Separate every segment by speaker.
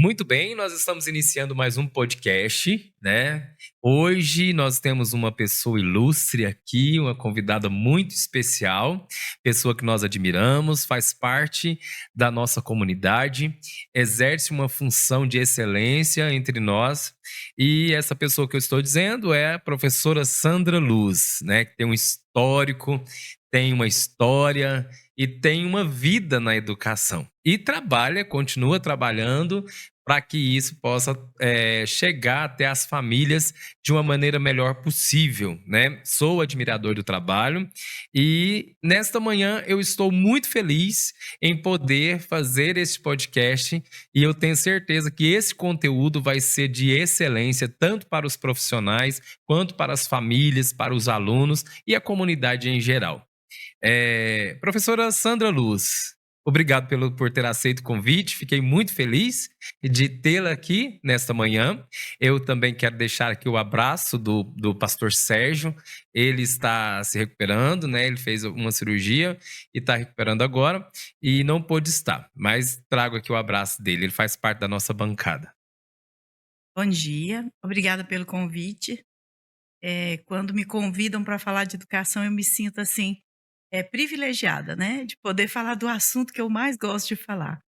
Speaker 1: Muito bem, nós estamos iniciando mais um podcast, né? Hoje nós temos uma pessoa ilustre aqui, uma convidada muito especial, pessoa que nós admiramos, faz parte da nossa comunidade, exerce uma função de excelência entre nós. E essa pessoa que eu estou dizendo é a professora Sandra Luz, né? Que tem um histórico, tem uma história e tem uma vida na educação. E trabalha, continua trabalhando para que isso possa chegar até as famílias de uma maneira melhor possível, né? Sou admirador do trabalho e nesta manhã eu estou muito feliz em poder fazer este podcast e eu tenho certeza que esse conteúdo vai ser de excelência tanto para os profissionais quanto para as famílias, para os alunos e a comunidade em geral. Professora Sandra Luz, obrigado por ter aceito o convite. Fiquei muito feliz de tê-la aqui nesta manhã. Eu também quero deixar aqui o abraço do pastor Sérgio. Ele está se recuperando, né? Ele fez uma cirurgia e está recuperando agora e não pôde estar, mas trago aqui o abraço dele. Ele faz parte da nossa bancada.
Speaker 2: Bom dia, obrigada pelo convite. Quando me convidam para falar de educação, eu me sinto assim, privilegiada, né, de poder falar do assunto que eu mais gosto de falar.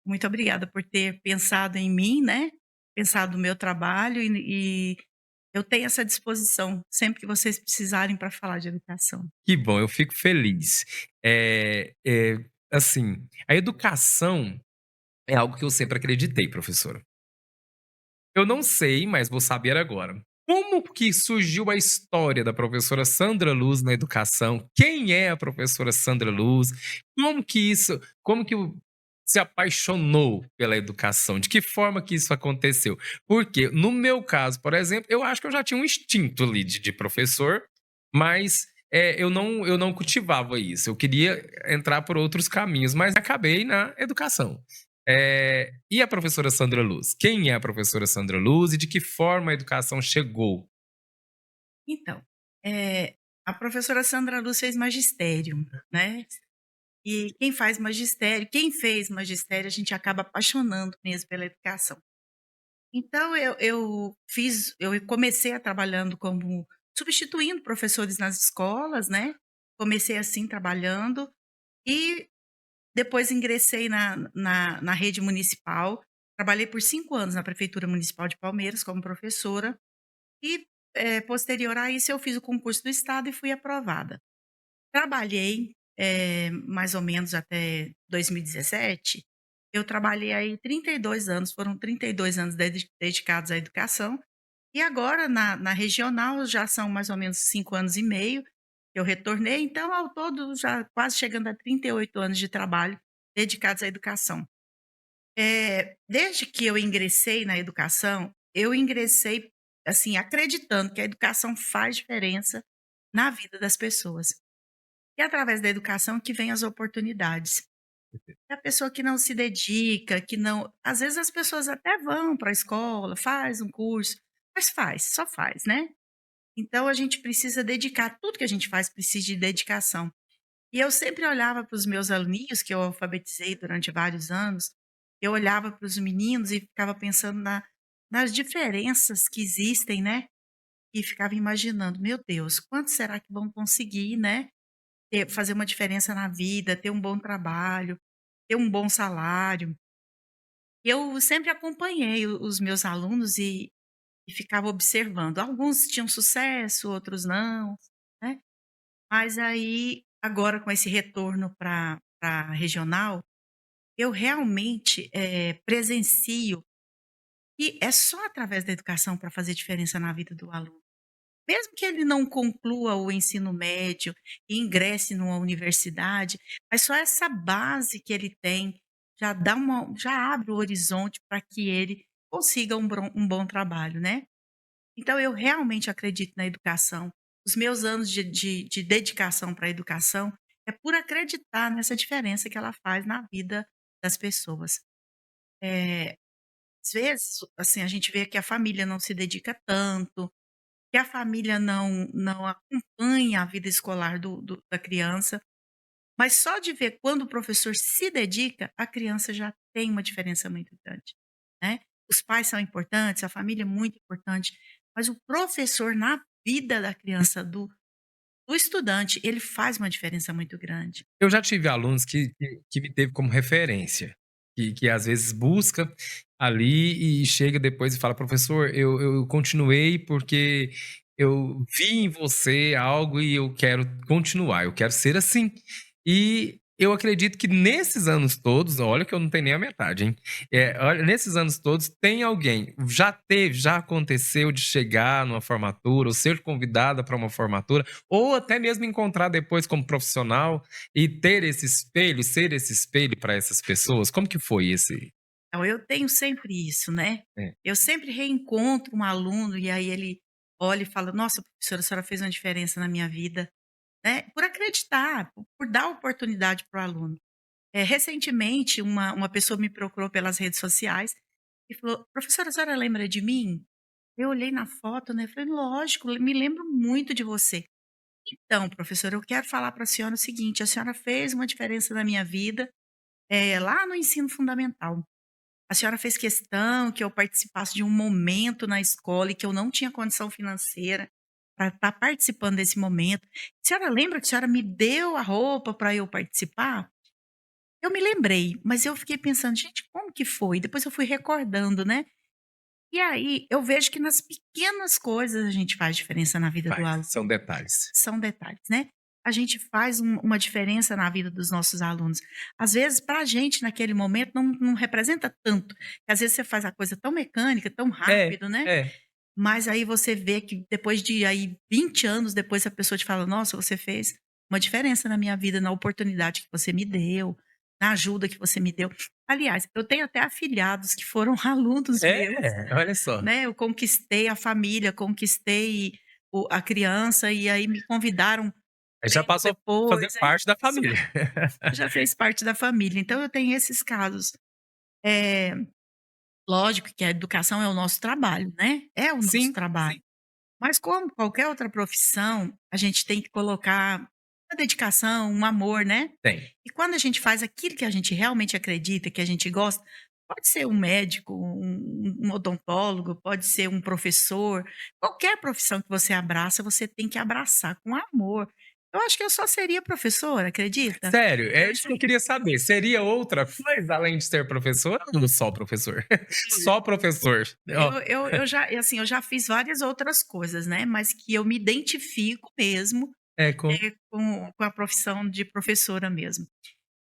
Speaker 2: Muito obrigada por ter pensado em mim, né, pensado no meu trabalho e eu tenho essa disposição sempre que vocês precisarem para falar de educação.
Speaker 1: Que bom, eu fico feliz. Assim, a educação é algo que eu sempre acreditei, professora. Eu não sei, mas vou saber agora. Como que surgiu a história da professora Sandra Luz na educação? Quem é a professora Sandra Luz? Como que se apaixonou pela educação? De que forma que isso aconteceu? Porque no meu caso, por exemplo, eu acho que eu já tinha um instinto ali de professor, mas eu não cultivava isso. Eu queria entrar por outros caminhos, mas acabei na educação. E a professora Sandra Luz? Quem é a professora Sandra Luz e de que forma a educação chegou?
Speaker 2: Então, a professora Sandra Luz fez magistério, né, e quem fez magistério, a gente acaba apaixonando mesmo pela educação. Então eu comecei a trabalhando como substituindo professores nas escolas, né, comecei assim trabalhando, e depois ingressei na rede municipal, trabalhei por 5 anos na prefeitura municipal de Palmeiras como professora e, posterior a isso eu fiz o concurso do estado e fui aprovada. Trabalhei, mais ou menos até 2017, eu trabalhei aí 32 anos, foram 32 anos dedicados à educação, e agora na regional já são mais ou menos 5 anos e meio que eu retornei, então ao todo já quase chegando a 38 anos de trabalho dedicados à educação. Desde que eu ingressei na educação, eu ingressei, assim, acreditando que a educação faz diferença na vida das pessoas. E é através da educação que vem as oportunidades. E a pessoa que não se dedica, que não às vezes as pessoas até vão para a escola, faz um curso, mas só faz, né. Então a gente precisa dedicar, tudo que a gente faz precisa de dedicação. E eu sempre olhava para os meus aluninhos, que eu alfabetizei durante vários anos, eu olhava para os meninos e ficava pensando nas diferenças que existem, né, e ficava imaginando: "Meu Deus, quantos será que vão conseguir, né, fazer uma diferença na vida, ter um bom trabalho, ter um bom salário". Eu sempre acompanhei os meus alunos e ficava observando. Alguns tinham sucesso, outros não, né. Mas aí, agora com esse retorno para regional, eu realmente, presencio que é só através da educação para fazer diferença na vida do aluno. Mesmo que ele não conclua o ensino médio e ingresse numa universidade, mas só essa base que ele tem já abre o horizonte para que ele consiga um bom trabalho, né. Então eu realmente acredito na educação. Os meus anos de dedicação para a educação é por acreditar nessa diferença que ela faz na vida das pessoas. Eh, Às vezes, assim, a gente vê que a família não se dedica tanto, que a família não acompanha a vida escolar da criança, mas só de ver quando o professor se dedica, a criança já tem uma diferença muito grande, né? Os pais são importantes, a família é muito importante, mas o professor na vida da criança, do estudante, ele faz uma diferença muito grande.
Speaker 1: Eu já tive alunos que me teve como referência, que às vezes busca ali e chega depois e fala: "Professor, eu continuei porque eu vi em você algo e eu quero continuar, eu quero ser assim". E eu acredito que nesses anos todos, olha que eu não tenho nem a metade, hein. Olha, nesses anos todos tem alguém, já aconteceu de chegar numa formatura ou ser convidada para uma formatura, ou até mesmo encontrar depois como profissional e ter esse espelho, ser esse espelho para essas pessoas? Como que foi esse
Speaker 2: Então, eu tenho sempre isso, né?
Speaker 1: é,
Speaker 2: Eu sempre reencontro um aluno e aí ele olha e fala: Nossa, professora, a senhora fez uma diferença na minha vida, né? Por acreditar, por dar oportunidade para o aluno. Recentemente, uma pessoa me procurou pelas redes sociais e falou: Professora, a senhora lembra de mim? Eu olhei na foto, né? Falei: Lógico, me lembro muito de você. Então, professora, eu quero falar para a senhora o seguinte: a senhora fez uma diferença na minha vida, lá no ensino fundamental. A senhora fez questão que eu participasse de um momento na escola e que eu não tinha condição financeira para estar participando desse momento. A senhora lembra que a senhora me deu a roupa para eu participar? Eu me lembrei, mas eu fiquei pensando: "Gente, como que foi?". Depois eu fui recordando, né. E aí eu vejo que nas pequenas coisas a gente faz diferença na vida do
Speaker 1: faz?
Speaker 2: aluno.
Speaker 1: São detalhes.
Speaker 2: São detalhes, né. A gente faz uma diferença na vida dos nossos alunos. Às vezes, para a gente, naquele momento, não representa tanto, porque às vezes você faz a coisa tão mecânica, tão
Speaker 1: É,
Speaker 2: rápido, né,
Speaker 1: é.
Speaker 2: mas aí você vê que depois de aí 20 anos depois a pessoa te fala: "Nossa, você fez uma diferença na minha vida, na oportunidade que você me deu, na ajuda que você me deu". Aliás, eu tenho até afilhados que foram alunos meus,
Speaker 1: É, olha só.
Speaker 2: né, eu conquistei a família, conquistei a criança e aí me convidaram
Speaker 1: Aí já
Speaker 2: tempo
Speaker 1: passou a fazer
Speaker 2: depois,
Speaker 1: parte da
Speaker 2: isso
Speaker 1: família.
Speaker 2: já fez parte da família, então eu tenho esses casos. Eh, Lógico que a educação é o nosso trabalho, né, é o nosso
Speaker 1: Sim,
Speaker 2: trabalho.
Speaker 1: sim.
Speaker 2: Mas como qualquer outra profissão, a gente tem que colocar uma dedicação, um amor, né.
Speaker 1: Tem.
Speaker 2: E quando a gente faz aquilo que a gente realmente acredita, que a gente gosta, pode ser um médico, um odontólogo, pode ser um professor, qualquer profissão que você abraça, você tem que abraçar com amor. Eu acho que eu só seria professora, acredita?
Speaker 1: Sério,
Speaker 2: Eu
Speaker 1: é isso que eu queria saber. Seria outra coisa além de ser professora ou só professor? Só professor. Ó,
Speaker 2: eu já fiz várias outras coisas, né, mas que eu me identifico mesmo,
Speaker 1: é com
Speaker 2: com a profissão de professora mesmo.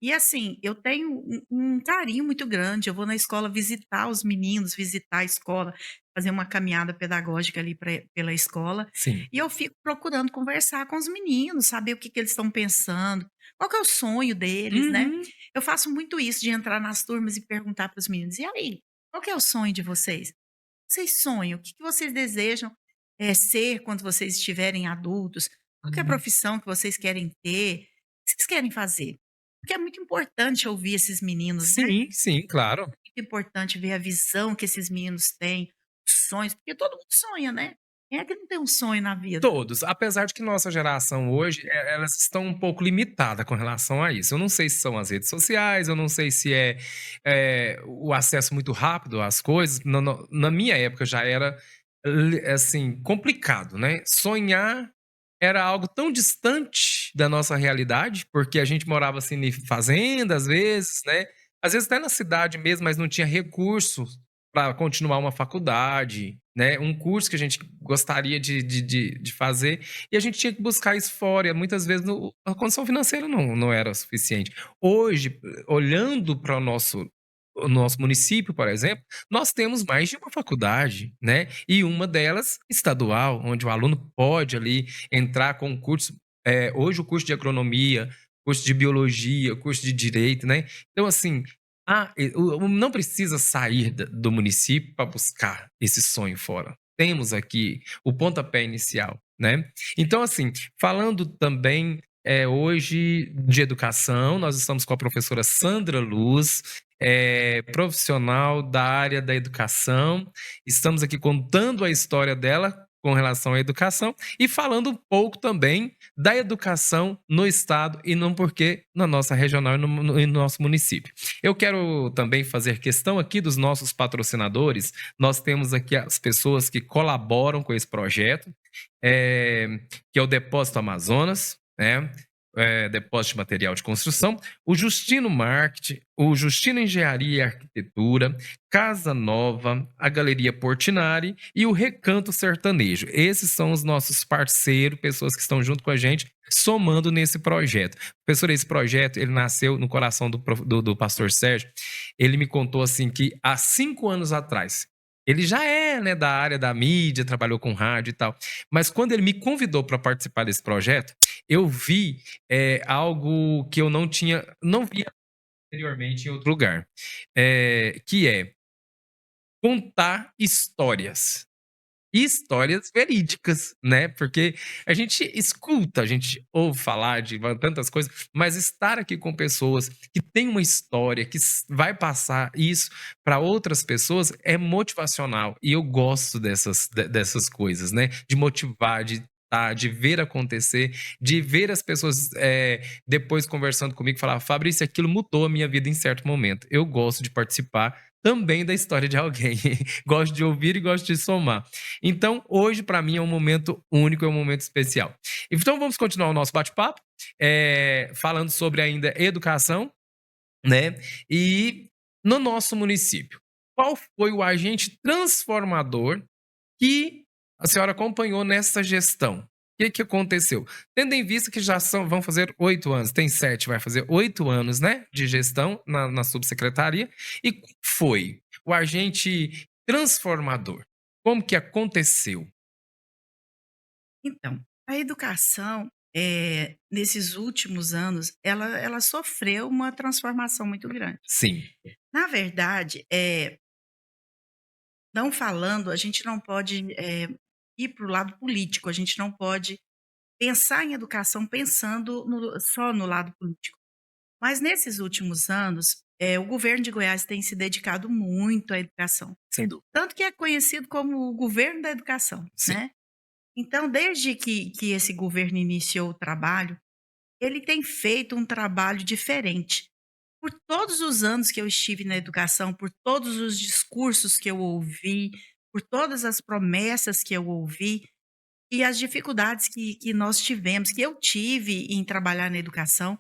Speaker 2: E assim, eu tenho um carinho muito grande, eu vou na escola visitar os meninos, visitar a escola, fazer uma caminhada pedagógica ali pela escola,
Speaker 1: sim.
Speaker 2: e eu fico procurando conversar com os meninos, saber o que que eles estão pensando, qual que é o sonho deles, né.
Speaker 1: Uhum.
Speaker 2: Eu faço muito isso de entrar nas turmas e perguntar para os meninos: "E aí, qual que é o sonho de vocês? Vocês sonham? O que que vocês desejam, ser quando vocês estiverem adultos? Qual que é a
Speaker 1: Hum.
Speaker 2: profissão que vocês querem ter? O que vocês querem fazer?". Porque é muito importante ouvir esses meninos, né,
Speaker 1: Sim, sim, claro.
Speaker 2: muito importante ver a visão que esses meninos têm, os sonhos, porque todo mundo sonha, né. Quem é que não tem um sonho na vida?
Speaker 1: Todos, apesar de que nossa geração hoje, elas estão um pouco limitada com relação a isso. Eu não sei se são as redes sociais, eu não sei se o acesso muito rápido às coisas. Na minha época já era, assim, complicado, né. Sonhar era algo tão distante da nossa realidade, porque a gente morava, assim, em fazenda, às vezes, né, às vezes até na cidade mesmo, mas não tinha recursos para continuar uma faculdade, né, um curso que a gente gostaria de fazer, e a gente tinha que buscar isso fora, e muitas vezes a condição financeira não era suficiente. Hoje, olhando para o nosso município, por exemplo, nós temos mais de uma faculdade, né, e uma delas estadual, onde o aluno pode ali entrar com um curso, hoje o curso de agronomia, curso de biologia, curso de direito, né. Então assim, não precisa sair do município para buscar esse sonho fora. Temos aqui o pontapé inicial, né. Então assim, falando também, hoje de educação, nós estamos com a professora Sandra Luz, profissional da área da educação. Estamos aqui contando a história dela com relação à educação e falando um pouco também da educação no estado e não porque na nossa regional e no nosso município. Eu quero também fazer questão aqui dos nossos patrocinadores. Nós temos aqui as pessoas que colaboram com esse projeto, é, que é o Depósito Amazonas, né? Depósito de material de construção, o Justino Marketing, o Justino Engenharia e Arquitetura, Casa Nova, a Galeria Portinari e o Recanto Sertanejo. Esses são os nossos parceiros, pessoas que estão junto com a gente, somando nesse projeto. Professor, esse projeto, ele nasceu no coração do pastor Sérgio. Ele me contou assim que há 5 anos atrás, ele já é, né, da área da mídia, trabalhou com rádio e tal. Mas quando ele me convidou para participar desse projeto, eu vi algo que eu não via anteriormente em outro lugar, que é contar histórias. Histórias verídicas, né? Porque a gente escuta, a gente ouve falar de tantas coisas, mas estar aqui com pessoas que têm uma história, que vai passar isso para outras pessoas é motivacional. E eu gosto dessas coisas, né? De motivar, de ver acontecer, de ver as pessoas depois conversando comigo, falar, Fabrício, aquilo mudou a minha vida em certo momento. Eu gosto de participar também da história de alguém. Gosto de ouvir e gosto de somar. Então, hoje, para mim, é um momento único, é um momento especial. Então, vamos continuar o nosso bate-papo, falando sobre ainda educação, né? E no nosso município, qual foi o agente transformador que a senhora acompanhou nessa gestão? O que aconteceu? Tendo em vista que vão fazer 8 anos, tem 7, vai fazer 8 anos, né, de gestão na subsecretaria. E qual foi o agente transformador? Como que aconteceu?
Speaker 2: Então, a educação, nesses últimos anos, ela sofreu uma transformação muito grande.
Speaker 1: Sim,
Speaker 2: Na verdade, não falando, a gente não pode, ir para o lado político, a gente não pode pensar em educação pensando só no lado político. Mas nesses últimos anos, o governo de Goiás tem se dedicado muito à educação,
Speaker 1: sem dúvida.
Speaker 2: tanto que é conhecido como o governo da educação,
Speaker 1: Sim,
Speaker 2: né. Então, desde que esse governo iniciou o trabalho, ele tem feito um trabalho diferente. Por todos os anos que eu estive na educação, por todos os discursos que eu ouvi, por todas as promessas que eu ouvi e as dificuldades que nós tivemos, que eu tive em trabalhar na educação,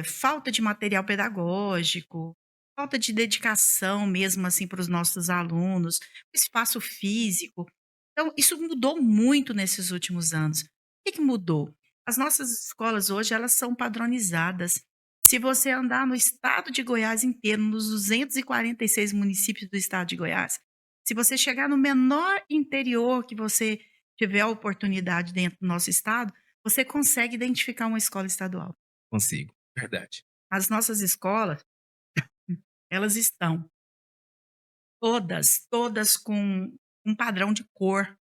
Speaker 2: falta de material pedagógico, falta de dedicação mesmo, assim, para os nossos alunos, espaço físico. Então, isso mudou muito nesses últimos anos. O que mudou? As nossas escolas hoje, elas são padronizadas. Se você andar no estado de Goiás inteiro, nos 246 municípios do estado de Goiás, se você chegar no menor interior que você tiver a oportunidade dentro do nosso estado, você consegue identificar uma escola estadual.
Speaker 1: consigo. Verdade.
Speaker 2: As nossas escolas, elas estão todas com um padrão de cor,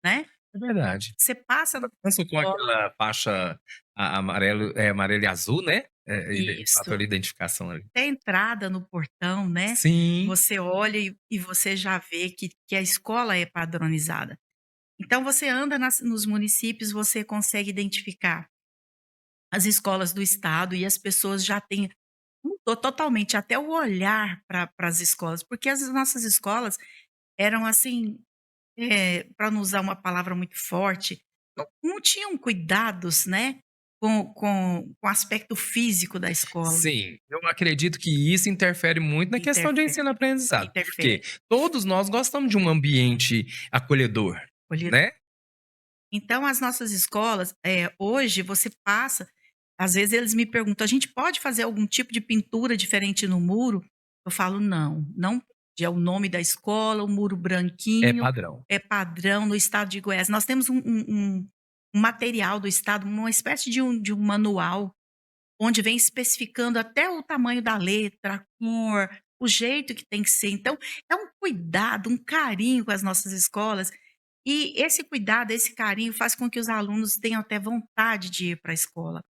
Speaker 2: né.
Speaker 1: É verdade.
Speaker 2: Você passa na
Speaker 1: Começou com
Speaker 2: escola.
Speaker 1: aquela faixa amarelo, amarelo e azul, né? Fator
Speaker 2: Isso.
Speaker 1: de identificação ali.
Speaker 2: Até a entrada no portão, né,
Speaker 1: Sim,
Speaker 2: você olha e você já vê que a escola é padronizada. Então você anda nos municípios, você consegue identificar as escolas do estado e as pessoas já têm mudou totalmente até o olhar para as escolas, porque as nossas escolas eram assim, para não usar uma palavra muito forte, não tinham cuidados, né, com o aspecto físico da escola.
Speaker 1: sim. Eu acredito que isso interfere muito na questão de
Speaker 2: Interfere,
Speaker 1: ensino-aprendizado, porque
Speaker 2: interfere.
Speaker 1: todos nós gostamos de um ambiente acolhedor,
Speaker 2: Olhe
Speaker 1: né?
Speaker 2: Então as nossas escolas, hoje você passa às vezes eles me perguntam: "A gente pode fazer algum tipo de pintura diferente no muro?" Eu falo: "Não, não pode, é o nome da escola, o muro
Speaker 1: É
Speaker 2: branquinho,
Speaker 1: padrão.
Speaker 2: é padrão no estado de Goiás." Nós temos um material do estado, uma espécie de um manual, onde vem especificando até o tamanho da letra, a cor, o jeito que tem que ser. Então, é um cuidado, um carinho com as nossas escolas, e esse cuidado, esse carinho faz com que os alunos tenham até vontade de ir para a escola.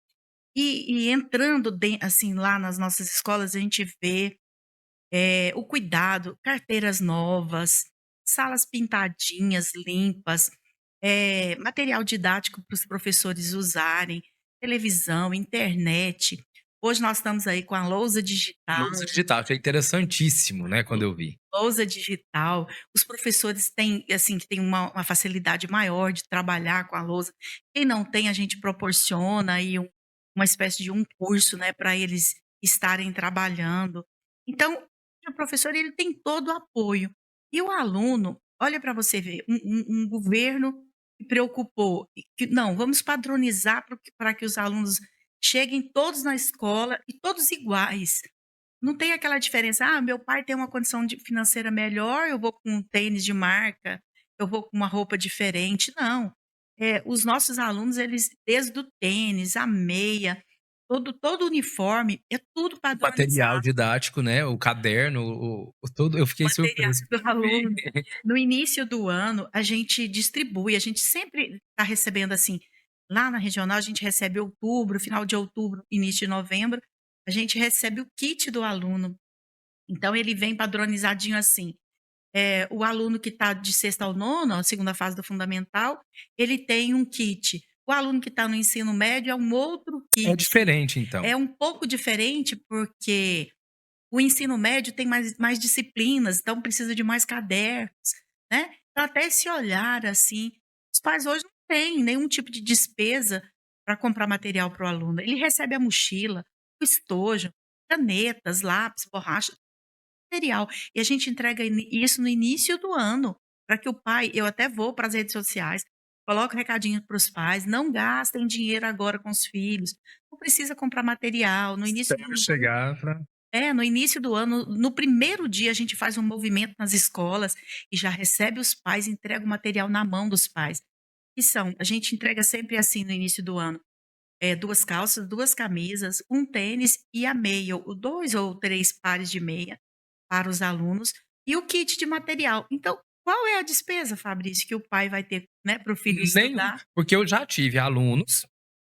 Speaker 2: E entrando assim, lá nas nossas escolas, a gente vê, o cuidado, carteiras novas, salas pintadinhas, limpas, material didático para os professores usarem, televisão, internet. Hoje nós estamos aí com a lousa digital.
Speaker 1: Lousa digital, achei interessantíssimo, né, quando eu vi.
Speaker 2: Lousa digital, os professores têm, assim, que têm uma facilidade maior de trabalhar com a lousa. Quem não tem, a gente proporciona aí uma espécie de um curso, né, para eles estarem trabalhando. Então, o professor, ele tem todo o apoio. E o aluno, olha para você ver, um governo que preocupou, e que não, vamos padronizar para que os alunos cheguem todos na escola e todos iguais. Não tem aquela diferença: "Ah, meu pai tem uma condição financeira melhor, eu vou com um tênis de marca, eu vou com uma roupa diferente", não. Os nossos alunos, eles desde o tênis, a meia, todo o uniforme, é tudo
Speaker 1: O material
Speaker 2: padronizado.
Speaker 1: didático, né, o caderno, o todo eu fiquei
Speaker 2: Material
Speaker 1: surpreso.
Speaker 2: do aluno. No início do ano, a gente distribui, a gente sempre está recebendo, assim, lá na regional a gente recebe outubro, final de outubro, início de novembro, a gente recebe o kit do aluno. Então ele vem padronizadinho assim, o aluno que está de sexta ao nono, a segunda fase do fundamental, ele tem um kit. O aluno que está no ensino médio é um outro
Speaker 1: É
Speaker 2: kit.
Speaker 1: diferente então.
Speaker 2: É um pouco diferente, porque o ensino médio tem mais disciplinas, então precisa de mais cadernos, né. Então até esse olhar, assim, os pais hoje não têm nenhum tipo de despesa para comprar material para o aluno. Ele recebe a mochila, o estojo, canetas, lápis, borracha, material. E a gente entrega isso no início do ano, para que o pai, eu até vou para as redes sociais, coloco recadinho para os pais: "Não gastem dinheiro agora com os filhos, não precisa comprar material, no início do
Speaker 1: Espero chegar pra
Speaker 2: no início do ano, no primeiro dia, a gente faz um movimento nas escolas e já recebe os pais, entrega o material na mão dos pais. Que são, a gente entrega sempre assim no início do ano, 2 calças, 2 camisas, um tênis e a meia, ou 2 ou 3 pares de meia para os alunos e o kit de material. Então, qual é a despesa, Fabrício, que o pai vai ter, né, para o filho
Speaker 1: nenhum,
Speaker 2: estudar?
Speaker 1: porque eu já tive alunos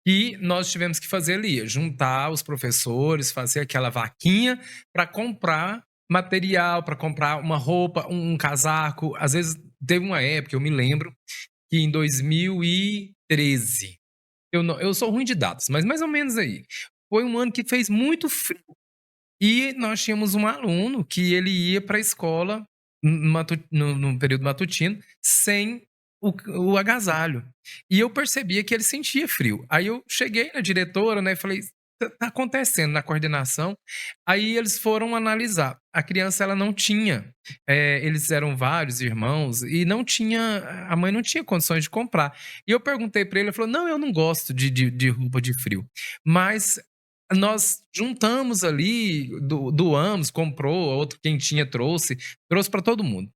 Speaker 1: e nós tivemos que fazer ali, juntar os professores, fazer aquela vaquinha para comprar material, para comprar uma roupa, um casaco. Às vezes teve uma época, eu me lembro, que em 2013, eu sou ruim de datas, mas mais ou menos aí. Foi um ano que fez muito frio e nós tínhamos um aluno que ele ia para a escola no período matutino sem o agasalho. E eu percebia que ele sentia frio. Aí eu cheguei na diretora, né, e falei: Tá acontecendo na coordenação?". Aí eles foram analisar. A criança, ela não tinha, eles eram vários irmãos e não tinha, a mãe não tinha condições de comprar. E eu perguntei para ele falou: "Não, eu não gosto de roupa de frio". Mas nós juntamos ali, doamos, comprou, outro quem tinha trouxe para todo mundo.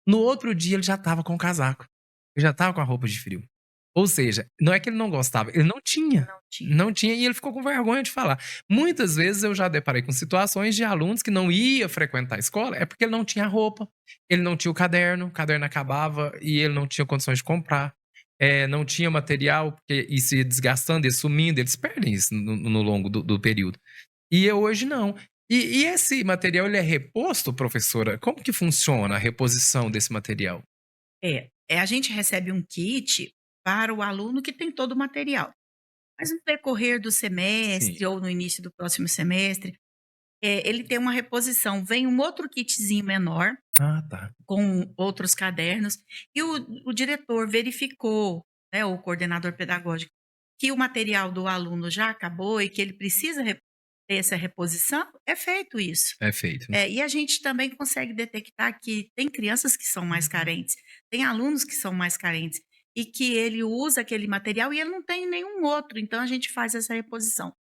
Speaker 1: No outro dia ele já estava com o casaco, ele já estava com a roupa de frio. Ou seja, não é que ele não gostava, ele não tinha,
Speaker 2: Não tinha.
Speaker 1: não tinha e ele ficou com vergonha de falar. Muitas vezes eu já deparei com situações de alunos que não ia frequentar a escola, é porque ele não tinha roupa, ele não tinha o caderno acabava e ele não tinha condições de comprar. Não tinha material, porque isso ia desgastando, ia sumindo, eles perdem isso no longo do período. E eu hoje não. E esse material ele é reposto, professora? Como que funciona a reposição desse material?
Speaker 2: A gente recebe um kit para o aluno que tem todo o material. Mas no decorrer do
Speaker 1: Sim.
Speaker 2: semestre ou no início do próximo semestre, ele tem uma reposição. Vem um outro kitzinho menor,
Speaker 1: Ah, tá.
Speaker 2: com outros cadernos, e o diretor verificou, né, o coordenador pedagógico, que o material do aluno já acabou e que ele precisa ter essa reposição, é feito isso.
Speaker 1: É feito.
Speaker 2: E a gente também consegue detectar que tem crianças que são mais carentes, tem alunos que são mais carentes, e que ele usa aquele material e ele não tem nenhum outro, então a gente faz essa reposição.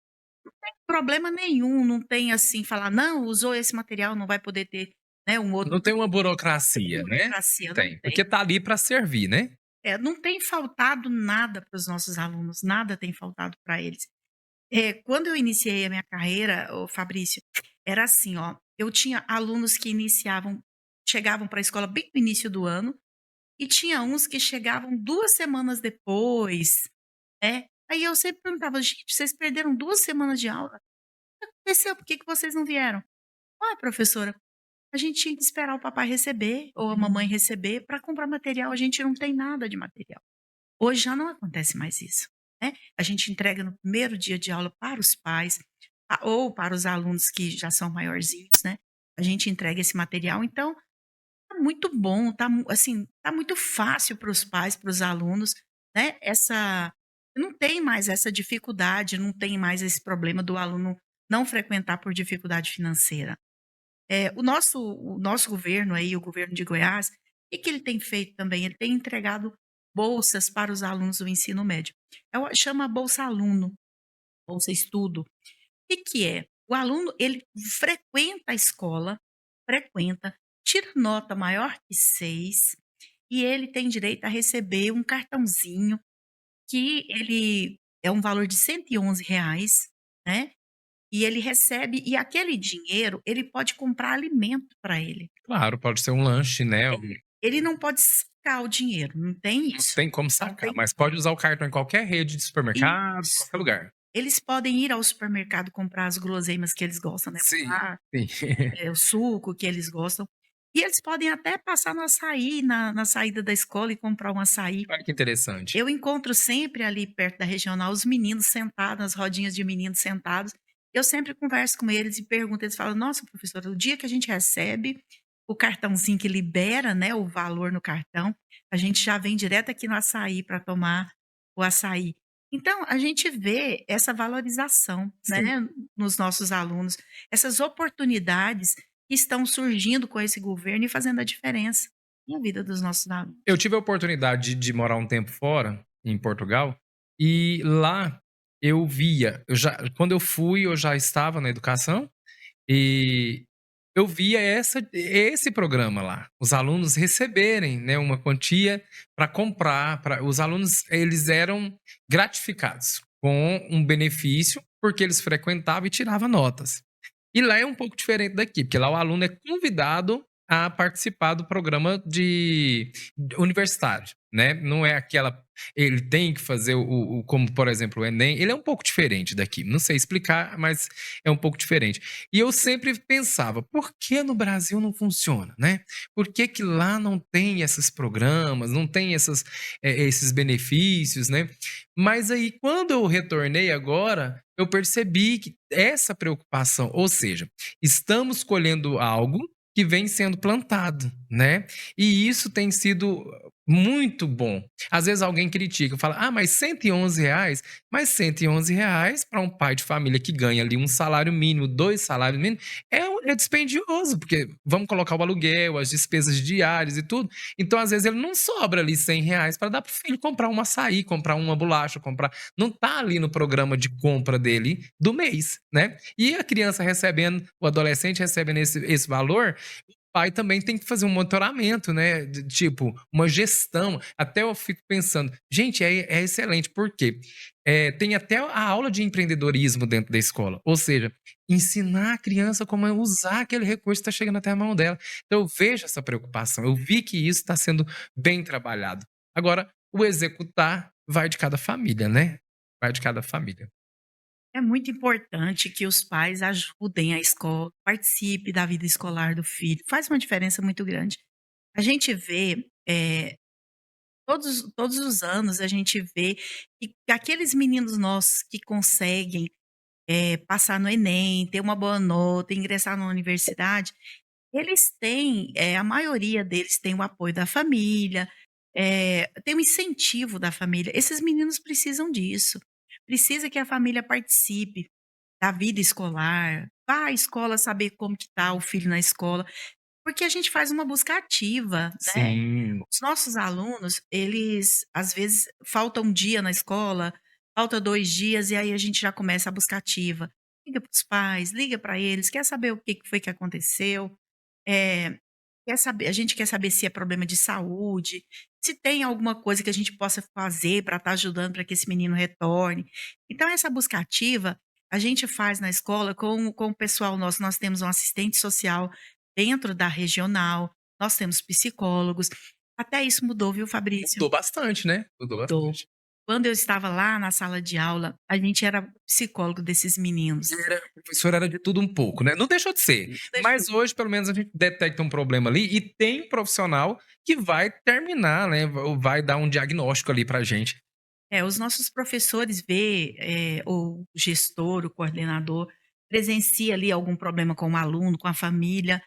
Speaker 2: Problema nenhum, não tem assim, falar: "Não, usou esse material, não vai poder ter, né, um outro",
Speaker 1: Não tem uma
Speaker 2: tem
Speaker 1: burocracia, né?
Speaker 2: burocracia, não
Speaker 1: Tem,
Speaker 2: tem.
Speaker 1: porque tá ali para servir, né?
Speaker 2: Não tem faltado nada para os nossos alunos, nada tem faltado para eles. Quando eu iniciei a minha carreira, ô Fabrício, era assim, ó, eu tinha alunos que chegavam para a escola bem no início do ano, e tinha uns que chegavam 2 semanas depois, né. Aí eu sempre perguntava: "Gente, vocês perderam 2 semanas de aula? O que aconteceu? Por que que vocês não vieram?". "Uai, professora, a gente tinha que esperar o papai receber ou a mamãe receber para comprar material, a gente não tem nada de material. Hoje já não acontece mais isso, né. A gente entrega no primeiro dia de aula para os pais, ou para os alunos que já são maiorzinhos, né, a gente entrega esse material, então tá muito bom, assim, tá muito fácil para os pais, para os alunos, né, não tem mais essa dificuldade, não tem mais esse problema do aluno não frequentar por dificuldade financeira. O nosso governo aí, o governo de Goiás, o que que ele tem feito também? Ele tem entregado bolsas para os alunos do ensino médio. Chama Bolsa Aluno, Bolsa Estudo. O que que é? O aluno, ele frequenta a escola, frequenta, tira nota maior que 6 e ele tem direito a receber um cartãozinho que ele é um valor de R$ 111, né, e ele recebe e aquele dinheiro, ele pode comprar alimento para ele.
Speaker 1: Claro, pode ser um lanche, né?
Speaker 2: Ele não pode sacar o dinheiro, não tem
Speaker 1: Não
Speaker 2: isso.
Speaker 1: tem como
Speaker 2: Não
Speaker 1: sacar,
Speaker 2: tem
Speaker 1: mas pode usar o cartão em qualquer rede de supermercado,
Speaker 2: isso.
Speaker 1: qualquer lugar.
Speaker 2: Eles podem ir ao supermercado comprar as guloseimas que eles gostam, né,
Speaker 1: Sim,
Speaker 2: comprar,
Speaker 1: sim.
Speaker 2: o suco que eles gostam. E eles podem até passar no açaí, na saída da escola e comprar um açaí.
Speaker 1: Olha que interessante.
Speaker 2: Eu encontro sempre ali perto da regional os meninos sentados, as rodinhas de meninos sentados. Eu sempre converso com eles e pergunto, eles falam: "Nossa, professora, o dia que a gente recebe o cartãozinho que libera, né, o valor no cartão, a gente já vem direto aqui no açaí para tomar o açaí". Então, a gente vê essa valorização, né,
Speaker 1: Sim.
Speaker 2: nos nossos alunos, essas oportunidades que estão surgindo com esse governo e fazendo a diferença na vida dos nossos alunos.
Speaker 1: Eu tive a oportunidade de morar um tempo fora, em Portugal, e lá eu via, quando eu fui, eu já estava na educação, e eu via esse programa lá, os alunos receberem, né, uma quantia para comprar, os alunos, eles eram gratificados com um benefício, porque eles frequentavam e tiravam notas. E lá é um pouco diferente daqui, porque lá o aluno é convidado a participar do programa de universitário, né? Não é aquela, ele tem que fazer como, por exemplo, o Enem. Ele é um pouco diferente daqui. Não sei explicar, mas é um pouco diferente. E eu sempre pensava, por que no Brasil não funciona, né? Por que que lá não tem esses programas, não tem esses benefícios, né? Mas aí, quando eu retornei agora, eu percebi que essa preocupação, ou seja, estamos colhendo algo que vem sendo plantado, né? E isso tem sido muito bom. Às vezes alguém critica, fala, ah, mas R$ 111, mas R$ 111 para um pai de família que ganha ali um salário mínimo, 2 salários mínimos, é dispendioso, porque vamos colocar o aluguel, as despesas diárias e tudo. Então, às vezes, ele não sobra ali R$ 100 para dar para o filho comprar um açaí, comprar uma bolacha, comprar. Não tá ali no programa de compra dele do mês, né? E a criança recebendo, o adolescente recebendo esse valor, o pai também tem que fazer um monitoramento, né? Tipo, uma gestão. Até eu fico pensando, gente, é excelente, por quê? Tem até a aula de empreendedorismo dentro da escola. Ou seja, ensinar a criança como usar aquele recurso que está chegando até a mão dela. Então, eu vejo essa preocupação, eu vi que isso está sendo bem trabalhado. Agora, o executar vai de cada família, né? Vai de cada família.
Speaker 2: É muito importante que os pais ajudem a escola, participe da vida escolar do filho, faz uma diferença muito grande. A gente vê, todos os anos a gente vê que aqueles meninos nossos que conseguem, passar no Enem, ter uma boa nota, ingressar na universidade, eles têm, a maioria deles tem o apoio da família, tem o incentivo da família. Esses meninos precisam disso. Precisa que a família participe da vida escolar, vá à escola saber como que está o filho na escola, porque a gente faz uma busca ativa, né.
Speaker 1: Sim.
Speaker 2: Os nossos alunos, eles, às vezes, falta um dia na escola, falta 2 dias, e aí a gente já começa a busca ativa. Liga para os pais, liga para eles, quer saber o que que foi que aconteceu, eh, a gente quer saber se é problema de saúde, se tem alguma coisa que a gente possa fazer para estar ajudando para que esse menino retorne. Então essa busca ativa, a gente faz na escola com o pessoal nosso, nós temos um assistente social dentro da regional, nós temos psicólogos. Até isso mudou, viu, Fabrício?
Speaker 1: Mudou bastante, né? Mudou
Speaker 2: Mudou.
Speaker 1: bastante.
Speaker 2: Quando eu estava lá na sala de aula, a gente era psicólogo desses meninos.
Speaker 1: O professor era de tudo um pouco, né? Não deixou de ser. Mas hoje, pelo menos, a gente detecta um problema ali e tem profissional que vai terminar, né? Vai dar um diagnóstico ali pra gente.
Speaker 2: Os nossos professores o gestor, o coordenador, presencia ali algum problema com o aluno, com a família,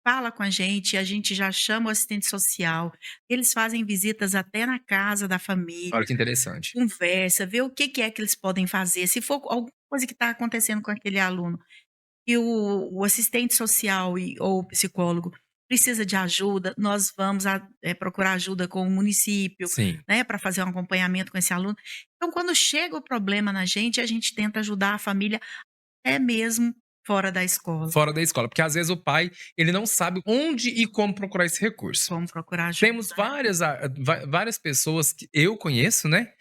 Speaker 2: fala com a gente já chama o assistente social, eles fazem visitas até na casa da família,
Speaker 1: Olha que interessante.
Speaker 2: conversa, vê o que que é que eles podem fazer, se for alguma coisa que está acontecendo com aquele aluno e o assistente social ou o psicólogo precisa de ajuda, nós vamos procurar ajuda com o município,
Speaker 1: Sim.
Speaker 2: né, para fazer um acompanhamento com esse aluno. Então, quando chega o problema na gente, a gente tenta ajudar a família até mesmo fora da escola.
Speaker 1: Fora da escola, porque às vezes o pai, ele não sabe onde e como procurar esse recurso.
Speaker 2: Como procurar ajuda.
Speaker 1: Temos várias pessoas que eu conheço, né?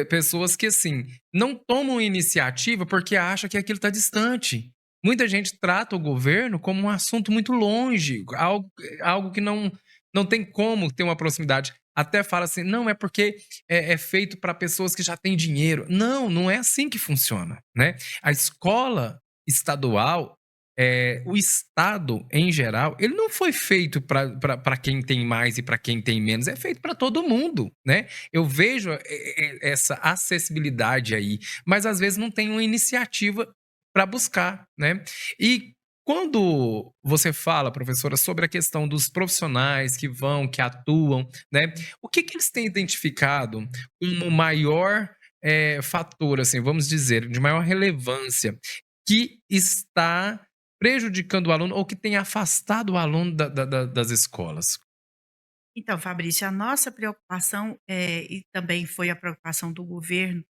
Speaker 1: Pessoas que, assim, não tomam iniciativa porque acham que aquilo está distante. Muita gente trata o governo como um assunto muito longe, algo que não tem como ter uma proximidade. Até fala assim, não, é porque é feito para pessoas que já têm dinheiro. Não, não é assim que funciona, né? A escola estadual, o Estado, em geral, ele não foi feito para quem tem mais e para quem tem menos, é feito para todo mundo, né? Eu vejo essa acessibilidade aí, mas às vezes não tem uma iniciativa para buscar, né? E quando você fala, professora, sobre a questão dos profissionais que vão, que atuam, né? O que eles têm identificado como o maior fator, assim, vamos dizer, de maior relevância, que está prejudicando o aluno ou que tem afastado o aluno das escolas?
Speaker 2: Então, Fabrício, a nossa preocupação, e também foi a preocupação do governo,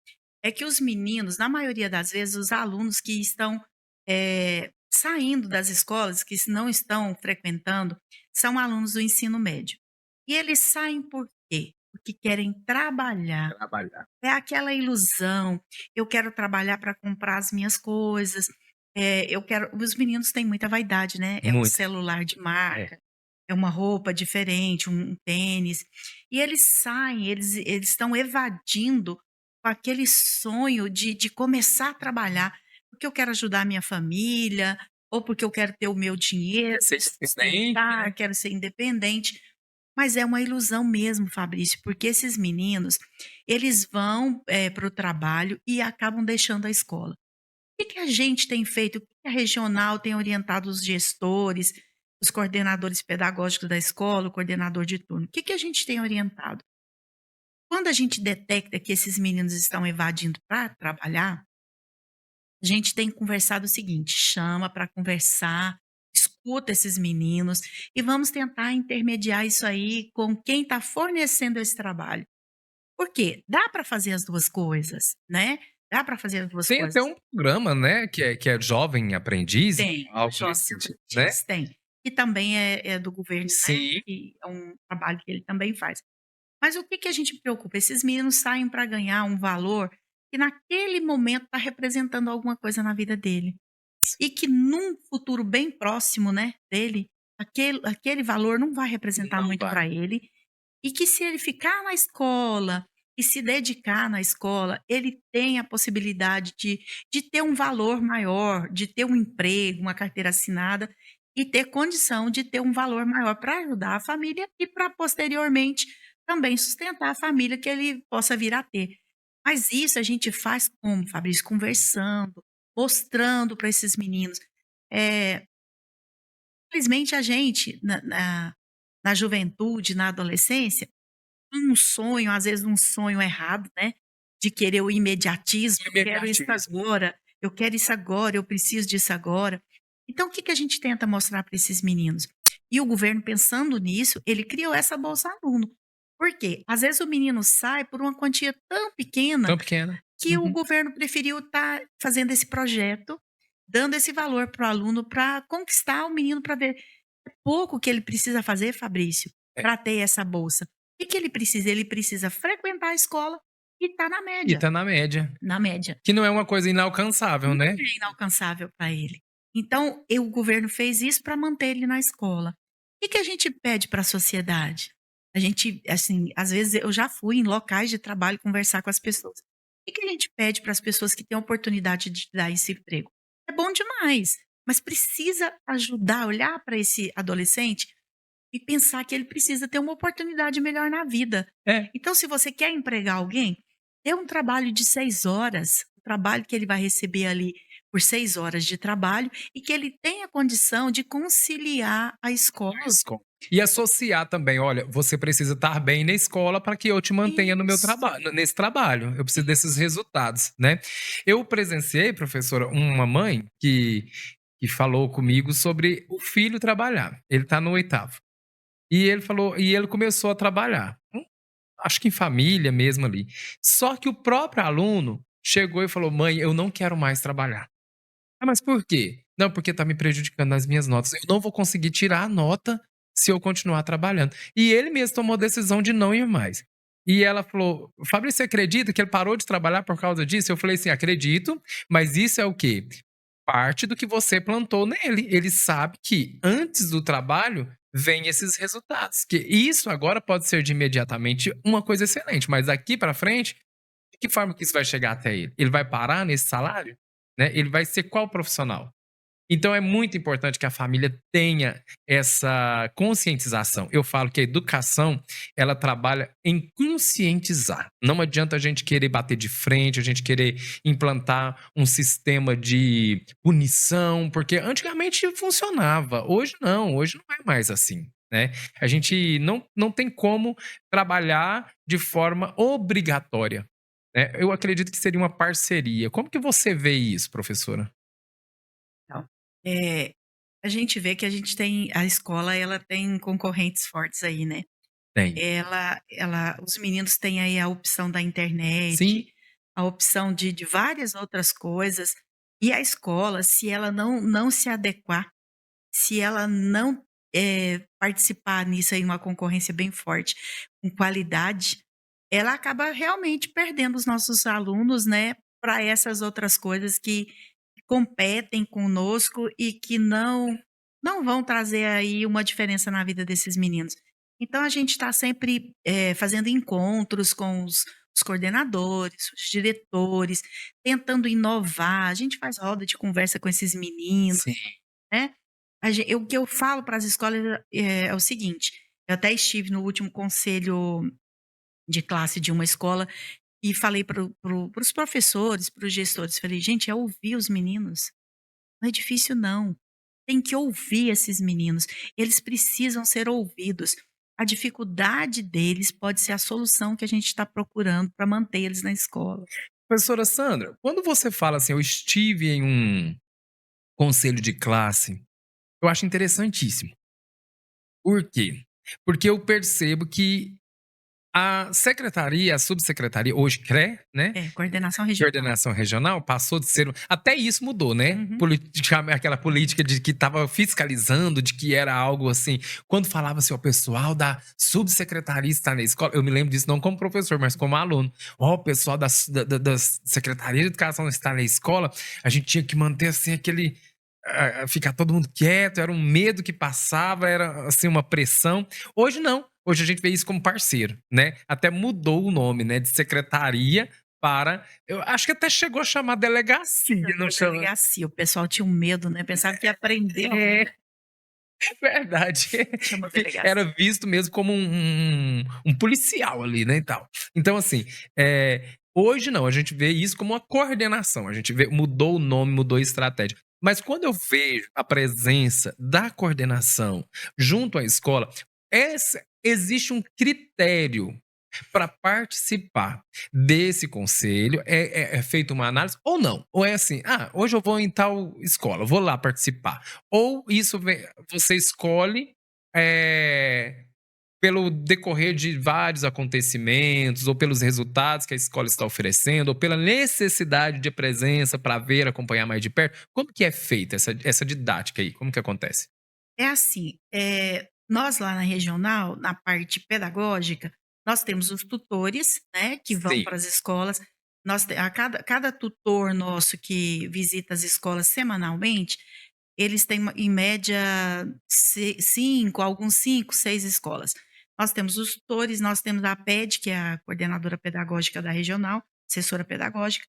Speaker 2: é que os meninos, na maioria das vezes, os alunos que estão, saindo das escolas, que não estão frequentando, são alunos do ensino médio. E eles saem por quê? Porque querem trabalhar.
Speaker 1: Trabalhar.
Speaker 2: É aquela ilusão, eu quero trabalhar para comprar as minhas coisas, eu quero os meninos têm muita vaidade, né, é um
Speaker 1: Muito.
Speaker 2: celular de
Speaker 1: É.
Speaker 2: marca, é uma roupa diferente, um tênis, e eles saem, eles estão evadindo com aquele sonho de começar a trabalhar, porque eu quero ajudar a minha família, ou porque eu quero ter o meu dinheiro,
Speaker 1: Ser independente, né?
Speaker 2: quero ser independente. Mas é uma ilusão mesmo, Fabrício, porque esses meninos, eles vão, para o trabalho e acabam deixando a escola. O que que a gente tem feito? O que que a regional tem orientado os gestores, os coordenadores pedagógicos da escola, o coordenador de turno? O que que a gente tem orientado? Quando a gente detecta que esses meninos estão evadindo para trabalhar, a gente tem conversado o seguinte: chama para conversar, escuta esses meninos e vamos tentar intermediar isso aí com quem está fornecendo esse trabalho. Por quê? Dá para fazer as 2 coisas, né, dá para fazer as 2
Speaker 1: Tem até
Speaker 2: coisas.
Speaker 1: um programa, né, que é Jovem Aprendiz,
Speaker 2: Tem,
Speaker 1: algo
Speaker 2: Jovem
Speaker 1: nesse sentido, né?
Speaker 2: Aprendiz, tem. E também é do governo, né,
Speaker 1: Sim.
Speaker 2: que é um trabalho que ele também faz. Mas o que que a gente preocupa? Esses meninos saem para ganhar um valor que naquele momento está representando alguma coisa na vida dele. E que num futuro bem próximo, né, dele, aquele valor não vai representar
Speaker 1: Não
Speaker 2: muito
Speaker 1: vai.
Speaker 2: para ele, e que se ele ficar na escola e se dedicar na escola, ele tem a possibilidade de ter um valor maior, de ter um emprego, uma carteira assinada e ter condição de ter um valor maior para ajudar a família e para posteriormente também sustentar a família que ele possa vir a ter. Mas isso a gente faz como, Fabrício? Conversando, mostrando para esses meninos. Eh, Infelizmente a gente na juventude, na adolescência, tem um sonho, às vezes um sonho errado, né, de querer o imediatismo,
Speaker 1: O
Speaker 2: eu quero isso
Speaker 1: imediatismo.
Speaker 2: agora, eu quero isso agora, eu preciso disso agora. Então o que que a gente tenta mostrar para esses meninos? E o governo pensando nisso, ele criou essa bolsa aluno. Por quê? Às vezes o menino sai por uma quantia tão pequena
Speaker 1: Tão pequena.
Speaker 2: que o
Speaker 1: Uhum.
Speaker 2: governo preferiu estar fazendo esse projeto, dando esse valor para o aluno para conquistar o menino para ver. É pouco que ele precisa fazer, Fabrício,
Speaker 1: É.
Speaker 2: para ter essa bolsa. O que que ele precisa? Ele precisa frequentar a escola e estar na
Speaker 1: E
Speaker 2: média,
Speaker 1: tá na média.
Speaker 2: na média.
Speaker 1: Que não é uma coisa inalcançável,
Speaker 2: Não
Speaker 1: né?
Speaker 2: é inalcançável para ele. Então, o governo fez isso para manter ele na escola. O que que a gente pede para a sociedade? A A gente, assim, às vezes eu já fui em locais de trabalho conversar com as pessoas. O que a gente pede para as pessoas que têm a oportunidade de dar esse emprego? É bom demais, mas precisa ajudar, olhar para esse adolescente e pensar que ele precisa ter uma oportunidade melhor na vida.
Speaker 1: É.
Speaker 2: Então, se você quer empregar alguém, dê um trabalho de 6 horas, o trabalho que ele vai receber ali por 6 horas de trabalho e que ele tenha condição de conciliar a escola.
Speaker 1: Esco E associar também, olha, você precisa estar bem na escola para que eu te mantenha no meu
Speaker 2: Isso,
Speaker 1: trabalho, nesse trabalho. Eu preciso desses
Speaker 2: isso.
Speaker 1: resultados, né? Eu presenciei, professora, uma mãe que falou comigo sobre o filho trabalhar. Ele está no oitavo. E ele começou a trabalhar. Acho que em família mesmo ali. Só que o próprio aluno chegou e falou: "Mãe, eu não quero mais trabalhar". "Ah, mas por quê?". "Não, porque tá me prejudicando nas minhas notas. Eu não vou conseguir tirar a nota se eu continuar trabalhando". E ele mesmo tomou a decisão de não ir mais. E ela falou: "Fabrício, você acredita que ele parou de trabalhar por causa disso?". Eu falei assim: "Acredito, mas isso é o quê? Parte do que você plantou nele. Ele sabe que antes do trabalho vem esses resultados. Que isso agora pode ser de imediatamente uma coisa excelente, mas daqui para frente, de que forma que isso vai chegar até ele? Ele vai parar nesse salário? Né? Ele vai ser qual profissional? Então é muito importante que a família tenha essa conscientização. Eu falo que a educação, ela trabalha em conscientizar. Não adianta a gente querer bater de frente, a gente querer implantar um sistema de punição, porque antigamente funcionava. Hoje não é mais assim. Né? A gente não tem como trabalhar de forma obrigatória. Né? Eu acredito que seria uma parceria. Como que você vê isso, professora?
Speaker 2: Então, eh, a gente vê que a escola ela tem concorrentes fortes aí, né.
Speaker 1: Tem.
Speaker 2: Ela os meninos têm aí a opção da internet,
Speaker 1: Sim.
Speaker 2: a opção de várias outras coisas, e a escola, se ela não se adequar, se ela não, participar nisso aí, uma concorrência bem forte, com qualidade, ela acaba realmente perdendo os nossos alunos, né, para essas outras coisas que competem conosco e que não vão trazer aí uma diferença na vida desses meninos. Então a gente está sempre, fazendo encontros com os coordenadores, os diretores, tentando inovar, a gente faz roda de conversa com esses meninos,
Speaker 1: Sim.
Speaker 2: né. O que eu falo para as escolas é o seguinte, eu até estive no último conselho de classe de uma escola e falei para os professores, para os gestores, falei: "Gente, é ouvir os meninos, não é difícil não, tem que ouvir esses meninos, eles precisam ser ouvidos. A dificuldade deles pode ser a solução que a gente está procurando para manter eles na escola".
Speaker 1: Professora Sandra, quando você fala assim: "Eu estive em um conselho de classe", eu acho interessantíssimo. Por quê? Porque eu percebo que a secretaria, a subsecretaria, hoje CRE, né,
Speaker 2: É, coordenação regional.
Speaker 1: coordenação regional, passou de ser até isso mudou, né,
Speaker 2: Uhum.
Speaker 1: politicame aquela política de que estava fiscalizando, de que era algo assim, quando falava assim: "O pessoal da subsecretaria está na escola", eu me lembro disso não como professor, mas como aluno. "Ó, o pessoal das secretaria de educação está na escola", a gente tinha que manter, assim, aquele ficar todo mundo quieto, era um medo que passava, era, assim, uma pressão. Hoje não, hoje a gente vê isso como parceiro, né, até mudou o nome, né, de secretaria para eu acho que até chegou a chamar delegacia, não
Speaker 2: Chamou
Speaker 1: chama?
Speaker 2: delegacia, o pessoal tinha um medo, né, pensava que ia prender alguém,
Speaker 1: É, verdade.
Speaker 2: chamou delegacia.
Speaker 1: Era visto mesmo como um policial ali, né, e tal. Então assim, hoje não, a gente vê isso como uma coordenação, a gente vê mudou o nome, mudou a estratégia. Mas quando eu vejo a presença da coordenação junto à escola, existe um critério para participar desse conselho, é feita uma análise ou não? Ou é assim: "Ah, hoje eu vou em tal escola, vou lá participar". Ou isso você escolhe, eh, pelo decorrer de vários acontecimentos, ou pelos resultados que a escola está oferecendo, ou pela necessidade de presença para ver, acompanhar mais de perto? Como que é feita essa didática aí? Como que acontece?
Speaker 2: É assim, nós lá na regional, na parte pedagógica, nós temos os tutores, né, que vão
Speaker 1: Sim,
Speaker 2: para as escolas. Nós te a cada tutor nosso que visita as escolas semanalmente, eles têm em média 5, alguns 5, 6 escolas. Nós temos os tutores, nós temos a PED, que é a coordenadora pedagógica da regional, assessora pedagógica.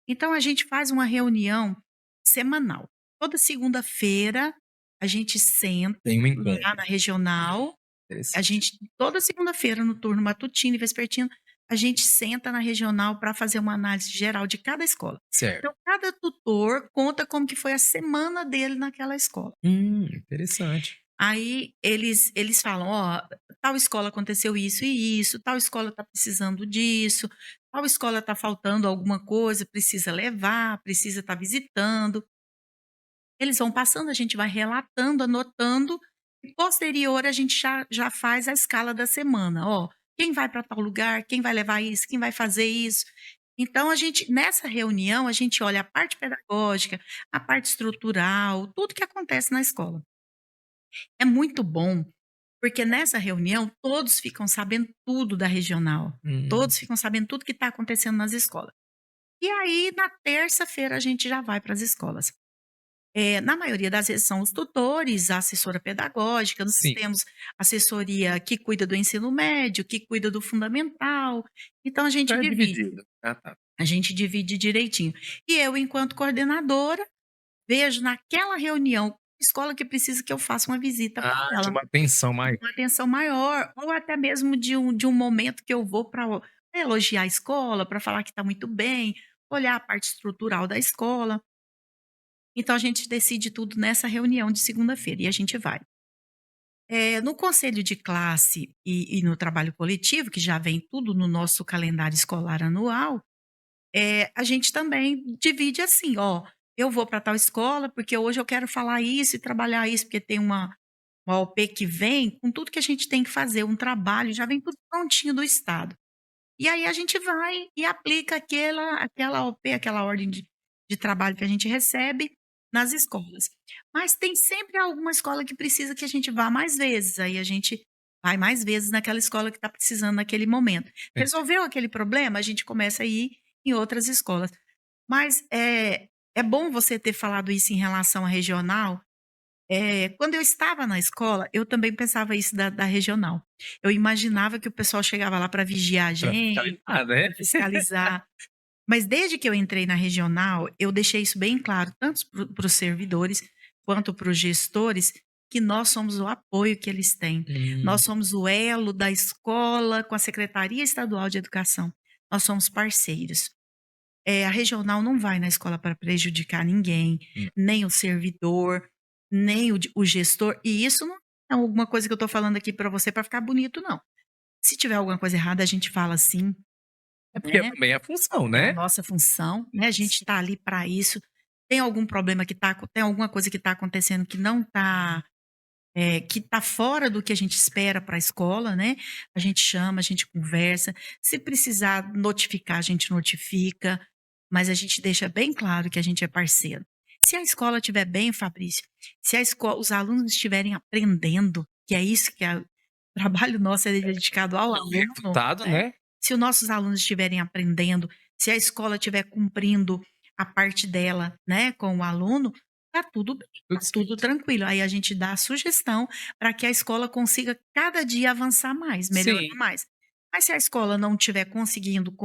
Speaker 2: Então, a gente faz uma reunião semanal. Toda segunda-feira, a gente senta
Speaker 1: Tem um encontro.
Speaker 2: lá na regional. A
Speaker 1: Interessante.
Speaker 2: gente, toda segunda-feira, no turno matutino e vespertino, a gente senta na regional para fazer uma análise geral de cada escola.
Speaker 1: Certo.
Speaker 2: Então, cada tutor conta como que foi a semana dele naquela escola.
Speaker 1: Interessante.
Speaker 2: Aí eles falam, ó, tal escola aconteceu isso e isso, tal escola está precisando disso, tal escola está faltando alguma coisa, precisa levar, precisa estar visitando. Eles vão passando, a gente vai relatando, anotando, e posterior a gente já faz a escala da semana. Ó, quem vai para tal lugar, quem vai levar isso, quem vai fazer isso. Então, a gente, nessa reunião, a gente olha a parte pedagógica, a parte estrutural, tudo que acontece na escola. É muito bom, porque nessa reunião todos ficam sabendo tudo da regional.
Speaker 1: Hum,
Speaker 2: Todos ficam sabendo tudo que está acontecendo nas escolas. E aí, na terça-feira, a gente já vai para as escolas. Na maioria das vezes são os tutores, a assessora pedagógica, nós
Speaker 1: sim.
Speaker 2: temos assessoria que cuida do ensino médio, que cuida do fundamental, então
Speaker 1: Então é dividido. Ah, tá.
Speaker 2: a gente divide direitinho. E eu, enquanto coordenadora, vejo naquela reunião escola que precisa que eu faça uma visita para
Speaker 1: Ah, de
Speaker 2: ela,
Speaker 1: uma atenção maior.
Speaker 2: uma atenção maior, ou até mesmo de um momento que eu vou para elogiar a escola, para falar que está muito bem, olhar a parte estrutural da escola. Então a gente decide tudo nessa reunião de segunda-feira e a gente vai. No conselho de classe e no trabalho coletivo, que já vem tudo no nosso calendário escolar anual, a gente também divide assim: "Ó, eu vou para tal escola, porque hoje eu quero falar isso e trabalhar isso", porque tem uma OP que vem com tudo que a gente tem que fazer, um trabalho, já vem tudo prontinho do estado. E aí a gente vai e aplica aquela OP, aquela ordem de trabalho que a gente recebe nas escolas. Mas tem sempre alguma escola que precisa que a gente vá mais vezes, aí a gente vai mais vezes naquela escola que está precisando naquele momento.
Speaker 1: É.
Speaker 2: Resolveu aquele problema, a gente começa a ir em outras escolas. Mas é bom você ter falado isso em relação à regional. Quando eu estava na escola, eu também pensava isso da regional. Eu imaginava que o pessoal chegava lá para vigiar a
Speaker 1: Pra
Speaker 2: gente,
Speaker 1: fiscalizar, né?
Speaker 2: para fiscalizar. Mas desde que eu entrei na regional, eu deixei isso bem claro, tanto para os servidores quanto para os gestores, que nós somos o apoio que eles têm.
Speaker 1: Hum,
Speaker 2: Nós somos o elo da escola com a Secretaria Estadual de Educação. Nós somos parceiros. A regional não vai na escola para prejudicar ninguém,
Speaker 1: hum.
Speaker 2: nem o servidor, nem o gestor. E isso não é alguma coisa que eu estou falando aqui para você para ficar bonito, não. Se tiver alguma coisa errada, a gente fala assim,
Speaker 1: É porque
Speaker 2: né?
Speaker 1: também é a função,
Speaker 2: É a
Speaker 1: né?
Speaker 2: nossa função, né? A gente está ali para isso. Tem algum problema tem alguma coisa que está acontecendo que não está, que está fora do que a gente espera para a escola, né? A gente chama, a gente conversa. Se precisar notificar, a gente notifica, mas a gente deixa bem claro que a gente é parceiro. Se a escola estiver bem, Fabrício, se a escola, os alunos estiverem aprendendo, que é isso que o trabalho nosso é dedicado ao
Speaker 1: É o
Speaker 2: aluno,
Speaker 1: resultado,
Speaker 2: né?
Speaker 1: né?
Speaker 2: Se os nossos alunos estiverem aprendendo, se a escola estiver cumprindo a parte dela, né, com o aluno, tá tudo bem,
Speaker 1: Tudo
Speaker 2: tá tudo
Speaker 1: certo.
Speaker 2: tranquilo. Aí a gente dá a sugestão para que a escola consiga cada dia avançar mais, melhorar
Speaker 1: Sim,
Speaker 2: mais. Mas se a escola não estiver conseguindo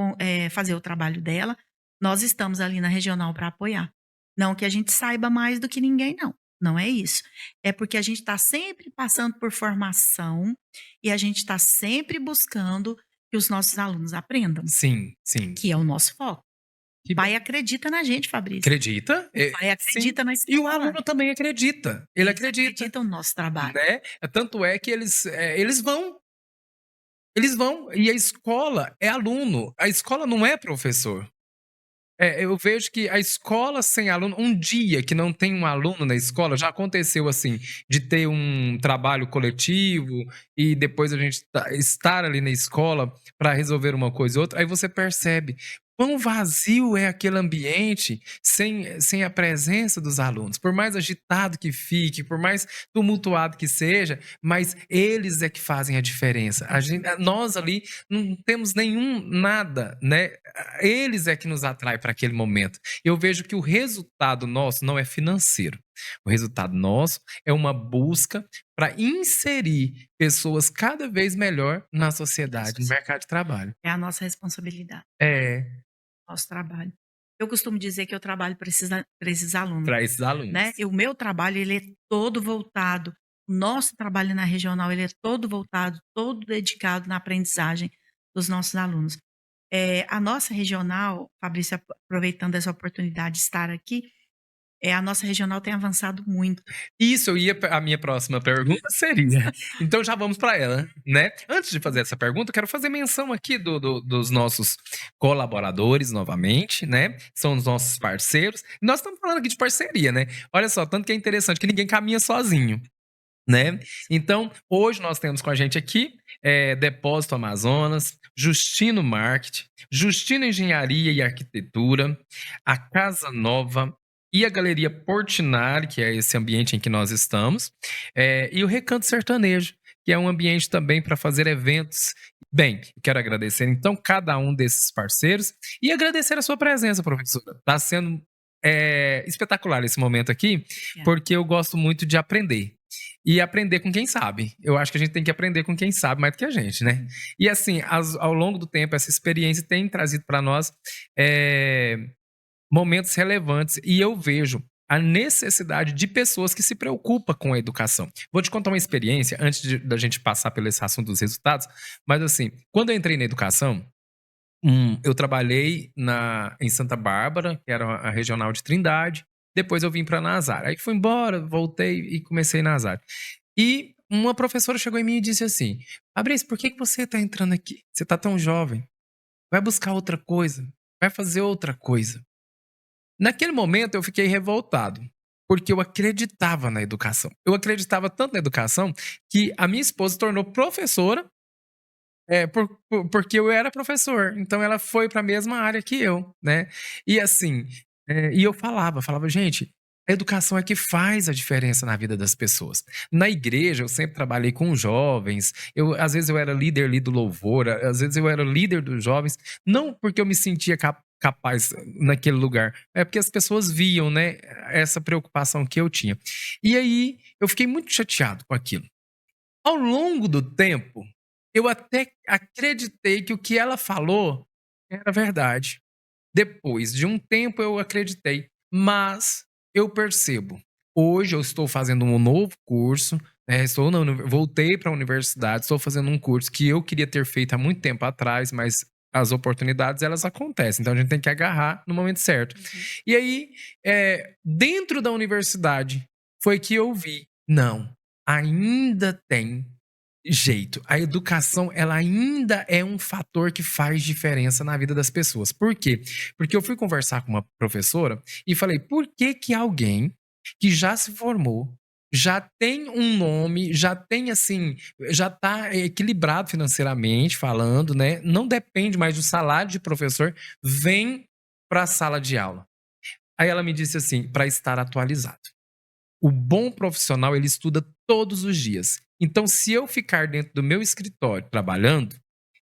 Speaker 2: fazer o trabalho dela, nós estamos ali na regional para apoiar. Não que a gente saiba mais do que ninguém, não. Não é isso. É porque a gente está sempre passando por formação e a gente está sempre buscando que os nossos alunos aprendam,
Speaker 1: sim, sim.
Speaker 2: que é o nosso foco.
Speaker 1: Que
Speaker 2: O pai acredita na gente, Fabrício.
Speaker 1: acredita?
Speaker 2: O pai
Speaker 1: Sim.
Speaker 2: acredita na
Speaker 1: E o
Speaker 2: escola.
Speaker 1: aluno também acredita. Ele
Speaker 2: Eles
Speaker 1: acredita,
Speaker 2: acreditam no nosso trabalho.
Speaker 1: né? Tanto é que eles vão. Eles vão. E a escola é aluno. A escola não é professor. Eu vejo que a escola sem aluno, um dia que não tem um aluno na escola, já aconteceu assim, de ter um trabalho coletivo e depois a gente estar ali na escola para resolver uma coisa ou outra, aí você percebe quão vazio é aquele ambiente sem a presença dos alunos. Por mais agitado que fique, por mais tumultuado que seja, mas eles é que fazem a diferença. Nós ali não temos nenhum nada, né? Eles é que nos atrai para aquele momento. Eu vejo que o resultado nosso não é financeiro. O resultado nosso é uma busca para inserir pessoas cada vez melhor na sociedade, no mercado de trabalho.
Speaker 2: É a nossa responsabilidade,
Speaker 1: É,
Speaker 2: nosso trabalho. Eu costumo dizer que eu trabalho para esses alunos,
Speaker 1: para esses
Speaker 2: né.
Speaker 1: alunos.
Speaker 2: E o meu trabalho, ele é todo voltado, o nosso trabalho na regional, ele é todo voltado, todo dedicado na aprendizagem dos nossos alunos. A nossa regional, Fabrício, aproveitando essa oportunidade de estar aqui, a nossa regional tem avançado muito.
Speaker 1: Isso, a minha próxima pergunta seria. Então já vamos para ela, né? Antes de fazer essa pergunta, eu quero fazer menção aqui dos nossos colaboradores novamente, né? São os nossos parceiros. Nós estamos falando aqui de parceria, né? Olha só, tanto que é interessante que ninguém caminha sozinho. Né? Então, hoje nós temos com a gente aqui Depósito Amazonas, Justino Marketing, Justino Engenharia e Arquitetura, a Casa Nova e a Galeria Portinari, que é esse ambiente em que nós estamos, e o Recanto Sertanejo, que é um ambiente também para fazer eventos. Bem, quero agradecer então cada um desses parceiros e agradecer a sua presença, professora. Está sendo espetacular esse momento aqui, porque eu gosto muito de aprender. E aprender com quem sabe. Eu acho que a gente tem que aprender com quem sabe mais do que a gente, né? E assim, ao longo do tempo, essa experiência tem trazido para nós momentos relevantes. E eu vejo a necessidade de pessoas que se preocupam com a educação. Vou te contar uma experiência, antes da gente passar pelo esse assunto dos resultados. Mas assim, quando eu entrei na educação, eu trabalhei em Santa Bárbara, que era a regional de Trindade. Depois eu vim para Nazaré. Aí fui embora, voltei e comecei na Nazaré. E uma professora chegou em mim e disse assim: Fabrício, por que você está entrando aqui? Você está tão jovem. Vai buscar outra coisa. Vai fazer outra coisa. Naquele momento eu fiquei revoltado. Porque eu acreditava na educação. Eu acreditava tanto na educação que a minha esposa se tornou professora porque eu era professor, então ela foi para a mesma área que eu, né? E assim, e eu falava, gente, a educação é que faz a diferença na vida das pessoas. Na igreja, eu sempre trabalhei com jovens, às vezes eu era líder ali do louvor, às vezes eu era líder dos jovens, não porque eu me sentia capaz naquele lugar, é porque as pessoas viam, né, essa preocupação que eu tinha. E aí, eu fiquei muito chateado com aquilo. Ao longo do tempo, eu até acreditei que o que ela falou era verdade. Depois de um tempo eu acreditei, mas eu percebo. Hoje eu estou fazendo um novo curso, né, voltei para a universidade, estou fazendo um curso que eu queria ter feito há muito tempo atrás, mas as oportunidades elas acontecem, então a gente tem que agarrar no momento certo. E aí, dentro da universidade, foi que eu vi, não, ainda tem jeito. A educação, ela ainda é um fator que faz diferença na vida das pessoas. Por quê? Porque eu fui conversar com uma professora e falei, por que que alguém que já se formou, já tem um nome, já tem assim, já está equilibrado financeiramente falando, né? Não depende mais do salário de professor, vem para a sala de aula. Aí ela me disse assim, para estar atualizado. O bom profissional, ele estuda todos os dias. Então, se eu ficar dentro do meu escritório trabalhando,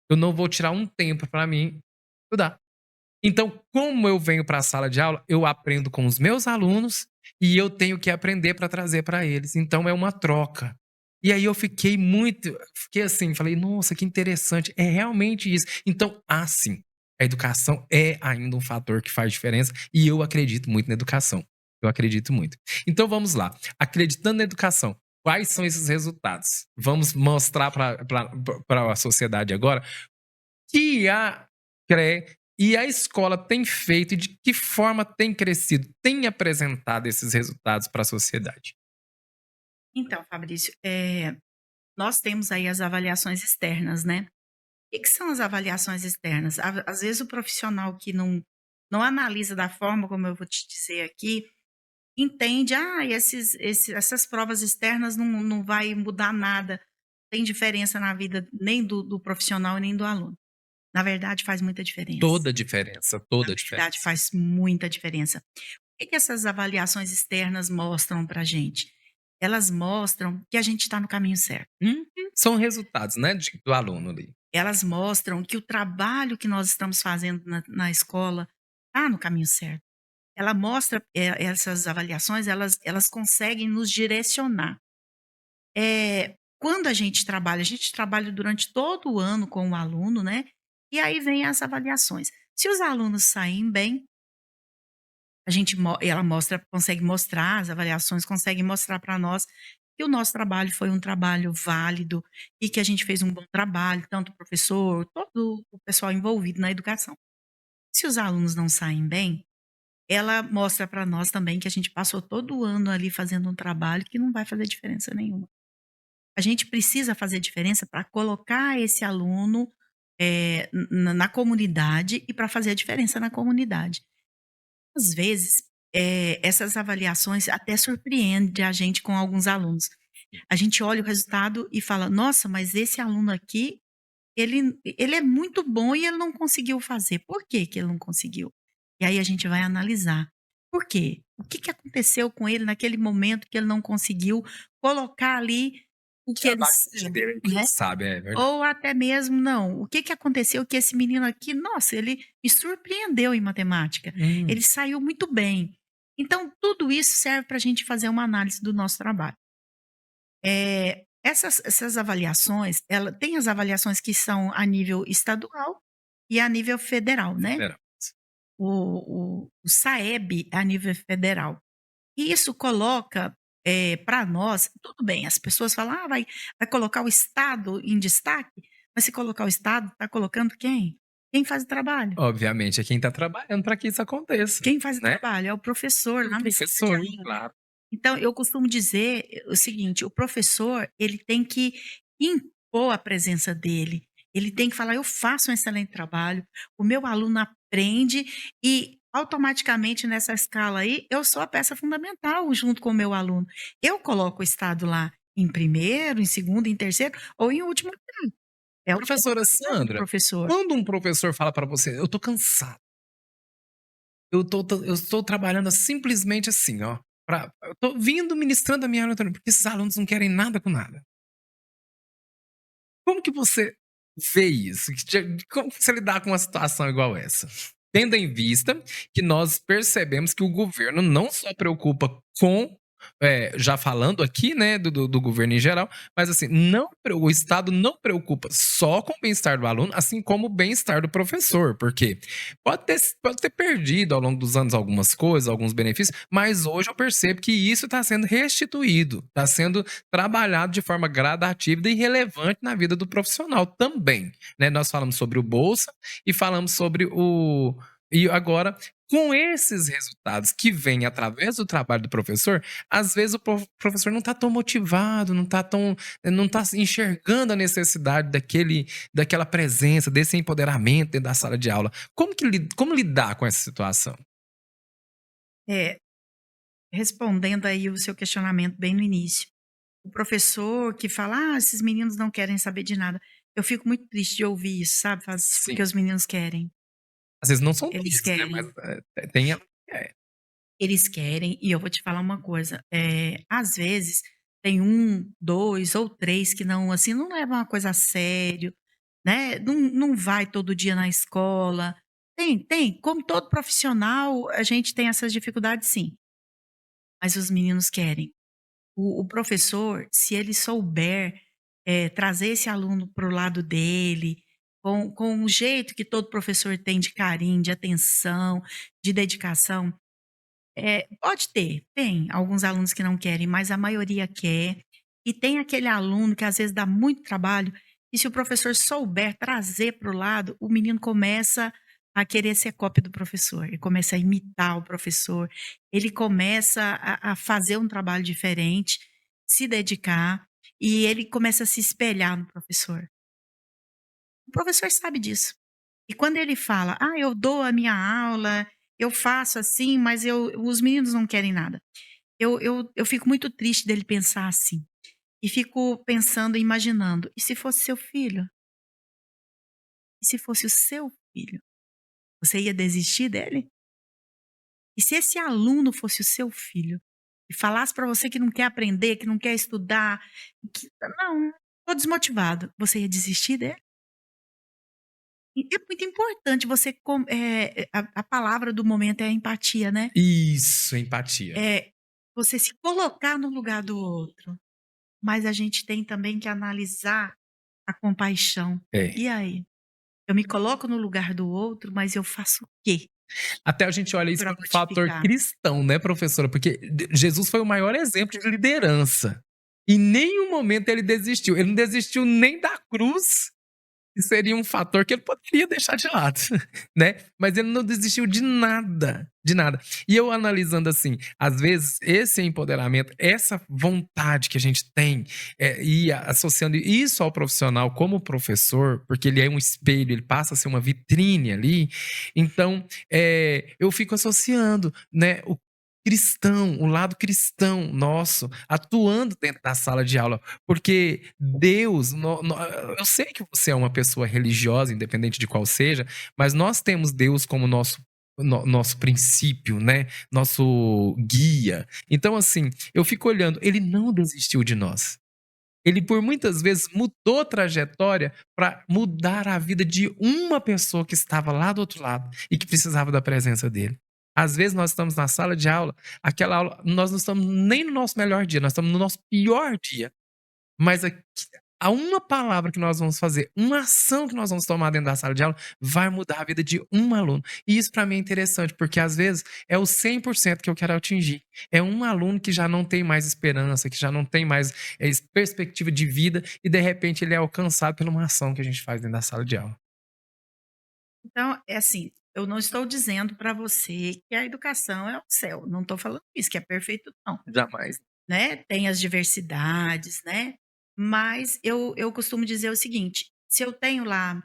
Speaker 1: eu não vou tirar um tempo para mim estudar. Então, como eu venho para a sala de aula, eu aprendo com os meus alunos e eu tenho que aprender para trazer para eles. Então, é uma troca. E aí eu fiquei assim, falei, nossa, que interessante, é realmente isso. Então, sim, a educação é ainda um fator que faz diferença e eu acredito muito na educação. Eu acredito muito. Então, vamos lá. Acreditando na educação, quais são esses resultados? Vamos mostrar para a sociedade agora que a CRE e a escola tem feito e de que forma tem crescido, tem apresentado esses resultados para a sociedade.
Speaker 2: Então, Fabrício, nós temos aí as avaliações externas, né. O que são as avaliações externas? Às vezes o profissional que não analisa da forma como eu vou te dizer aqui, entende: "Ah, essas provas externas não vai mudar nada, tem diferença na vida nem do profissional e nem do aluno". Na verdade faz muita diferença,
Speaker 1: Toda a diferença,
Speaker 2: na
Speaker 1: toda a
Speaker 2: verdade
Speaker 1: diferença.
Speaker 2: faz muita diferença. O que essas avaliações externas mostram pra gente? Elas mostram que a gente está no caminho certo.
Speaker 1: Uhum. São resultados, né, do aluno ali.
Speaker 2: Elas mostram que o trabalho que nós estamos fazendo na escola está no caminho certo. ela mostra, essas avaliações, elas conseguem nos direcionar. Quando a gente trabalha durante todo o ano com o aluno, né, e aí vem as avaliações. Se os alunos saem bem, a gente ela consegue mostrar, as avaliações conseguem mostrar para nós que o nosso trabalho foi um trabalho válido e que a gente fez um bom trabalho, tanto o professor, todo o pessoal envolvido na educação. Se os alunos não saem bem, ela mostra para nós também que a gente passou todo o ano ali fazendo um trabalho que não vai fazer diferença nenhuma. A gente precisa fazer diferença para colocar esse aluno, na comunidade e para fazer a diferença na comunidade. Às vezes, essas avaliações até surpreende a gente com alguns alunos. A gente olha o resultado e fala: "Nossa, mas esse aluno aqui, ele é muito bom e ele não conseguiu fazer. Por que que ele não conseguiu?". E aí a gente vai analisar. Por quê? O que que aconteceu com ele naquele momento que ele não conseguiu colocar ali o que
Speaker 1: Que é a
Speaker 2: ele
Speaker 1: bagagem
Speaker 2: sabe,
Speaker 1: dele que ele
Speaker 2: né?
Speaker 1: sabe, é verdade.
Speaker 2: Ou até mesmo não, o que que aconteceu que esse menino aqui, nossa, ele me surpreendeu em matemática,
Speaker 1: Hum,
Speaker 2: ele saiu muito bem. Então tudo isso serve para a gente fazer uma análise do nosso trabalho. Essas avaliações, ela tem as avaliações que são a nível estadual e a nível federal, né.
Speaker 1: federal.
Speaker 2: O SAEB é a nível federal. E isso coloca, para nós tudo bem, as pessoas falam: "Ah, vai colocar o estado em destaque", mas se colocar o estado, está colocando quem? Quem faz o trabalho?
Speaker 1: Obviamente é quem tá trabalhando para que isso aconteça,
Speaker 2: Quem faz o
Speaker 1: né.
Speaker 2: trabalho? É o professor
Speaker 1: O
Speaker 2: lá na sala de
Speaker 1: professor,
Speaker 2: aula.
Speaker 1: claro.
Speaker 2: Então eu costumo dizer o seguinte: o professor, ele tem que impor a presença dele, ele tem que falar: "Eu faço um excelente trabalho, o meu aluno aprende", e automaticamente nessa escala aí, eu sou a peça fundamental junto com o meu aluno. Eu coloco o estado lá em primeiro, em segundo, em terceiro ou em último lugar. É o
Speaker 1: Professora
Speaker 2: papel do
Speaker 1: Sandra,
Speaker 2: professor.
Speaker 1: quando um professor fala para você: "Eu tô cansado, eu estou trabalhando simplesmente assim, ó, eu tô vindo ministrando a minha aula, porque esses alunos não querem nada com nada". Como que você vê isso? Como que você lidar com uma situação igual essa? Tendo em vista que nós percebemos que o governo não só preocupa com, já falando aqui, né, do governo em geral, mas assim, o Estado não preocupa só com o bem-estar do aluno, assim como o bem-estar do professor, porque pode ter perdido ao longo dos anos algumas coisas, alguns benefícios, mas hoje eu percebo que isso está sendo restituído, está sendo trabalhado de forma gradativa e relevante na vida do profissional também, né? Nós falamos sobre o bolsa e falamos sobre o e agora com esses resultados que vêm através do trabalho do professor, às vezes o professor não está tão motivado, não está enxergando a necessidade daquela presença, desse empoderamento dentro da sala de aula. Como lidar com essa situação?
Speaker 2: É, respondendo aí o seu questionamento bem no início. O professor que fala: "Ah, esses meninos não querem saber de nada". Eu fico muito triste de ouvir isso, sabe, faz
Speaker 1: Sim.
Speaker 2: porque os meninos querem.
Speaker 1: Às vezes não são
Speaker 2: Eles
Speaker 1: todos, né, mas,
Speaker 2: querem,
Speaker 1: tem é,
Speaker 2: eles querem e eu vou te falar uma coisa, às vezes tem um, 2 ou 3 que não, assim, não levam a coisa a sério, né, não vai todo dia na escola. Tem, como todo profissional, a gente tem essas dificuldades sim, mas os meninos querem. O professor, se ele souber, trazer esse aluno para o lado dele, com o jeito que todo professor tem de carinho, de atenção, de dedicação, pode ter, tem alguns alunos que não querem, mas a maioria quer. E tem aquele aluno que às vezes dá muito trabalho, e se o professor souber trazer para o lado, o menino começa a querer ser cópia do professor, ele começa a imitar o professor, ele começa a fazer um trabalho diferente, se dedicar, e ele começa a se espelhar no professor. O professor sabe disso. E quando ele fala: "Ah, eu dou a minha aula, eu faço assim, mas os meninos não querem nada". Eu fico muito triste dele pensar assim. E fico pensando e imaginando: e se fosse seu filho? E se fosse o seu filho? Você ia desistir dele? E se esse aluno fosse o seu filho e falasse para você que não quer aprender, que não quer estudar, que não, tô desmotivado, você ia desistir dele? E é muito importante você a palavra do momento é a empatia, né.
Speaker 1: Isso, empatia.
Speaker 2: É você se colocar no lugar do outro, mas a gente tem também que analisar a compaixão.
Speaker 1: É.
Speaker 2: E aí? Eu me coloco no lugar do outro, mas eu faço o quê
Speaker 1: Até a gente olha isso
Speaker 2: para
Speaker 1: como um fator
Speaker 2: modificar?
Speaker 1: cristão, né, professora? Porque Jesus foi o maior exemplo de liderança. Em nenhum momento ele desistiu. Ele não desistiu nem da cruz, que seria um fator que ele poderia deixar de lado, né? Mas ele não desistiu de nada, de nada. E eu analisando assim, às vezes esse empoderamento, essa vontade que a gente tem, e associando isso ao profissional como professor, porque ele é um espelho, ele passa a ser uma vitrine ali. Então, eu fico associando, né, o cristão, o lado cristão nosso, atuando dentro da sala de aula, porque Deus, eu sei que você é uma pessoa religiosa, independente de qual seja, mas nós temos Deus como nosso princípio, né? Nosso guia. Então, assim, eu fico olhando, ele não desistiu de nós. Ele, por muitas vezes, mudou a trajetória para mudar a vida de uma pessoa que estava lá do outro lado e que precisava da presença dele. Às vezes nós estamos na sala de aula, aquela aula, nós não estamos nem no nosso melhor dia, nós estamos no nosso pior dia. Mas há uma palavra que nós vamos fazer, uma ação que nós vamos tomar dentro da sala de aula, vai mudar a vida de um aluno. E isso para mim é interessante, porque às vezes é o 100% que eu quero atingir. É um aluno que já não tem mais esperança, que já não tem mais perspectiva de vida, e de repente ele é alcançado por uma ação que a gente faz dentro da sala de aula.
Speaker 2: Então, é assim, eu não estou dizendo para você que a educação é o céu, não estou falando isso, que é perfeito não,
Speaker 1: Jamais.
Speaker 2: né, tem as diversidades, né, mas eu costumo dizer o seguinte, se eu tenho lá,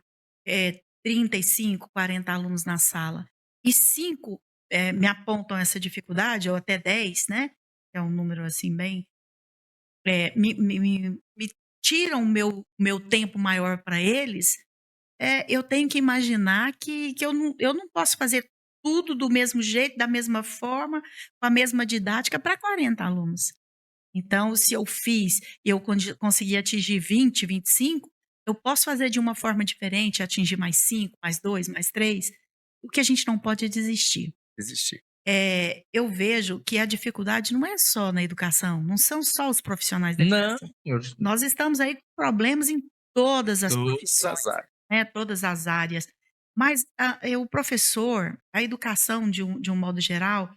Speaker 2: 35, 40 alunos na sala e 5 me apontam essa dificuldade ou até 10, né, que é um número, assim, bem, me tiram o meu tempo maior para eles, eu tenho que imaginar que eu não posso fazer tudo do mesmo jeito, da mesma forma, com a mesma didática para 40 alunos. Então, se eu fiz e eu consegui atingir 20, 25, eu posso fazer de uma forma diferente, atingir mais 5, mais 2, mais 3. O que a gente não pode é desistir.
Speaker 1: Existir.
Speaker 2: Eu vejo que a dificuldade não é só na educação, não são só os profissionais da
Speaker 1: Não,
Speaker 2: educação. Nós estamos aí com problemas em todas as
Speaker 1: todos
Speaker 2: profissões,
Speaker 1: azar.
Speaker 2: né, todas as áreas. Mas o professor, a educação de um modo geral,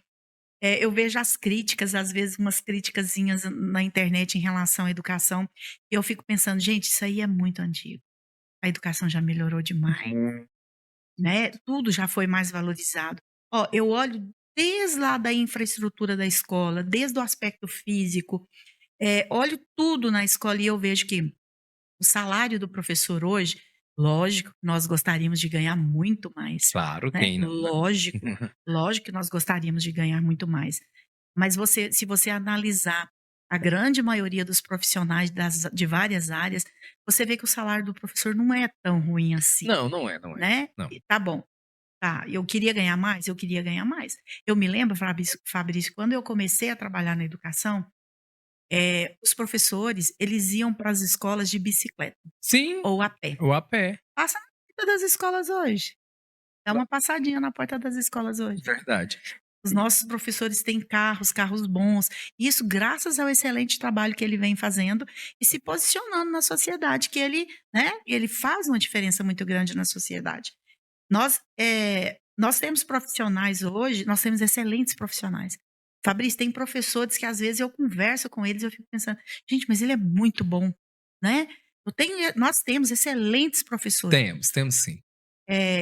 Speaker 2: eu vejo as críticas, às vezes umas criticazinhas na internet em relação à educação, e eu fico pensando: "Gente, isso aí é muito antigo. A educação já melhorou demais,
Speaker 1: Hum.
Speaker 2: né, tudo já foi mais valorizado". Ó, eu olho desde lá da infraestrutura da escola, desde o aspecto físico, olho tudo na escola e eu vejo que o salário do professor hoje, lógico, nós gostaríamos de ganhar muito mais,
Speaker 1: Claro,
Speaker 2: né,
Speaker 1: quem não, né?
Speaker 2: lógico, lógico que nós gostaríamos de ganhar muito mais. Mas se você analisar a grande maioria dos profissionais de várias áreas, você vê que o salário do professor não é tão ruim assim,
Speaker 1: Não, não é, não é.
Speaker 2: né.
Speaker 1: Não.
Speaker 2: E tá bom, tá, eu queria ganhar mais? Eu queria ganhar mais. Eu me lembro, Fabrício, quando eu comecei a trabalhar na educação, os professores, eles iam para as escolas de bicicleta
Speaker 1: Sim,
Speaker 2: ou a pé.
Speaker 1: ou a pé.
Speaker 2: Passa na porta das escolas hoje. Dá uma passadinha na porta das escolas hoje.
Speaker 1: Verdade.
Speaker 2: Os nossos professores têm carros, carros bons. Isso graças ao excelente trabalho que ele vem fazendo e se posicionando na sociedade, que ele faz uma diferença muito grande na sociedade. Nós temos profissionais hoje, nós temos excelentes profissionais. Fabrício, tem professores que às vezes eu converso com eles, eu fico pensando: "Gente, mas ele é muito bom", né. Nós temos excelentes professores.
Speaker 1: Temos sim.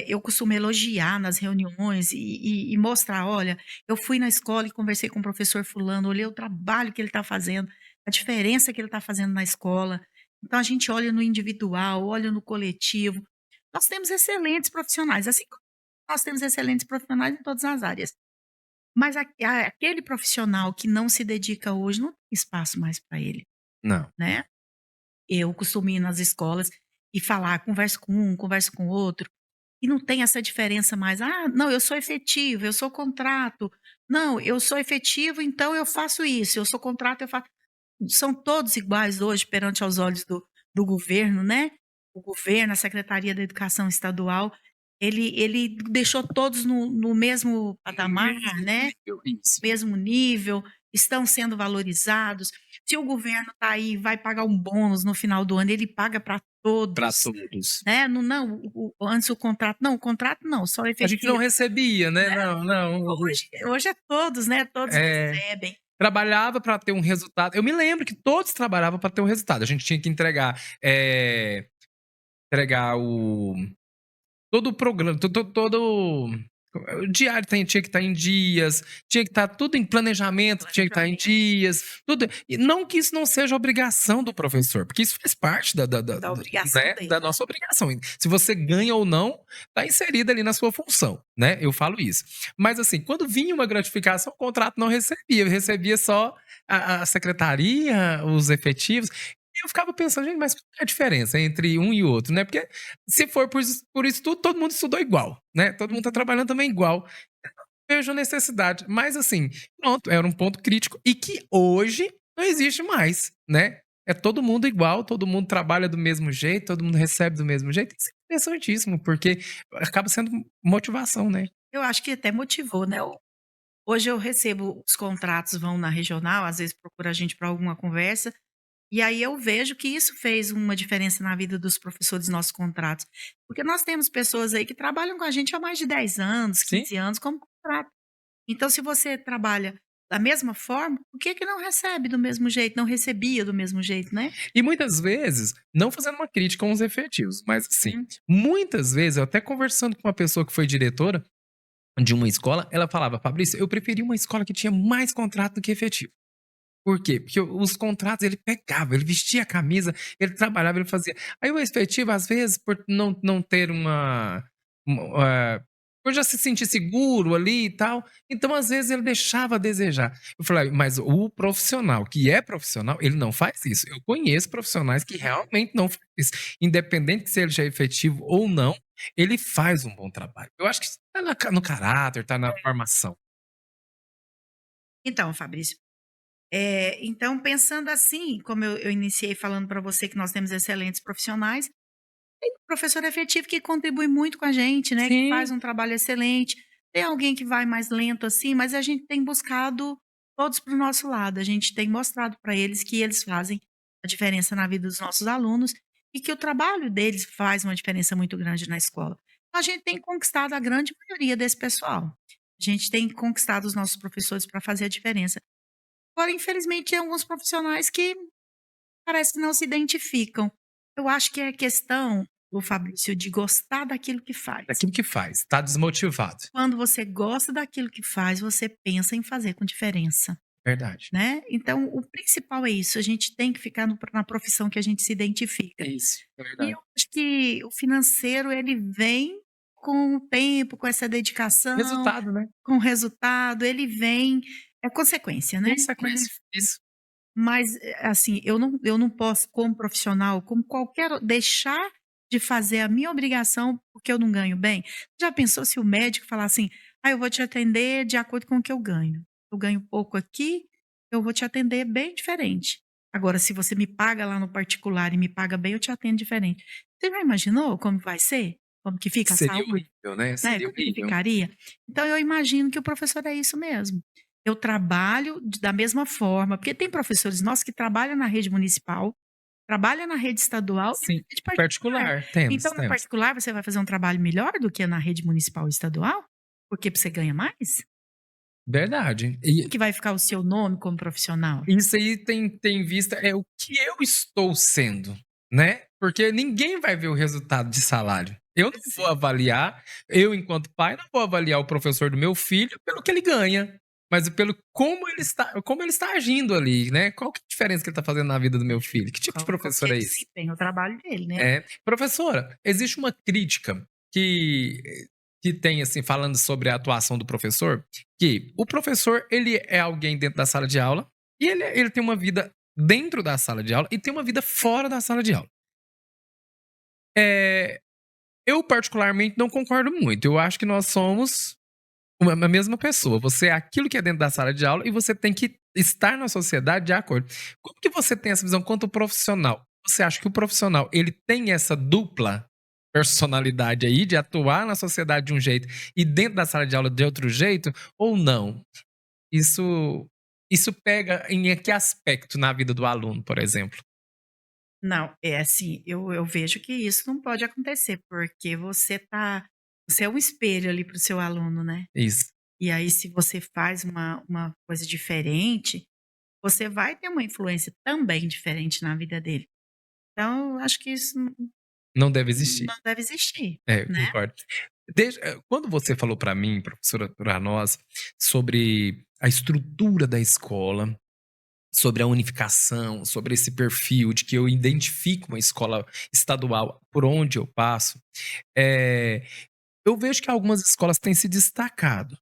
Speaker 2: Eu costumo elogiar nas reuniões e mostrar: "Olha, eu fui na escola e conversei com o professor fulano, olhei o trabalho que ele está fazendo, a diferença que ele está fazendo na escola". Então a gente olha no individual, olha no coletivo. Nós temos excelentes profissionais, assim como nós temos excelentes profissionais em todas as áreas. Mas aquele profissional que não se dedica hoje, não tem espaço mais para ele,
Speaker 1: Não.
Speaker 2: né. Eu costumo ir nas escolas e falar, converso com um, converso com outro, e não tem essa diferença mais: "Ah, não, eu sou efetivo, eu sou contrato. Não, eu sou efetivo, então eu faço isso, eu sou contrato, eu faço". São todos iguais hoje perante aos olhos do governo, né. O governo, a Secretaria da Educação Estadual Ele deixou todos no mesmo patamar, né,
Speaker 1: Isso.
Speaker 2: mesmo nível, estão sendo valorizados. Se o governo está aí, vai pagar um bônus no final do ano, ele paga para
Speaker 1: Para
Speaker 2: todos,
Speaker 1: todos.
Speaker 2: né, não, antes o contrato não, o contrato não, só o
Speaker 1: A gente não
Speaker 2: efetivo,
Speaker 1: recebia, né?
Speaker 2: né.
Speaker 1: Não.
Speaker 2: Hoje é todos, né, todos
Speaker 1: É,
Speaker 2: recebem.
Speaker 1: trabalhava para ter um resultado. Eu me lembro que todos trabalhavam para ter um resultado. A gente tinha que entregar todo o programa, todo o diário tinha que estar em dias, tinha que estar tudo em planejamento, tinha que estar em dias, tudo. E não que isso não seja obrigação do professor, porque isso faz parte
Speaker 2: Da obrigação
Speaker 1: né,
Speaker 2: dele.
Speaker 1: da nossa obrigação. Se você ganha ou não, está inserida ali na sua função, né? Eu falo isso. Mas assim, quando vinha uma gratificação, o contrato não recebia, eu recebia só a secretaria, os efetivos. E eu ficava pensando, gente, mas qual é a diferença entre um e outro, né? Porque se for por isso tudo, todo mundo estudou igual, né? Todo mundo está trabalhando também igual. Vejo necessidade. Mas assim, pronto, era um ponto crítico e que hoje não existe mais, né? É todo mundo igual, todo mundo trabalha do mesmo jeito, todo mundo recebe do mesmo jeito. Isso é interessantíssimo, porque acaba sendo motivação, né?
Speaker 2: Eu acho que até motivou, né. Hoje eu recebo os contratos, vão na regional, às vezes procura a gente para alguma conversa, e aí eu vejo que isso fez uma diferença na vida dos professores, nossos contratos. Porque nós temos pessoas aí que trabalham com a gente há mais de 10 anos,
Speaker 1: Sim.
Speaker 2: 15 anos como contrato. Então se você trabalha da mesma forma, por que que não recebe do mesmo jeito, não recebia do mesmo jeito, né?
Speaker 1: E muitas vezes, não fazendo uma crítica aos efetivos, mas assim,
Speaker 2: Uhum.
Speaker 1: muitas vezes, eu até conversando com uma pessoa que foi diretora de uma escola, ela falava: Fabrício, eu preferi uma escola que tinha mais contrato do que efetivo. Por quê? Porque os contratos ele pegava, ele vestia a camisa, ele trabalhava, ele fazia. Aí o efetivo, às vezes, por não ter por já se sentir seguro ali e tal, então às vezes ele deixava a desejar. Eu falei, mas o profissional, que é profissional, ele não faz isso. Eu conheço profissionais que realmente não fazem isso. Independente que seja efetivo ou não, ele faz um bom trabalho. Eu acho que isso tá no caráter, tá na formação.
Speaker 2: Então, Fabrício, então pensando assim, como eu iniciei falando para você que nós temos excelentes profissionais, tem um professor efetivo que contribui muito com a gente, né, que faz
Speaker 1: Sim,
Speaker 2: um trabalho excelente. Tem alguém que vai mais lento, assim, mas a gente tem buscado todos para o nosso lado. A gente tem mostrado para eles que eles fazem a diferença na vida dos nossos alunos e que o trabalho deles faz uma diferença muito grande na escola. Então, a gente tem conquistado a grande maioria desse pessoal. A gente tem conquistado os nossos professores para fazer a diferença. Agora, infelizmente, tem alguns profissionais que parece que não se identificam. Eu acho que é questão, o Fabrício, de gostar daquilo que faz.
Speaker 1: daquilo que faz, tá desmotivado.
Speaker 2: Quando você gosta daquilo que faz, você pensa em fazer com diferença,
Speaker 1: Verdade.
Speaker 2: né. Então o principal é isso, a gente tem que ficar na profissão que a gente se identifica.
Speaker 1: É isso, é
Speaker 2: E
Speaker 1: verdade.
Speaker 2: eu acho que o financeiro ele vem com o tempo, com essa dedicação,
Speaker 1: Resultado, né?
Speaker 2: com o resultado, ele vem é consequência, né.
Speaker 1: Consequência. Isso.
Speaker 2: Mas, assim, eu não posso, como profissional, como qualquer deixar de fazer a minha obrigação, porque eu não ganho bem. Já pensou se o médico falar assim: "Ah, eu vou te atender de acordo com o que eu ganho. Eu ganho pouco aqui, eu vou te atender bem diferente. Agora, se você me paga lá no particular e me paga bem, eu te atendo diferente". Você já imaginou como vai ser? Como que fica a
Speaker 1: Seria
Speaker 2: saúde?
Speaker 1: horrível, né?
Speaker 2: Né,
Speaker 1: Seria
Speaker 2: como que
Speaker 1: horrível.
Speaker 2: ficaria? Então eu imagino que o professor é isso mesmo. Eu trabalho da mesma forma, porque tem professores nossos que trabalham na rede municipal, trabalham na rede estadual e na
Speaker 1: Sim,
Speaker 2: rede particular.
Speaker 1: particular. Temos,
Speaker 2: Então na
Speaker 1: temos.
Speaker 2: particular você vai fazer um trabalho melhor do que na rede municipal e estadual? Porque você ganha mais?
Speaker 1: Verdade.
Speaker 2: Como que vai ficar o seu nome como profissional?
Speaker 1: Isso aí tem vista é o que eu estou sendo, né? Porque ninguém vai ver o resultado de salário. Eu não
Speaker 2: Pois
Speaker 1: vou
Speaker 2: é.
Speaker 1: avaliar, eu enquanto pai não vou avaliar o professor do meu filho pelo que ele ganha, mas pelo como ele está agindo ali, né? Qual que é a diferença que ele está fazendo na vida do meu filho? Que tipo de
Speaker 2: Qual que
Speaker 1: professor
Speaker 2: é o
Speaker 1: é esse?
Speaker 2: desempenho, o trabalho dele, né.
Speaker 1: É. Professora, existe uma crítica que que tem, assim, falando sobre a atuação do professor, que o professor, ele é alguém dentro da sala de aula e ele tem uma vida dentro da sala de aula e tem uma vida fora da sala de aula. Eh, eu particularmente não concordo muito, eu acho que nós somos uma mesma pessoa, você é aquilo que é dentro da sala de aula e você tem que estar na sociedade de acordo. Como que você tem essa visão quanto profissional? Você acha que o profissional, ele tem essa dupla personalidade aí, de atuar na sociedade de um jeito e dentro da sala de aula de outro jeito, ou não? Isso, isso pega em que aspecto na vida do aluno, por exemplo?
Speaker 2: Não, é assim, eu vejo que isso não pode acontecer, porque você é um espelho ali para o seu aluno, né.
Speaker 1: Isso.
Speaker 2: E aí se você faz uma coisa diferente, você vai ter uma influência também diferente na vida dele. Então eu acho que isso
Speaker 1: Não deve existir.
Speaker 2: não deve existir,
Speaker 1: É, eu
Speaker 2: né.
Speaker 1: concordo. Quando você falou para mim, professora, para nós, sobre a estrutura da escola, sobre a unificação, sobre esse perfil de que eu identifico uma escola estadual por onde eu passo, eh, eu vejo que algumas escolas têm se destacado.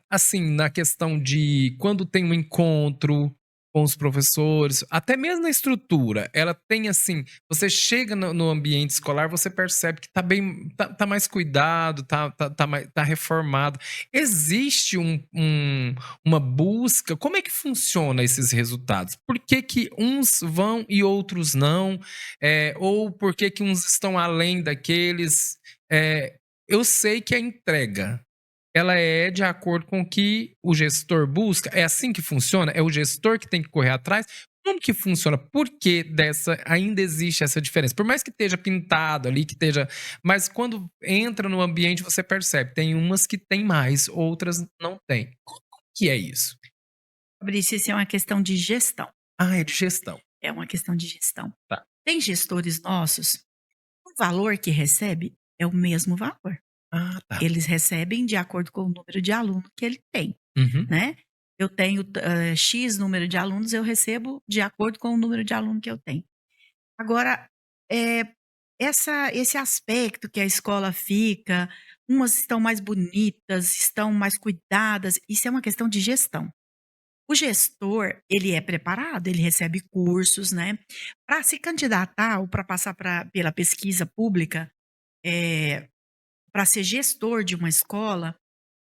Speaker 1: Assim, na questão de quando tem um encontro com os professores, até mesmo na estrutura, ela tem assim, você chega no ambiente escolar, você percebe que tá bem, tá mais cuidado, tá reformado. Existe uma busca, como é que funciona esses resultados? Por que que uns vão e outros não? Ou por que que uns estão além daqueles? Eu sei que a entrega ela é de acordo com o que o gestor busca? É assim que funciona? É o gestor que tem que correr atrás? Como que funciona? Por que ainda existe essa diferença? Por mais que esteja pintado ali, que esteja. Mas quando entra no ambiente, você percebe. Tem umas que tem mais, outras não tem. Como que é isso?
Speaker 2: Fabrício, isso é uma questão de gestão,
Speaker 1: Ah, é de gestão.
Speaker 2: é uma questão de gestão.
Speaker 1: Tá.
Speaker 2: Tem gestores nossos, o valor que recebe é o mesmo valor.
Speaker 1: Ah, tá.
Speaker 2: Eles recebem de acordo com o número de aluno que ele tem,
Speaker 1: Uhum.
Speaker 2: né. Eu tenho "X" número de alunos, eu recebo de acordo com o número de aluno que eu tenho. Agora, eh, esse aspecto que a escola fica, umas estão mais bonitas, estão mais cuidadas, isso é uma questão de gestão. O gestor, ele é preparado, ele recebe cursos, né, para se candidatar ou para passar pela pesquisa pública, para ser gestor de uma escola,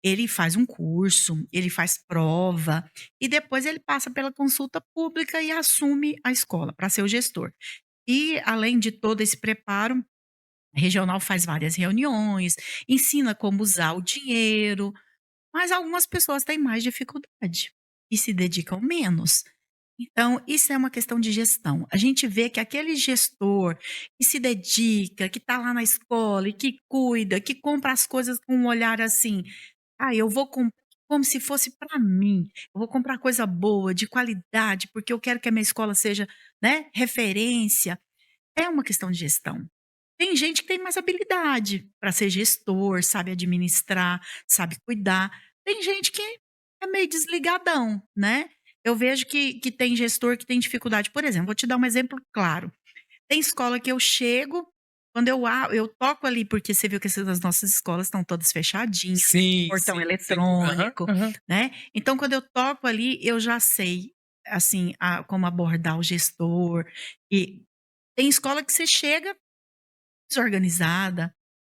Speaker 2: ele faz um curso, ele faz prova e depois ele passa pela consulta pública e assume a escola para ser o gestor. E além de todo esse preparo, a regional faz várias reuniões, ensina como usar o dinheiro, mas algumas pessoas têm mais dificuldade e se dedicam menos. Então, isso é uma questão de gestão. A gente vê que aquele gestor que se dedica, que está lá na escola e que cuida, que compra as coisas com um olhar assim: "Ah, eu vou comprar como se fosse para mim. Eu vou comprar coisa boa, de qualidade, porque eu quero que a minha escola seja, né, referência". É uma questão de gestão. Tem gente que tem mais habilidade para ser gestor, sabe administrar, sabe cuidar. Tem gente que é meio desligadão, né. Eu vejo que tem gestor que tem dificuldade. Por exemplo, vou te dar um exemplo claro. Tem escola que eu chego, quando eu toco ali, porque você viu que as nossas escolas estão todas fechadinhas,
Speaker 1: Sim,
Speaker 2: portão
Speaker 1: sim, sim. Aham,
Speaker 2: eletrônico,
Speaker 1: aham.
Speaker 2: né. Então quando eu toco ali, eu já sei, assim, como abordar o gestor. E tem escola que você chega desorganizada,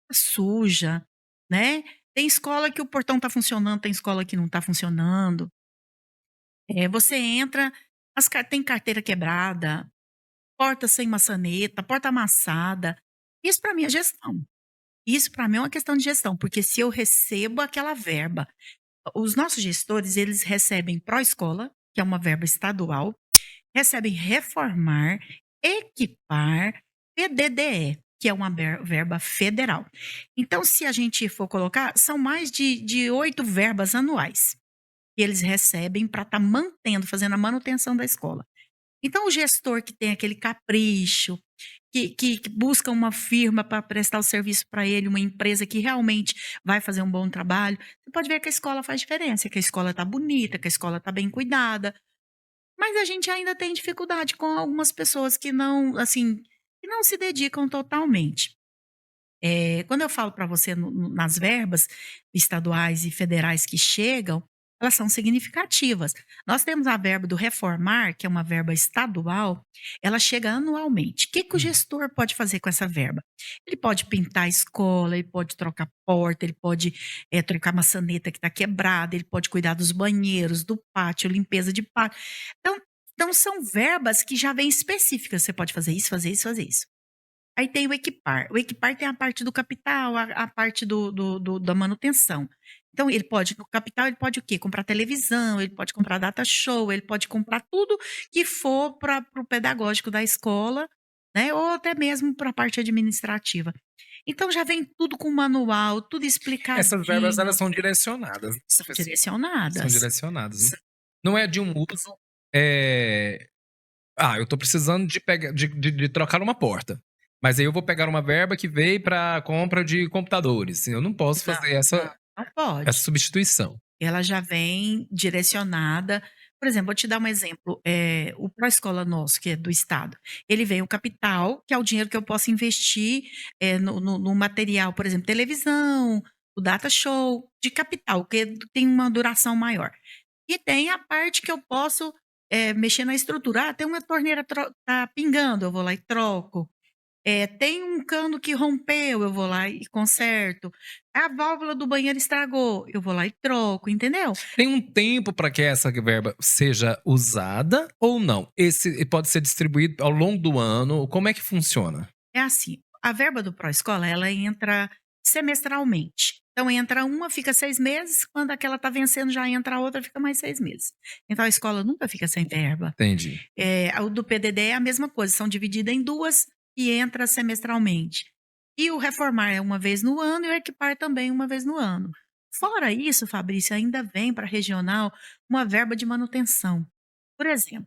Speaker 2: tá suja, né. Tem escola que o portão tá funcionando, tem escola que não tá funcionando. Você entra, tem carteira quebrada, porta sem maçaneta, porta amassada. Isso para mim é gestão. Isso para mim é uma questão de gestão, porque se eu recebo aquela verba, os nossos gestores, eles recebem Pró-Escola, que é uma verba estadual, recebem Reformar, Equipar, PDDE, que é uma verba federal. Então, se a gente for colocar, são mais de 8 verbas anuais que eles recebem para estar mantendo, fazendo a manutenção da escola. Então, o gestor que tem aquele capricho, que busca uma firma para prestar o serviço para ele, uma empresa que realmente vai fazer um bom trabalho, você pode ver que a escola faz diferença, que a escola está bonita, que a escola está bem cuidada. Mas a gente ainda tem dificuldade com algumas pessoas que não, assim, que não se dedicam totalmente. Quando eu falo para você nas verbas estaduais e federais que chegam, elas são significativas. Nós temos a verba do Reformar, que é uma verba estadual, ela chega anualmente. O que que o
Speaker 1: Hum.
Speaker 2: gestor pode fazer com essa verba? Ele pode pintar a escola, ele pode trocar porta, ele pode, trocar maçaneta que está quebrada, ele pode cuidar dos banheiros, do pátio, limpeza de pátio. Então são verbas que já vêm específicas, você pode fazer isso, fazer isso, fazer isso. Aí tem o equipar. O equipar tem a parte do capital, a parte da manutenção. Então, ele pode, no capital, ele pode o quê? Comprar televisão, ele pode comprar data show, ele pode comprar tudo que for para o pedagógico da escola, né? Ou até mesmo para a parte administrativa. Então, já vem tudo com manual, tudo
Speaker 1: Essas verbas,
Speaker 2: explicadinho,
Speaker 1: elas são direcionadas, né,
Speaker 2: são
Speaker 1: professor? São
Speaker 2: direcionadas.
Speaker 1: direcionadas, né? Não é de um uso, eu tô precisando de trocar uma porta. Mas aí eu vou pegar uma verba que veio para compra de computadores. Eu não posso
Speaker 2: Não,
Speaker 1: fazer
Speaker 2: não, não
Speaker 1: essa
Speaker 2: pode.
Speaker 1: substituição.
Speaker 2: Ela já vem direcionada. Por exemplo, vou te dar um exemplo, o Pró-Escola nosso, que é do estado, ele vem o capital, que é o dinheiro que eu posso investir, no material, por exemplo, televisão, o data show, de capital, que tem uma duração maior. E tem a parte que eu posso, mexer na estrutura. Tem uma torneira tá pingando, eu vou lá e troco. Tem um cano que rompeu, eu vou lá e conserto. A válvula do banheiro estragou, eu vou lá e troco, entendeu?
Speaker 1: Tem um tempo para que essa verba seja usada ou não? Esse pode ser distribuído ao longo do ano? Como é que funciona?
Speaker 2: É assim, a verba do Pró-Escola, ela entra semestralmente. Então entra uma, fica 6 meses, quando aquela tá vencendo já entra a outra, fica mais 6 meses. Então a escola nunca fica sem verba.
Speaker 1: Entendi.
Speaker 2: O do PDD é a mesma coisa, são divididas em 2 e entra semestralmente. E o reformar é uma vez no ano e o equipar também uma vez no ano. Fora isso, Fabrício, ainda vem para a regional uma verba de manutenção. Por exemplo,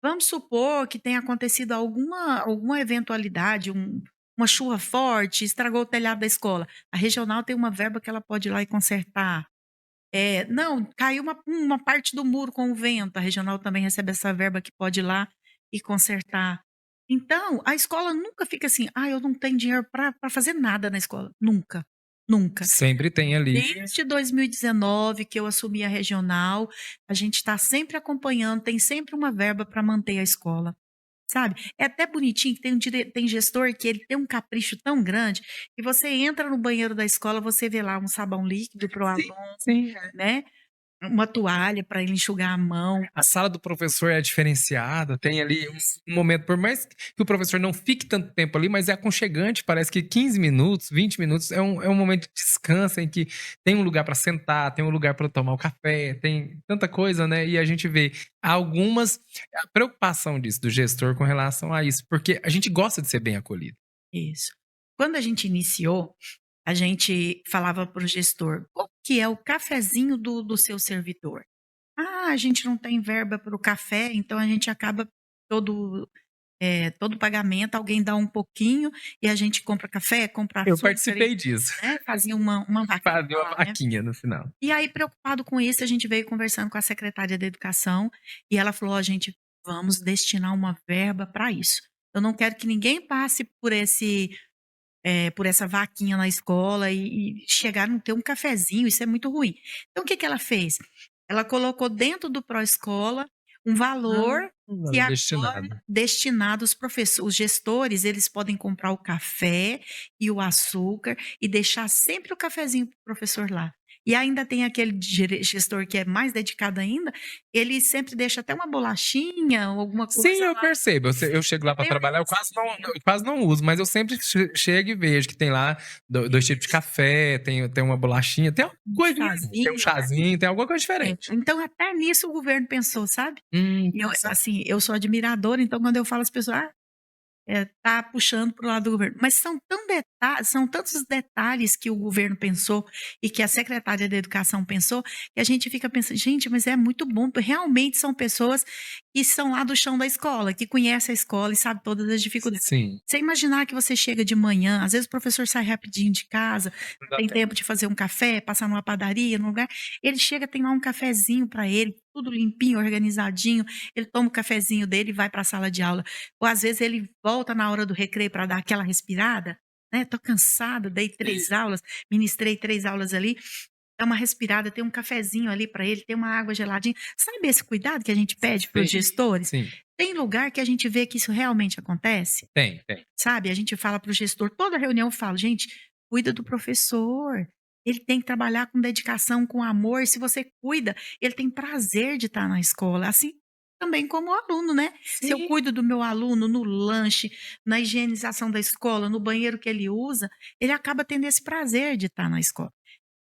Speaker 2: vamos supor que tenha acontecido alguma eventualidade, uma chuva forte, estragou o telhado da escola. A regional tem uma verba que ela pode ir lá e consertar. Não, caiu uma parte do muro com o vento, a regional também recebe essa verba que pode ir lá e consertar. Então, a escola nunca fica assim: "Ah, eu não tenho dinheiro para fazer nada na escola", nunca, nunca.
Speaker 1: Sempre tem ali.
Speaker 2: Desde 2019 que eu assumi a regional, a gente está sempre acompanhando, tem sempre uma verba para manter a escola, sabe. É até bonitinho que tem gestor que ele tem um capricho tão grande, que você entra no banheiro da escola, você vê lá um sabão líquido para o
Speaker 1: Sim,
Speaker 2: aluno,
Speaker 1: sim.
Speaker 2: né, uma toalha para ele enxugar a mão.
Speaker 1: A sala do professor é diferenciada, tem ali um momento, por mais que o professor não fique tanto tempo ali, mas é aconchegante, parece que 15 minutos, 20 minutos é um momento de descanso em que tem um lugar para sentar, tem um lugar para tomar o café, tem tanta coisa, né? E a gente vê algumas a preocupação disso, do gestor com relação a isso, porque a gente gosta de ser bem acolhido.
Speaker 2: Isso. Quando a gente iniciou, a gente falava para o gestor: "Qual que é o cafezinho do seu servidor?". "Ah, a gente não tem verba para o café, então a gente acaba todo, todo pagamento, alguém dá um pouquinho e a gente compra café, compra
Speaker 1: Eu
Speaker 2: açúcar", e,
Speaker 1: participei disso,
Speaker 2: né, fazia uma vaquinha
Speaker 1: fazer uma
Speaker 2: lá, né.
Speaker 1: vaquinha no final.
Speaker 2: E aí, preocupado com isso, a gente veio conversando com a secretária da educação e ela falou: "Ó, gente, vamos destinar uma verba para isso. Eu não quero que ninguém passe por essa vaquinha na escola e chegar a não ter um cafezinho, isso é muito ruim". Então o que que ela fez? Ela colocou dentro do Pró-Escola um valor que
Speaker 1: Valor
Speaker 2: agora
Speaker 1: destinado.
Speaker 2: destinado aos professores, os gestores, eles podem comprar o café e o açúcar e deixar sempre o cafezinho para o professor lá. E ainda tem aquele gestor que é mais dedicado ainda, ele sempre deixa até uma bolachinha ou alguma
Speaker 1: Sim,
Speaker 2: coisa
Speaker 1: eu
Speaker 2: lá,
Speaker 1: percebo. Eu chego lá para
Speaker 2: tem um
Speaker 1: trabalhar,
Speaker 2: negocinho.
Speaker 1: eu quase não uso, mas eu sempre chego e vejo que tem lá 2 tipos de café, tem uma bolachinha, tem uma
Speaker 2: Um
Speaker 1: coisinha, tem um
Speaker 2: chazinho, né.
Speaker 1: chazinho, tem alguma coisa diferente.
Speaker 2: Então até nisso o governo pensou, sabe. E eu,
Speaker 1: Interessante.
Speaker 2: assim, eu sou admiradora, então quando eu falo as pessoas: "Ah, tá puxando para o lado do governo", mas são tantos detalhes que o governo pensou e que a secretária da educação pensou, que a gente fica pensando: "Gente, mas é muito bom", porque realmente são pessoas que são lá do chão da escola, que conhecem a escola e sabe todas as dificuldades.
Speaker 1: Sim,
Speaker 2: Você imaginar que você chega de manhã, às vezes o professor sai rapidinho de casa,
Speaker 1: não
Speaker 2: não
Speaker 1: dá
Speaker 2: tem
Speaker 1: tempo.
Speaker 2: tempo de fazer um café, passar numa padaria, num lugar, ele chega, tem lá um cafezinho para ele, tudo limpinho, organizadinho, ele toma o cafezinho dele e vai para a sala de aula. Ou às vezes ele volta na hora do recreio para dar aquela respirada, né, "Tô cansada, dei 3 aulas, ministrei 3 aulas ali", dá uma respirada, tem um cafezinho ali para ele, tem uma água geladinha. Sabe esse cuidado que a gente pede para os
Speaker 1: Sim,
Speaker 2: gestores?
Speaker 1: sim.
Speaker 2: Tem lugar que a gente vê que isso realmente acontece,
Speaker 1: Tem.
Speaker 2: sabe, a gente fala para o gestor, toda reunião eu falo: "Gente, cuida do professor, ele tem que trabalhar com dedicação, com amor, se você cuida, ele tem prazer de estar na escola", assim também como aluno, né. Se eu
Speaker 1: Sim.
Speaker 2: cuido do meu aluno no lanche, na higienização da escola, no banheiro que ele usa, ele acaba tendo esse prazer de estar na escola.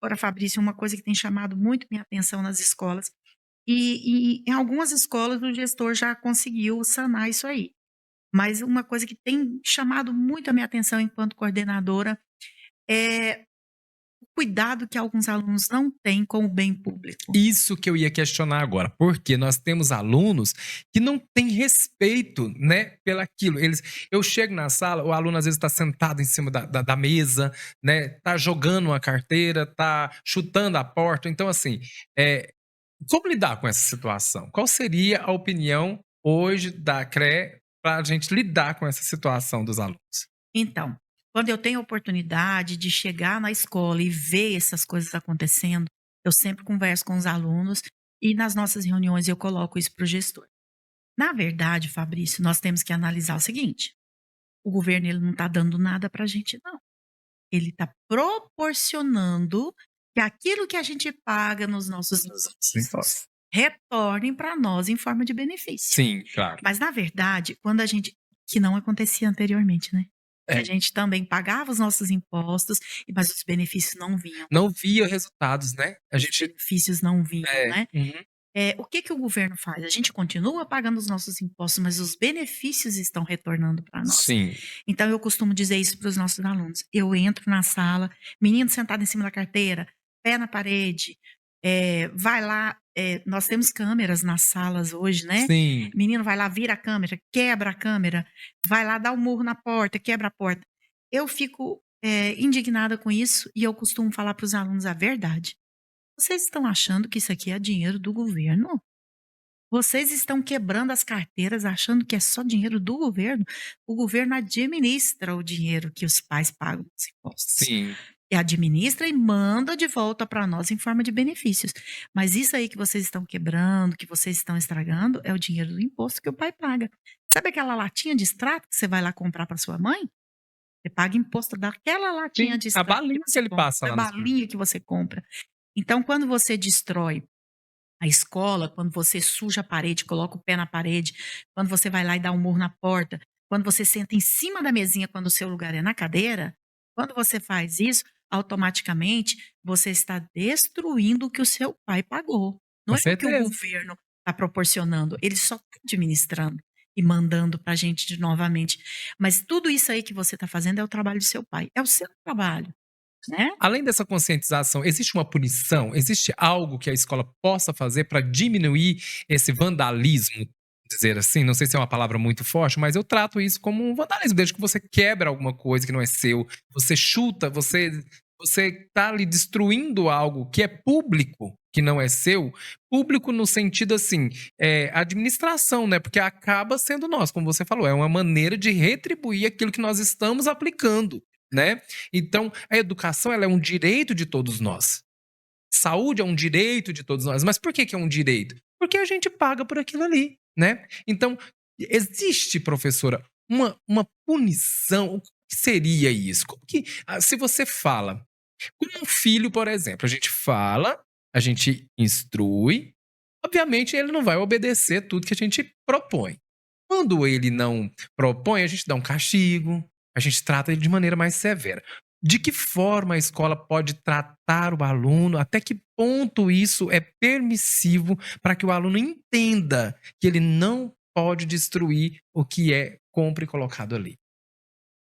Speaker 2: Agora, Fabrício, uma coisa que tem chamado muito minha atenção nas escolas, e em algumas escolas o gestor já conseguiu sanar isso aí. Mas uma coisa que tem chamado muito a minha atenção enquanto coordenadora é o cuidado que alguns alunos não têm com o bem público.
Speaker 1: Isso que eu ia questionar agora, porque nós temos alunos que não têm respeito, né, pelaquilo. Eu chego na sala, o aluno às vezes está sentado em cima da mesa, né, tá jogando uma carteira, tá chutando a porta. Então, assim, é, como lidar com essa situação? Qual seria a opinião hoje da CRE para a gente lidar com essa situação dos alunos?
Speaker 2: Então, quando eu tenho a oportunidade de chegar na escola e ver essas coisas acontecendo, eu sempre converso com os alunos e nas nossas reuniões eu coloco isso para o gestor. Na verdade, Fabrício, nós temos que analisar o seguinte: o governo ele não está dando nada para a gente, não. Ele está proporcionando que aquilo que a gente paga nos nossos
Speaker 1: Sim,
Speaker 2: impostos retornem para nós em forma de benefício.
Speaker 1: sim, claro.
Speaker 2: Mas, na verdade, quando a gente que não acontecia anteriormente, né, que a
Speaker 1: É,
Speaker 2: gente também pagava os nossos impostos, mas os benefícios não vinham,
Speaker 1: não via resultados, né? A
Speaker 2: os
Speaker 1: gente.
Speaker 2: benefícios não vinham,
Speaker 1: É,
Speaker 2: né.
Speaker 1: uhum,
Speaker 2: O que que o governo faz? A gente continua pagando os nossos impostos, mas os benefícios estão retornando para nós.
Speaker 1: sim.
Speaker 2: Então eu costumo dizer isso para os nossos alunos. Eu entro na sala, menino sentado em cima da carteira, pé na parede, vai lá, nós temos câmeras nas salas hoje, né.
Speaker 1: Sim,
Speaker 2: Menino vai lá, vira a câmera, vai lá, dá um murro na porta, quebra a porta. Eu fico, indignada com isso e eu costumo falar para os alunos a verdade. Vocês estão achando que isso aqui é dinheiro do governo? Vocês estão quebrando as carteiras achando que é só dinheiro do governo. O governo administra o dinheiro que os pais pagam nos impostos.
Speaker 1: sim.
Speaker 2: E administra e manda de volta para nós em forma de benefícios. Mas isso aí que vocês estão quebrando, que vocês estão estragando, é o dinheiro do imposto que o pai paga. Sabe aquela latinha de extrato que você vai lá comprar para sua mãe? Você paga imposto daquela latinha
Speaker 1: Sim,
Speaker 2: de
Speaker 1: a
Speaker 2: extrato que
Speaker 1: balinha que
Speaker 2: você
Speaker 1: ele
Speaker 2: compra,
Speaker 1: passa
Speaker 2: da
Speaker 1: lá no supermercado.
Speaker 2: balinha que você compra. Então, quando você destrói a escola, quando você suja a parede, coloca o pé na parede, quando você vai lá e dá um murro na porta, quando você senta em cima da mesinha quando o seu lugar é na cadeira, quando você faz isso, automaticamente você está destruindo o que o seu pai pagou. Não
Speaker 1: Com
Speaker 2: é o que o
Speaker 1: certeza.
Speaker 2: governo está proporcionando, ele só está administrando e mandando para a gente de novamente. Mas tudo isso aí que você está fazendo é o trabalho do seu pai, é o seu trabalho, né?
Speaker 1: Além dessa conscientização, existe uma punição? Existe algo que a escola possa fazer para diminuir esse vandalismo, dizer assim? Não sei se é uma palavra muito forte, mas eu trato isso como um vandalismo, desde que você quebra alguma coisa que não é seu, você chuta, você tá ali destruindo algo que é público, que não é seu, público no sentido assim, administração, né? Porque acaba sendo nós, como você falou, é uma maneira de retribuir aquilo que nós estamos aplicando, né? Então, a educação ela é um direito de todos nós. Saúde é um direito de todos nós. Mas por que que é um direito? Porque a gente paga por aquilo ali, né? Então, existe, professora, uma punição. O que seria isso? Como que, se você fala com um filho, por exemplo, a gente fala, a gente instrui, obviamente ele não vai obedecer tudo que a gente propõe. Quando ele não propõe, a gente dá um castigo, a gente trata ele de maneira mais severa. De que forma a escola pode tratar o aluno? Até que ponto isso é permissivo para que o aluno entenda que ele não pode destruir o que é compra e colocado ali?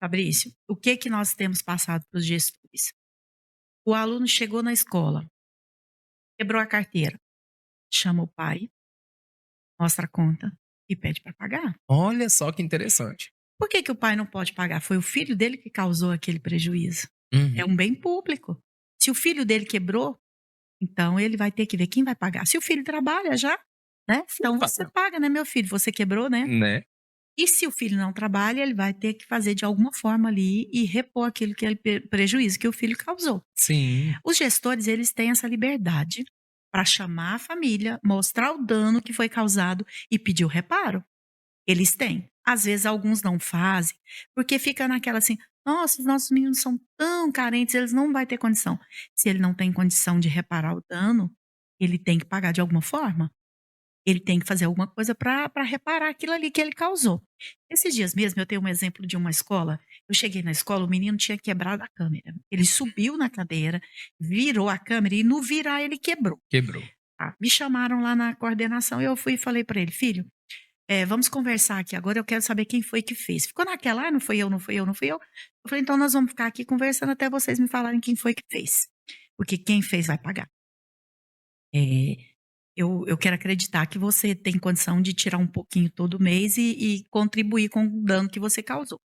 Speaker 2: Fabrício, o que que nós temos passado para os gestores? O aluno chegou na escola, quebrou a carteira, chama o pai, mostra a conta e pede para pagar.
Speaker 1: Olha só que interessante.
Speaker 2: Por que que o pai não pode pagar? Foi o filho dele que causou aquele prejuízo. É
Speaker 1: Uhum.
Speaker 2: um bem público. Se o filho dele quebrou, então ele vai ter que ver quem vai pagar. Se o filho trabalha já, né? Então você paga, né, meu filho? Você quebrou, né?
Speaker 1: Né?
Speaker 2: E se o filho não trabalha, ele vai ter que fazer de alguma forma ali e repor aquilo que ele prejuízo que o filho causou.
Speaker 1: Sim.
Speaker 2: Os gestores, eles têm essa liberdade para chamar a família, mostrar o dano que foi causado e pedir o reparo. Eles têm. Às vezes alguns não fazem, porque fica naquela assim: "Nossa, os nossos meninos são tão carentes, eles não vai ter condição". Se ele não tem condição de reparar o dano, ele tem que pagar de alguma forma. ele tem que fazer alguma coisa para reparar aquilo ali que ele causou. Esses dias mesmo, eu tenho um exemplo de uma escola. Eu cheguei na escola, o menino tinha quebrado a câmera. Ele subiu na cadeira, virou a câmera e no virar ele quebrou.
Speaker 1: Quebrou.
Speaker 2: Tá? Me chamaram lá na coordenação e eu fui e falei para ele, filho, vamos conversar aqui agora, eu quero saber quem foi que fez. Ficou naquela, não fui eu, não fui eu, não fui eu. Eu falei, então nós vamos ficar aqui conversando até vocês me falarem quem foi que fez. Porque quem fez vai pagar. É, eu quero acreditar que você tem condição de tirar um pouquinho todo mês e contribuir com o dano que você causou.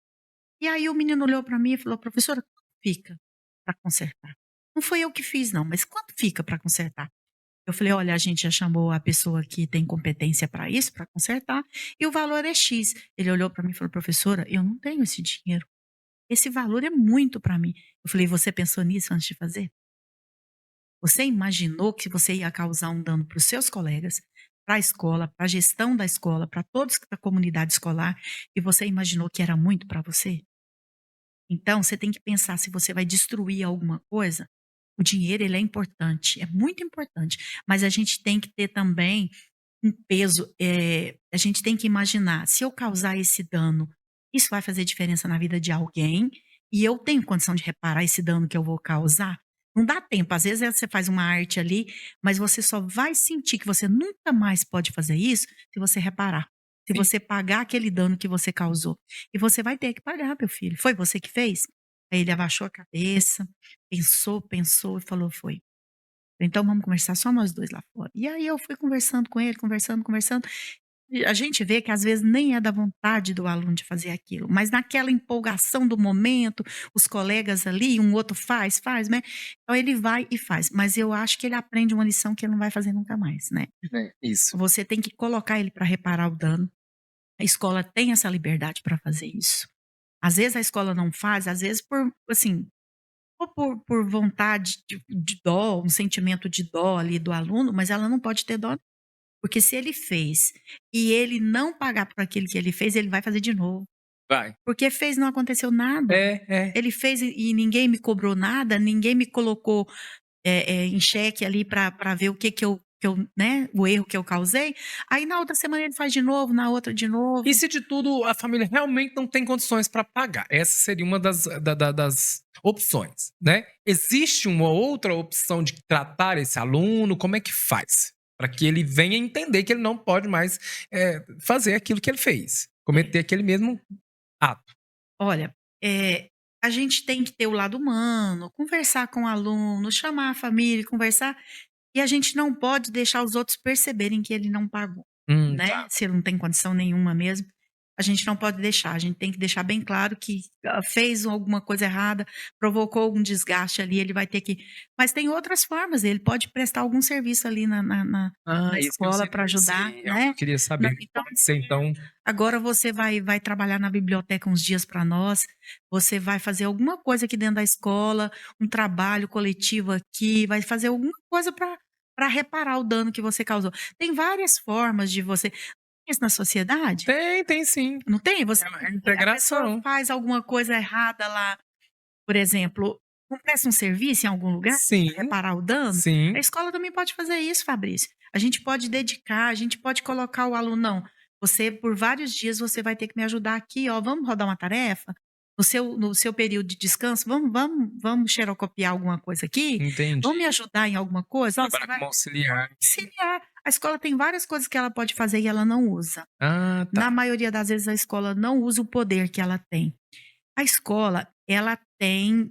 Speaker 2: E aí o menino olhou para mim e falou, professora, quanto fica para consertar? Não foi eu que fiz não, mas quanto fica para consertar? Eu falei, olha, a gente já chamou a pessoa que tem competência para isso, para consertar, e o valor é X. Ele olhou para mim e falou, professora, eu não tenho esse dinheiro. Esse valor é muito para mim. Eu falei, você pensou nisso antes de fazer? Você imaginou que você ia causar um dano para os seus colegas, para a escola, para a gestão da escola, para todos da comunidade escolar, e você imaginou que era muito para você? Então, você tem que pensar se você vai destruir alguma coisa. O dinheiro, ele é importante, é muito importante, mas a gente tem que ter também um peso, a gente tem que imaginar, se eu causar esse dano, isso vai fazer diferença na vida de alguém, e eu tenho condição de reparar esse dano que eu vou causar? Não dá tempo, às vezes você faz uma arte ali, mas você só vai sentir que você nunca mais pode fazer isso se você reparar, se
Speaker 1: Sim.
Speaker 2: você pagar aquele dano que você causou. E você vai ter que pagar, meu filho. Foi você que fez? Aí ele abaixou a cabeça, pensou, pensou e falou: "Foi". Então vamos conversar só nós 2 lá fora. E aí eu fui conversando com ele, conversando, conversando, e a gente vê que às vezes nem é da vontade do aluno de fazer aquilo, mas naquela empolgação do momento, os colegas ali, um outro faz, faz, né, então ele vai e faz, mas eu acho que ele aprende uma lição que ele não vai fazer nunca mais, né.
Speaker 1: Isso.
Speaker 2: Você tem que colocar ele para reparar o dano, a escola tem essa liberdade para fazer isso. Às vezes a escola não faz, às vezes por, assim, ou por vontade de dó, um sentimento de dó ali do aluno, mas ela não pode ter dó, porque se ele fez e ele não pagar por aquilo que ele fez, ele vai fazer de novo.
Speaker 1: Vai.
Speaker 2: Porque fez, não aconteceu nada.
Speaker 1: É.
Speaker 2: Ele fez e ninguém me cobrou nada, ninguém me colocou, em xeque ali para ver o que eu, né, o erro que eu causei. Aí na outra semana ele faz de novo, na outra de novo.
Speaker 1: E se de tudo a família realmente não tem condições para pagar? Essa seria uma das opções, né? Existe uma outra opção de tratar esse aluno? Como é que faz? Para que ele venha entender que ele não pode mais fazer aquilo que ele fez, cometer aquele mesmo ato.
Speaker 2: Olha, a gente tem que ter o lado humano, conversar com o aluno, chamar a família, conversar, e a gente não pode deixar os outros perceberem que ele não pagou, né,
Speaker 1: Tá.
Speaker 2: se ele não tem condição nenhuma mesmo, a gente não pode deixar, a gente tem que deixar bem claro que, fez alguma coisa errada, provocou algum desgaste ali, ele vai ter que, mas tem outras formas, ele pode prestar algum serviço ali na
Speaker 1: Isso que eu
Speaker 2: escola para ajudar,
Speaker 1: é o que
Speaker 2: né.
Speaker 1: eu queria saber.
Speaker 2: Então
Speaker 1: Pode ser então.
Speaker 2: agora você vai trabalhar na biblioteca uns dias para nós, você vai fazer alguma coisa aqui dentro da escola, um trabalho coletivo aqui, vai fazer alguma coisa para reparar o dano que você causou. Tem várias formas de você, isso na sociedade?
Speaker 1: Tem sim.
Speaker 2: Não tem? Você,
Speaker 1: É uma
Speaker 2: a pessoa
Speaker 1: integração.
Speaker 2: faz alguma coisa errada lá, por exemplo, não presta um serviço em algum lugar
Speaker 1: Sim,
Speaker 2: pra reparar o dano? A
Speaker 1: sim.
Speaker 2: escola também pode fazer isso, Fabrício. A gente pode dedicar, a gente pode colocar o aluno: "Não, você por vários dias você vai ter que me ajudar aqui, ó, vamos rodar uma tarefa? No seu período de descanso, vamos xerocopiar alguma coisa aqui? Vamos me
Speaker 1: Entendi.
Speaker 2: ajudar em alguma coisa? Ó, você
Speaker 1: Trabalhar
Speaker 2: vai",
Speaker 1: como auxiliar.
Speaker 2: auxiliar. A escola tem várias coisas que ela pode fazer e ela não usa.
Speaker 1: Ah,
Speaker 2: Na
Speaker 1: tá.
Speaker 2: maioria das vezes a escola não usa o poder que ela tem. A escola, ela tem,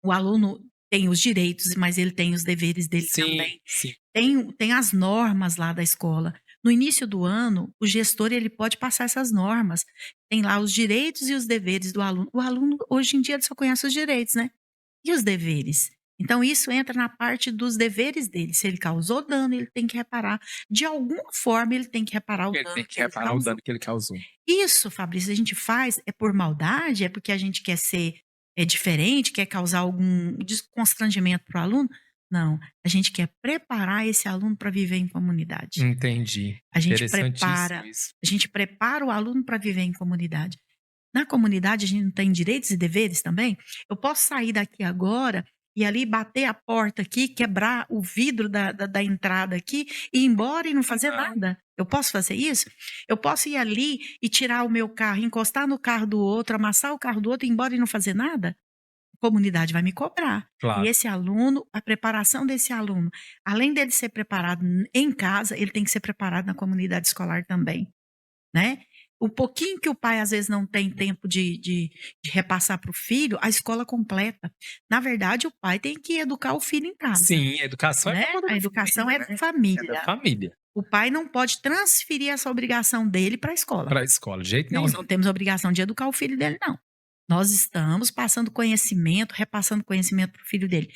Speaker 2: o aluno tem os direitos, mas ele tem os deveres dele
Speaker 1: Sim,
Speaker 2: também.
Speaker 1: sim.
Speaker 2: Tem as normas lá da escola. No início do ano, o gestor, ele pode passar essas normas. Tem lá os direitos e os deveres do aluno. O aluno, hoje em dia, ele só conhece os direitos, né? E os deveres? Então isso entra na parte dos deveres dele. Se ele causou dano, ele tem que reparar. De alguma forma, ele tem que reparar o
Speaker 1: Ele tem
Speaker 2: dano
Speaker 1: que
Speaker 2: que ele
Speaker 1: reparar o
Speaker 2: causou.
Speaker 1: dano que ele causou.
Speaker 2: Isso, Fabrício, a gente faz é por maldade? É porque a gente quer ser, diferente, quer causar algum constrangimento para o aluno? Não, a gente quer preparar esse aluno para viver em comunidade.
Speaker 1: Entendi.
Speaker 2: A gente
Speaker 1: Interessantíssimo
Speaker 2: prepara
Speaker 1: isso.
Speaker 2: a gente prepara o aluno para viver em comunidade. Na comunidade a gente não tem direitos e deveres também? Eu posso sair daqui agora ir ali, bater a porta aqui, quebrar o vidro da entrada aqui, e ir embora e não fazer nada. Eu posso fazer isso? Eu posso ir ali e tirar o meu carro, encostar no carro do outro, amassar o carro do outro, ir embora e não fazer nada? A comunidade vai me cobrar.
Speaker 1: Claro.
Speaker 2: E esse aluno, a preparação desse aluno, além dele ser preparado em casa, ele tem que ser preparado na comunidade escolar também, né? O pouquinho que o pai às vezes não tem tempo de repassar para o filho, a escola completa. Na verdade, o pai tem que educar o filho em casa,
Speaker 1: Sim, a educação
Speaker 2: né?
Speaker 1: é pra
Speaker 2: A educação é da
Speaker 1: é da
Speaker 2: família.
Speaker 1: família
Speaker 2: O pai não pode transferir essa obrigação dele para a escola.
Speaker 1: pra escola, de jeito nenhum.
Speaker 2: Nós não temos a obrigação de educar o filho dele, não. Nós estamos passando conhecimento, repassando conhecimento para o filho dele.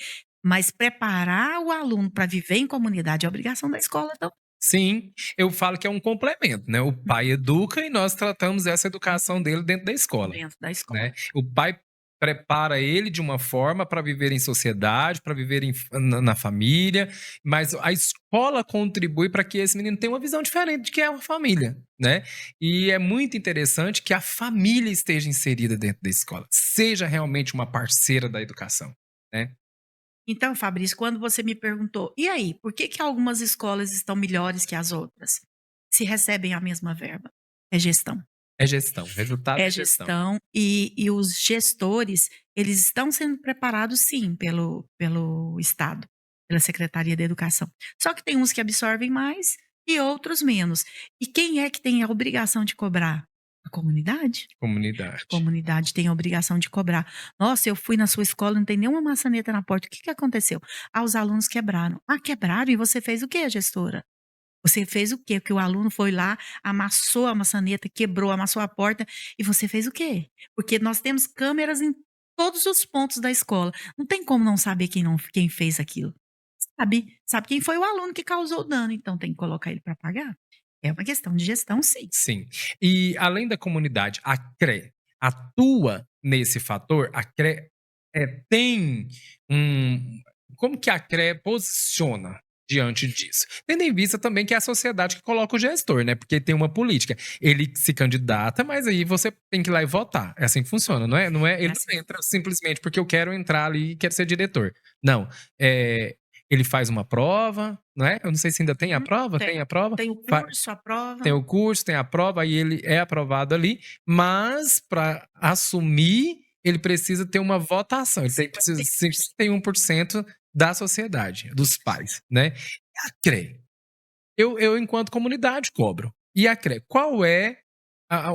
Speaker 2: Mas preparar o aluno para viver em comunidade é obrigação da escola também.
Speaker 1: Sim, eu falo que é um complemento, né? O pai educa e nós tratamos essa educação dele dentro da escola,
Speaker 2: Dentro da escola.
Speaker 1: né? O pai prepara ele de uma forma para viver em sociedade, para viver na família, mas a escola contribui para que esse menino tenha uma visão diferente de que é uma família, né? E é muito interessante que a família esteja inserida dentro da escola, seja realmente uma parceira da educação, né?
Speaker 2: Então, Fabrício, quando você me perguntou, e aí, por que que algumas escolas estão melhores que as outras? Se recebem a mesma verba. É gestão.
Speaker 1: É gestão, resultado
Speaker 2: É
Speaker 1: é gestão.
Speaker 2: gestão e os gestores, eles estão sendo preparados sim pelo Estado, pela Secretaria da Educação. Só que tem uns que absorvem mais e outros menos. E quem é que tem a obrigação de cobrar? A comunidade. A
Speaker 1: Comunidade.
Speaker 2: comunidade tem a obrigação de cobrar. Nossa, eu fui na sua escola, não tem nenhuma maçaneta na porta. O que que aconteceu? Ah, os alunos quebraram. Ah, quebraram? E você fez o quê, gestora? Você fez o quê? Porque o aluno foi lá, amassou a maçaneta, quebrou, amassou a porta, e você fez o quê? Porque nós temos câmeras em todos os pontos da escola. Não tem como não saber quem fez aquilo. Sabe quem foi o aluno que causou o dano, então tem que colocar ele para pagar. É uma questão de gestão, sim.
Speaker 1: Sim. E além da comunidade, a CRE atua nesse fator? A CRE tem um. Como que a CRE posiciona diante disso? Tendo em vista também que é a sociedade que coloca o gestor, né? Porque tem uma política. Ele se candidata, mas aí você tem que ir lá e votar. É assim que funciona, não é? Ele
Speaker 2: assim.
Speaker 1: não entra simplesmente porque eu quero entrar ali e quero ser diretor. Não. Ele faz uma prova, não é? Eu não sei se ainda tem a prova.
Speaker 2: Tem.
Speaker 1: Tem a prova?
Speaker 2: Tem o curso, a prova.
Speaker 1: Tem o curso, tem a prova, aí ele é aprovado ali, mas para assumir, ele precisa ter uma votação, ele precisa de 51% da sociedade, dos pais, né? E a CRE? Eu, enquanto comunidade, cobro. E a CRE, qual é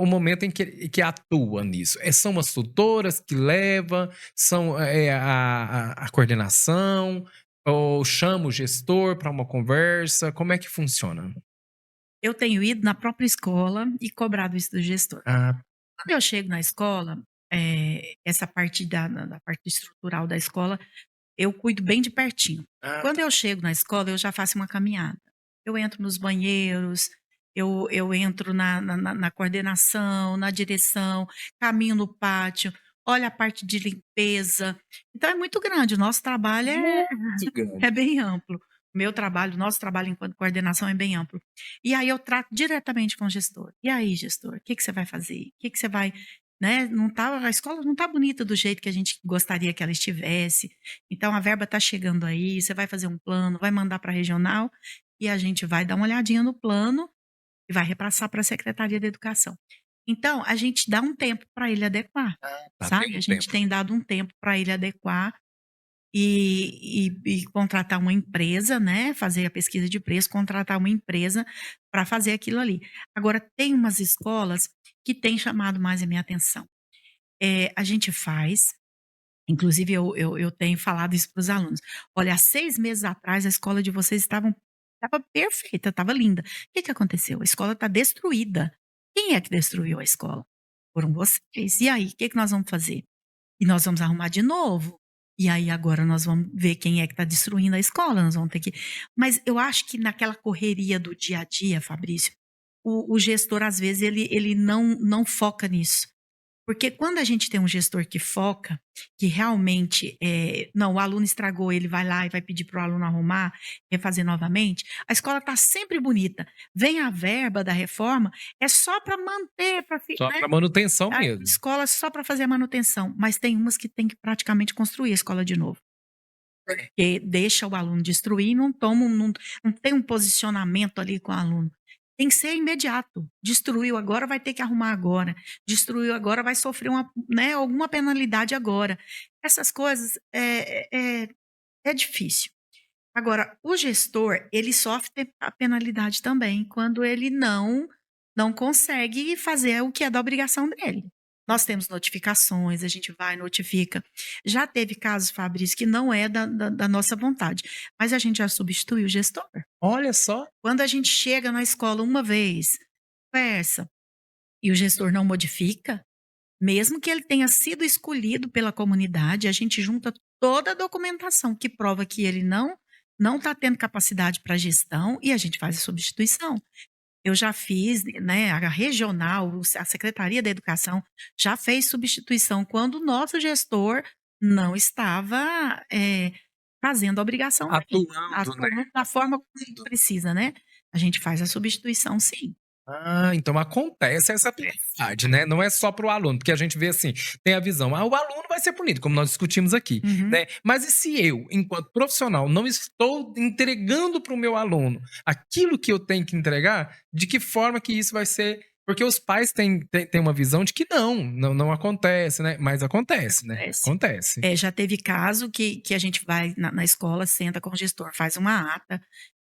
Speaker 1: o momento em que atua nisso? São as tutoras que levam, são a coordenação, ou chama o gestor para uma conversa? Como é que funciona?
Speaker 2: Eu tenho ido na própria escola e cobrado isso do gestor.
Speaker 1: Ah,
Speaker 2: Quando eu chego na escola, essa parte da parte estrutural da escola, eu cuido bem de pertinho. Quando eu chego na escola, eu já faço uma caminhada. Eu entro nos banheiros, eu entro na coordenação, na direção, caminho no pátio, olho a parte de limpeza. Então é muito grande, o nosso trabalho
Speaker 1: muito grande.
Speaker 2: é bem amplo. O nosso trabalho enquanto coordenação é bem amplo. E aí eu trato diretamente com o gestor. E aí, gestor, o que que você vai fazer? O que que você vai, né? A escola não está bonita do jeito que a gente gostaria que ela estivesse. Então a verba está chegando aí, você vai fazer um plano, vai mandar para a regional e a gente vai dar uma olhadinha no plano e vai repassar para a Secretaria da Educação. Então, a gente dá um tempo para ele adequar,
Speaker 1: Tá,
Speaker 2: sabe?
Speaker 1: tem um
Speaker 2: A gente
Speaker 1: tempo.
Speaker 2: tem dado um tempo para ele adequar e contratar uma empresa, né? Fazer a pesquisa de preço, contratar uma empresa para fazer aquilo ali. Agora, tem umas escolas que têm chamado mais a minha atenção. A gente faz, inclusive eu tenho falado isso para os alunos. Olha, há 6 meses atrás a escola de vocês estava perfeita, estava linda. O que que aconteceu? A escola está destruída. Quem é que destruiu a escola? Foram vocês. E aí, o que que nós vamos fazer? E nós vamos arrumar de novo. E aí agora nós vamos ver quem é que está destruindo a escola, nós vamos ter que. Mas eu acho que naquela correria do dia a dia, Fabrício, o gestor, às vezes, ele não foca nisso. Porque quando a gente tem um gestor que foca, que realmente, não, o aluno estragou, ele vai lá e vai pedir para o aluno arrumar, refazer novamente, a escola está sempre bonita. Vem a verba da reforma, é só para manter,
Speaker 1: Só
Speaker 2: né?
Speaker 1: para manutenção
Speaker 2: A
Speaker 1: mesmo.
Speaker 2: escola só para fazer a manutenção, mas tem umas que tem que praticamente construir a escola de novo. porque deixa o aluno destruir e não toma não tem um posicionamento ali com o aluno. Tem que ser imediato. Destruiu agora, vai ter que arrumar agora. Destruiu agora, vai sofrer né, alguma penalidade agora. Essas coisas é difícil. Agora, o gestor, ele sofre a penalidade também quando ele não consegue fazer o que é da obrigação dele. Nós temos notificações, a gente vai, notifica. Já teve casos, Fabrício, que não é da nossa vontade, mas a gente já substitui o gestor.
Speaker 1: Olha só.
Speaker 2: Quando a gente chega na escola uma vez, conversa, e o gestor não modifica, mesmo que ele tenha sido escolhido pela comunidade, a gente junta toda a documentação que prova que ele não está tendo capacidade para gestão e a gente faz a substituição. Eu já fiz, né, a regional, a Secretaria da Educação já fez substituição quando o nosso gestor não estava fazendo a obrigação dele,
Speaker 1: Atuando, né?
Speaker 2: atuando da forma como ele precisa, né? A gente faz a substituição, sim.
Speaker 1: Então acontece essa penalidade, né? Não é só para o aluno, porque a gente vê assim, tem a visão, o aluno vai ser punido, como nós discutimos aqui,
Speaker 2: Uhum.
Speaker 1: né? Mas e se eu, enquanto profissional, não estou entregando para o meu aluno aquilo que eu tenho que entregar, de que forma que isso vai ser? Porque os pais têm uma visão de que não acontece, né? Mas acontece, né?
Speaker 2: Acontece.
Speaker 1: Acontece.
Speaker 2: Já teve caso que a gente vai na escola, senta com o gestor, faz uma ata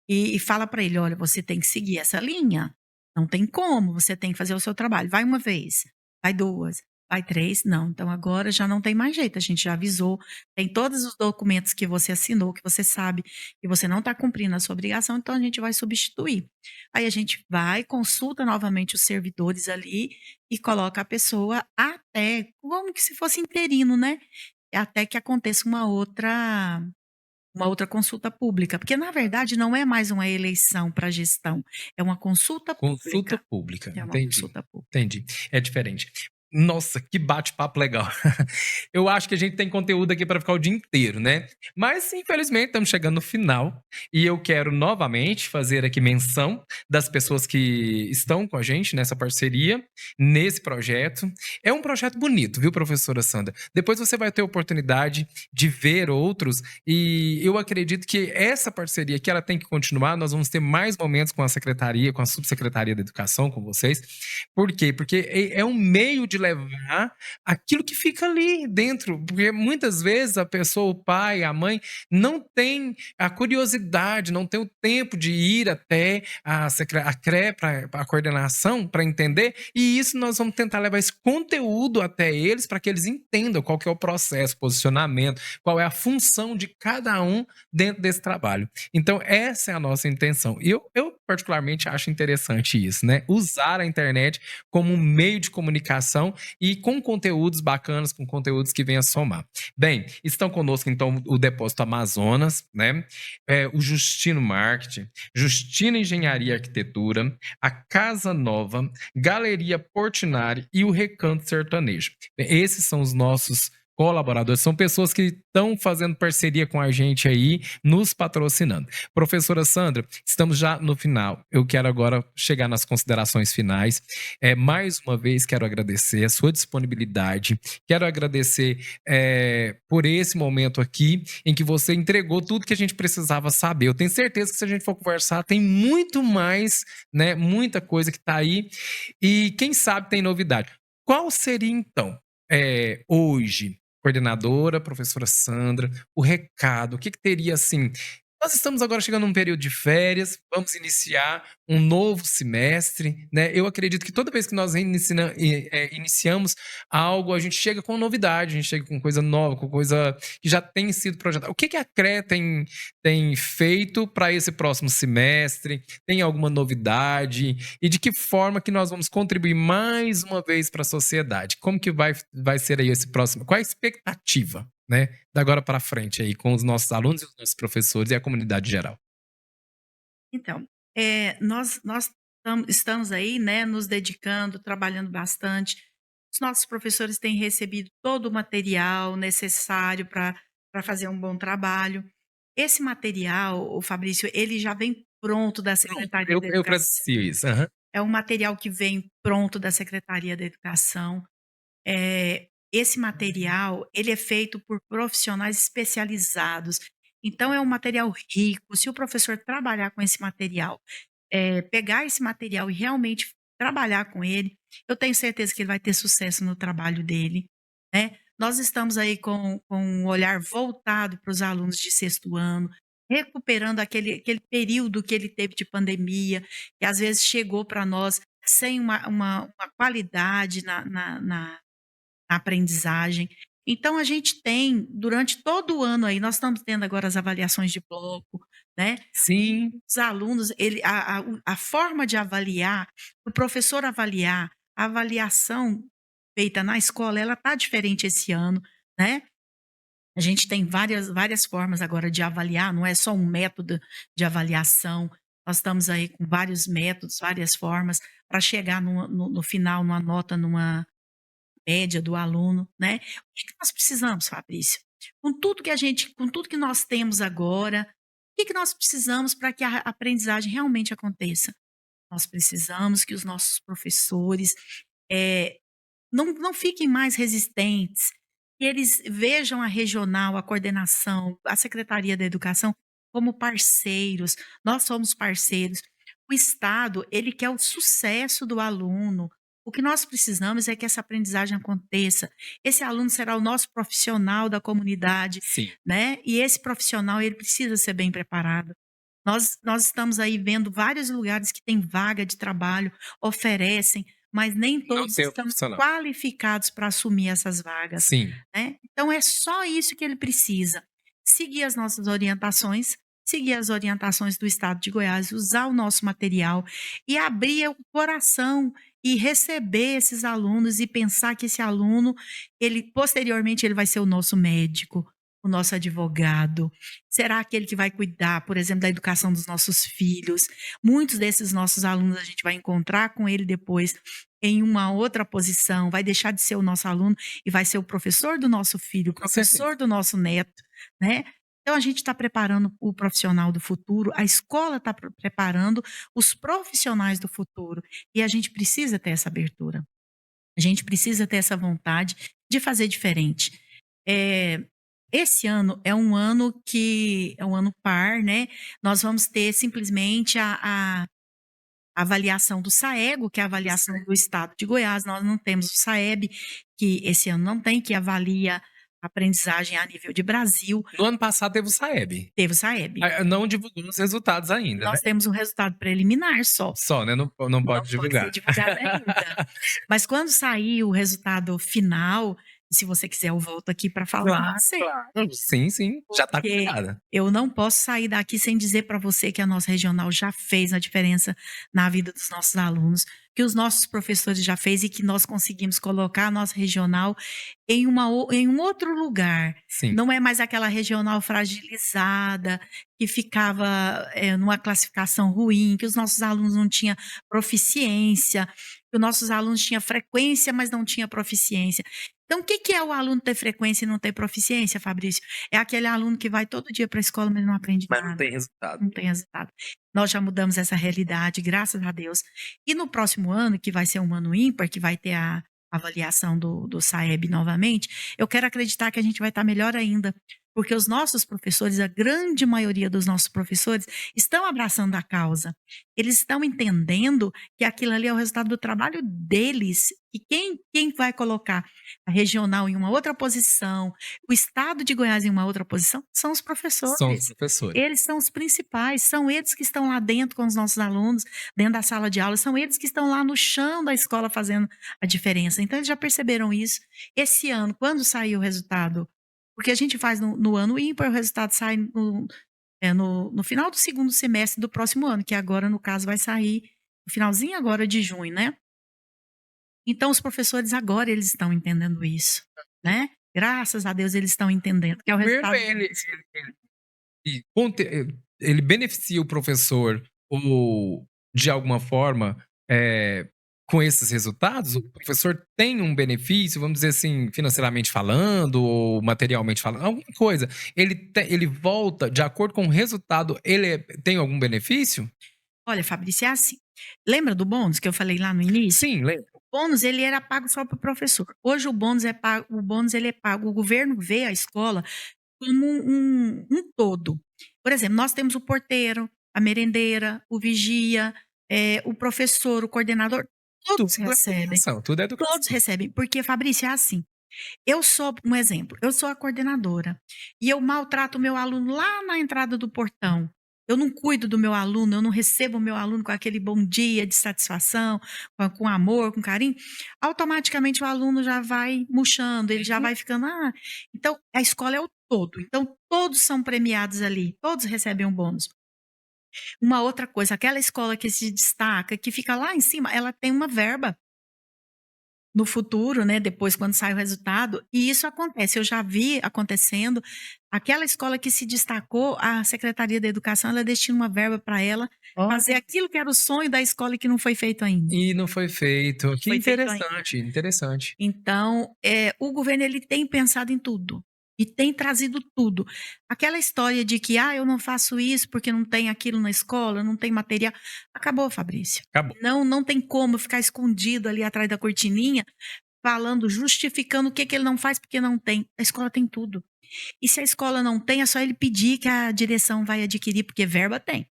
Speaker 2: e fala para ele: olha, você tem que seguir essa linha. Não tem como, você tem que fazer o seu trabalho. Vai uma vez, vai duas, vai três. Não, então agora já não tem mais jeito. A gente já avisou, tem todos os documentos que você assinou, que você sabe que você não está cumprindo a sua obrigação, então a gente vai substituir. Aí a gente vai, consulta novamente os servidores ali e coloca a pessoa até, como que se fosse interino, né? Até que aconteça uma outra consulta pública, porque na verdade não é mais uma eleição para gestão, é uma consulta
Speaker 1: Consulta
Speaker 2: pública.
Speaker 1: pública,
Speaker 2: É uma
Speaker 1: entendi,
Speaker 2: consulta pública.
Speaker 1: entendi. É diferente. Nossa, que bate-papo legal. Eu acho que a gente tem conteúdo aqui para ficar o dia inteiro, né? Mas, infelizmente, estamos chegando no final e eu quero novamente fazer aqui menção das pessoas que estão com a gente nessa parceria, nesse projeto. É um projeto bonito, viu, professora Sandra? Depois você vai ter a oportunidade de ver outros e eu acredito que essa parceria aqui ela tem que continuar. Nós vamos ter mais momentos com a secretaria, com a subsecretaria da educação, com vocês. Por quê? Porque é um meio de levar aquilo que fica ali dentro, porque muitas vezes a pessoa, o pai, a mãe, não tem a curiosidade, não tem o tempo de ir até a CRE, para a coordenação, para entender, e isso nós vamos tentar levar esse conteúdo até eles, para que eles entendam qual que é o processo, posicionamento, qual é a função de cada um dentro desse trabalho. Então, essa é a nossa intenção. E eu particularmente acho interessante isso, né? Usar a internet como um meio de comunicação e com conteúdos bacanas, com conteúdos que venham somar. Bem, estão conosco então o Depósito Amazonas, né? O Justino Marketing, Justino Engenharia e Arquitetura, a Casa Nova, Galeria Portinari e o Recanto Sertanejo. Esses são os nossos colaboradores, são pessoas que estão fazendo parceria com a gente aí, nos patrocinando. Professora Sandra, estamos já no final. Eu quero agora chegar nas considerações finais. Mais uma vez, quero agradecer a sua disponibilidade, quero agradecer por esse momento aqui, em que você entregou tudo que a gente precisava saber. Eu tenho certeza que se a gente for conversar, tem muito mais, né, muita coisa que está aí, e quem sabe tem novidade. Qual seria, então, hoje, coordenadora, professora Sandra, o recado, o que teria assim? Nós estamos agora chegando num período de férias, vamos iniciar um novo semestre, né? Eu acredito que toda vez que nós iniciamos algo, a gente chega com novidade, a gente chega com coisa nova, com coisa que já tem sido projetada. O que a CRE tem feito para esse próximo semestre? Tem alguma novidade? E de que forma que nós vamos contribuir mais uma vez para a sociedade? Como que vai ser aí esse próximo? Qual a expectativa, né, da agora para frente aí com os nossos alunos e os nossos professores e a comunidade geral?
Speaker 2: Então, nós estamos aí, né, nos dedicando, trabalhando bastante. Os nossos professores têm recebido todo o material necessário para fazer um bom trabalho. Esse material, o Fabrício, ele já vem pronto da
Speaker 1: Pronto,
Speaker 2: Secretaria
Speaker 1: eu
Speaker 2: da
Speaker 1: eu
Speaker 2: Educação.
Speaker 1: presencio isso. Aham.
Speaker 2: É um material que vem pronto da Secretaria da Educação. Esse material, ele é feito por profissionais especializados. Então é um material rico. Se o professor trabalhar com esse material, pegar esse material e realmente trabalhar com ele, eu tenho certeza que ele vai ter sucesso no trabalho dele, né. Nós estamos aí com um olhar voltado para os alunos de sexto ano, recuperando aquele período que ele teve de pandemia, que às vezes chegou para nós sem uma qualidade na aprendizagem. Então a gente tem, durante todo o ano aí, nós estamos tendo agora as avaliações de bloco, né,
Speaker 1: Sim,
Speaker 2: os alunos, ele a forma de avaliar, o professor avaliar, a avaliação feita na escola, ela está diferente esse ano, né. A gente tem várias formas agora de avaliar, não é só um método de avaliação, nós estamos aí com vários métodos, várias formas para chegar no final, numa nota, numa média do aluno, né. O que que nós precisamos, Fabrício? Com tudo que nós temos agora, o que que nós precisamos para que a aprendizagem realmente aconteça? Nós precisamos que os nossos professores, eh, não fiquem mais resistentes, que eles vejam a regional, a coordenação, a secretaria da educação como parceiros, nós somos parceiros. O Estado, ele quer o sucesso do aluno, o que nós precisamos é que essa aprendizagem aconteça. Esse aluno será o nosso profissional da comunidade,
Speaker 1: sim.
Speaker 2: né, e esse profissional, ele precisa ser bem preparado. Nós estamos aí vendo vários lugares que têm vaga de trabalho, oferecem, mas nem
Speaker 1: Não
Speaker 2: todos
Speaker 1: tem o
Speaker 2: estão
Speaker 1: profissional.
Speaker 2: qualificados para assumir essas vagas,
Speaker 1: Sim.
Speaker 2: né. Então é só isso que ele precisa, seguir as nossas orientações, seguir as orientações do estado de Goiás, usar o nosso material e abrir o coração e receber esses alunos e pensar que esse aluno, ele posteriormente ele vai ser o nosso médico, o nosso advogado, será aquele que vai cuidar, por exemplo, da educação dos nossos filhos. Muitos desses nossos alunos a gente vai encontrar com ele depois em uma outra posição, vai deixar de ser o nosso aluno e vai ser o professor do nosso filho, o
Speaker 1: Com certeza.
Speaker 2: professor do nosso neto, né. Então a gente está preparando o profissional do futuro, a escola está preparando os profissionais do futuro, e a gente precisa ter essa abertura. A gente precisa ter essa vontade de fazer diferente. Eh, Esse ano é um ano que é um ano par, né, nós vamos ter simplesmente a avaliação do SAEGO, que é a avaliação do estado de Goiás, nós não temos o SAEB, que esse ano não tem, que avalia a aprendizagem a nível de Brasil,
Speaker 1: No ano passado teve o Saeb.
Speaker 2: teve o SAEB.
Speaker 1: Não divulgou os resultados ainda, né?
Speaker 2: Nós temos um resultado preliminar só.
Speaker 1: Só, né? Não
Speaker 2: Não
Speaker 1: pode
Speaker 2: pode ser
Speaker 1: divulgar.
Speaker 2: divulgado ainda. Mas quando sair o resultado final, se você quiser eu volto aqui para falar com
Speaker 1: Claro,
Speaker 2: você,
Speaker 1: claro. Sim, sim. Já tá
Speaker 2: porque
Speaker 1: combinada.
Speaker 2: eu não posso sair daqui sem dizer para você que a nossa regional já fez a diferença na vida dos nossos alunos, que os nossos professores já fez e que nós conseguimos colocar a nossa regional em um outro lugar.
Speaker 1: Sim.
Speaker 2: Não é mais aquela regional fragilizada, que ficava, numa classificação ruim, que os nossos alunos não tinham proficiência, que os nossos alunos tinham frequência, mas não tinha proficiência. Então o que que é o aluno ter frequência e não ter proficiência, Fabrício? É aquele aluno que vai todo dia para a escola, mas não aprende
Speaker 1: Mas não
Speaker 2: nada,
Speaker 1: tem resultado.
Speaker 2: não tem resultado. Nós já mudamos essa realidade, graças a Deus. E no próximo ano, que vai ser um ano ímpar, que vai ter a avaliação do SAEB novamente, eu quero acreditar que a gente vai estar melhor ainda, porque os nossos professores, a grande maioria dos nossos professores, estão abraçando a causa. Eles estão entendendo que aquilo ali é o resultado do trabalho deles, e quem vai colocar a regional em uma outra posição, o estado de Goiás em uma outra posição, são os
Speaker 1: São os
Speaker 2: professores.
Speaker 1: professores.
Speaker 2: Eles são os principais, são eles que estão lá dentro com os nossos alunos, dentro da sala de aula, são eles que estão lá no chão da escola fazendo a diferença. Então eles já perceberam isso. Esse ano, quando sair o resultado, porque a gente faz no ano ímpar, o resultado sai no final do segundo semestre do próximo ano, que agora, no caso, vai sair no finalzinho agora de junho, né. Então os professores agora eles estão entendendo isso, né. Graças a Deus eles estão entendendo que é o
Speaker 1: Governo,
Speaker 2: resultado
Speaker 1: ele beneficia o professor ou, de alguma forma, com esses resultados, o professor tem um benefício, vamos dizer assim, financeiramente falando ou materialmente falando, alguma coisa. Ele volta de acordo com o resultado, tem algum benefício?
Speaker 2: Olha, Fabrício, é assim, lembra do bônus que eu falei lá no início?
Speaker 1: Sim, lembro.
Speaker 2: O bônus ele era pago só para o professor. Hoje o bônus ele é pago, o governo vê a escola como um todo. Por exemplo, nós temos o porteiro, a merendeira, o vigia, o professor, o coordenador, todos
Speaker 1: Tudo é
Speaker 2: recebem.
Speaker 1: educação, tudo é
Speaker 2: Todos
Speaker 1: educação.
Speaker 2: recebem, porque, Fabrício, é assim. Eu sou um exemplo, eu sou a coordenadora e eu maltrato o meu aluno lá na entrada do portão. Eu não cuido do meu aluno, eu não recebo o meu aluno com aquele bom dia de satisfação, com amor, com carinho. Automaticamente o aluno já vai murchando, ele já vai ficando. Então, a escola é o todo. Então, todos são premiados ali, todos recebem um bônus. Uma outra coisa, aquela escola que se destaca, que fica lá em cima, ela tem uma verba no futuro, né, depois quando sai o resultado, e isso acontece, eu já vi acontecendo, aquela escola que se destacou, a Secretaria da Educação, ela destina uma verba para ela
Speaker 1: Olha,
Speaker 2: fazer aquilo que era o sonho da escola e que não foi feito ainda.
Speaker 1: e não foi feito. Que
Speaker 2: Foi feito ainda.
Speaker 1: interessante, interessante.
Speaker 2: Então, o governo ele tem pensado em tudo e tem trazido tudo. Aquela história de que eu não faço isso porque não tem aquilo na escola, não tem material, acabou, Fabrício.
Speaker 1: Acabou.
Speaker 2: Não tem como ficar escondido ali atrás da cortininha, falando, justificando o que ele não faz porque não tem. A escola tem tudo. E se a escola não tem, é só ele pedir que a direção vai adquirir, porque verba tem.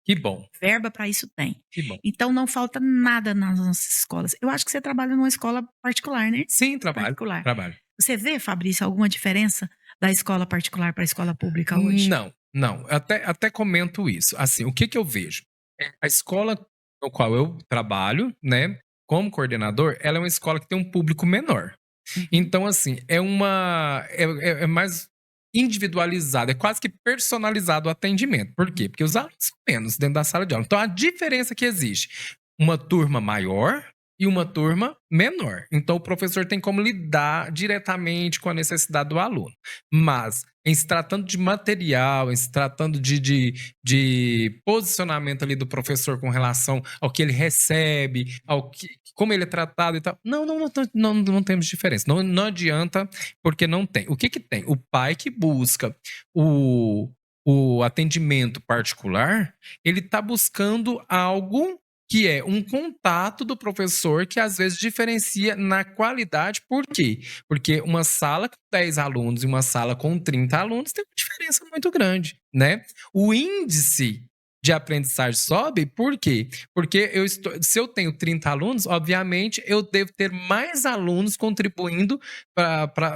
Speaker 1: Que bom,
Speaker 2: Verba para isso tem.
Speaker 1: que bom.
Speaker 2: Então não falta nada nas nossas escolas. Eu acho que você trabalha numa escola particular, né?
Speaker 1: Sim, trabalho,
Speaker 2: Particular.
Speaker 1: trabalho.
Speaker 2: Você vê, Fabrício, alguma diferença da escola particular para a escola pública hoje?
Speaker 1: Não, não. Até comento isso. Assim, o que que eu vejo? A escola no qual eu trabalho, né, como coordenador, ela é uma escola que tem um público menor.
Speaker 2: Uhum.
Speaker 1: Então, assim, é mais individualizado, é quase que personalizado o atendimento. Por quê? Porque os alunos são menos dentro da sala de aula. Então, a diferença que existe, uma turma maior e uma turma menor. Então, o professor tem como lidar diretamente com a necessidade do aluno. Mas, em se tratando de material, em se tratando de posicionamento ali do professor com relação ao que ele recebe, como ele é tratado e tal, não temos diferença. Não adianta, porque não tem. O que que tem? O pai que busca o atendimento particular, ele está buscando algo que é um contato do professor que às vezes diferencia na qualidade. Por quê? Porque uma sala com 10 alunos e uma sala com 30 alunos tem uma diferença muito grande, né? O índice de aprendizagem sobe, por quê? Porque se eu tenho 30 alunos, obviamente eu devo ter mais alunos contribuindo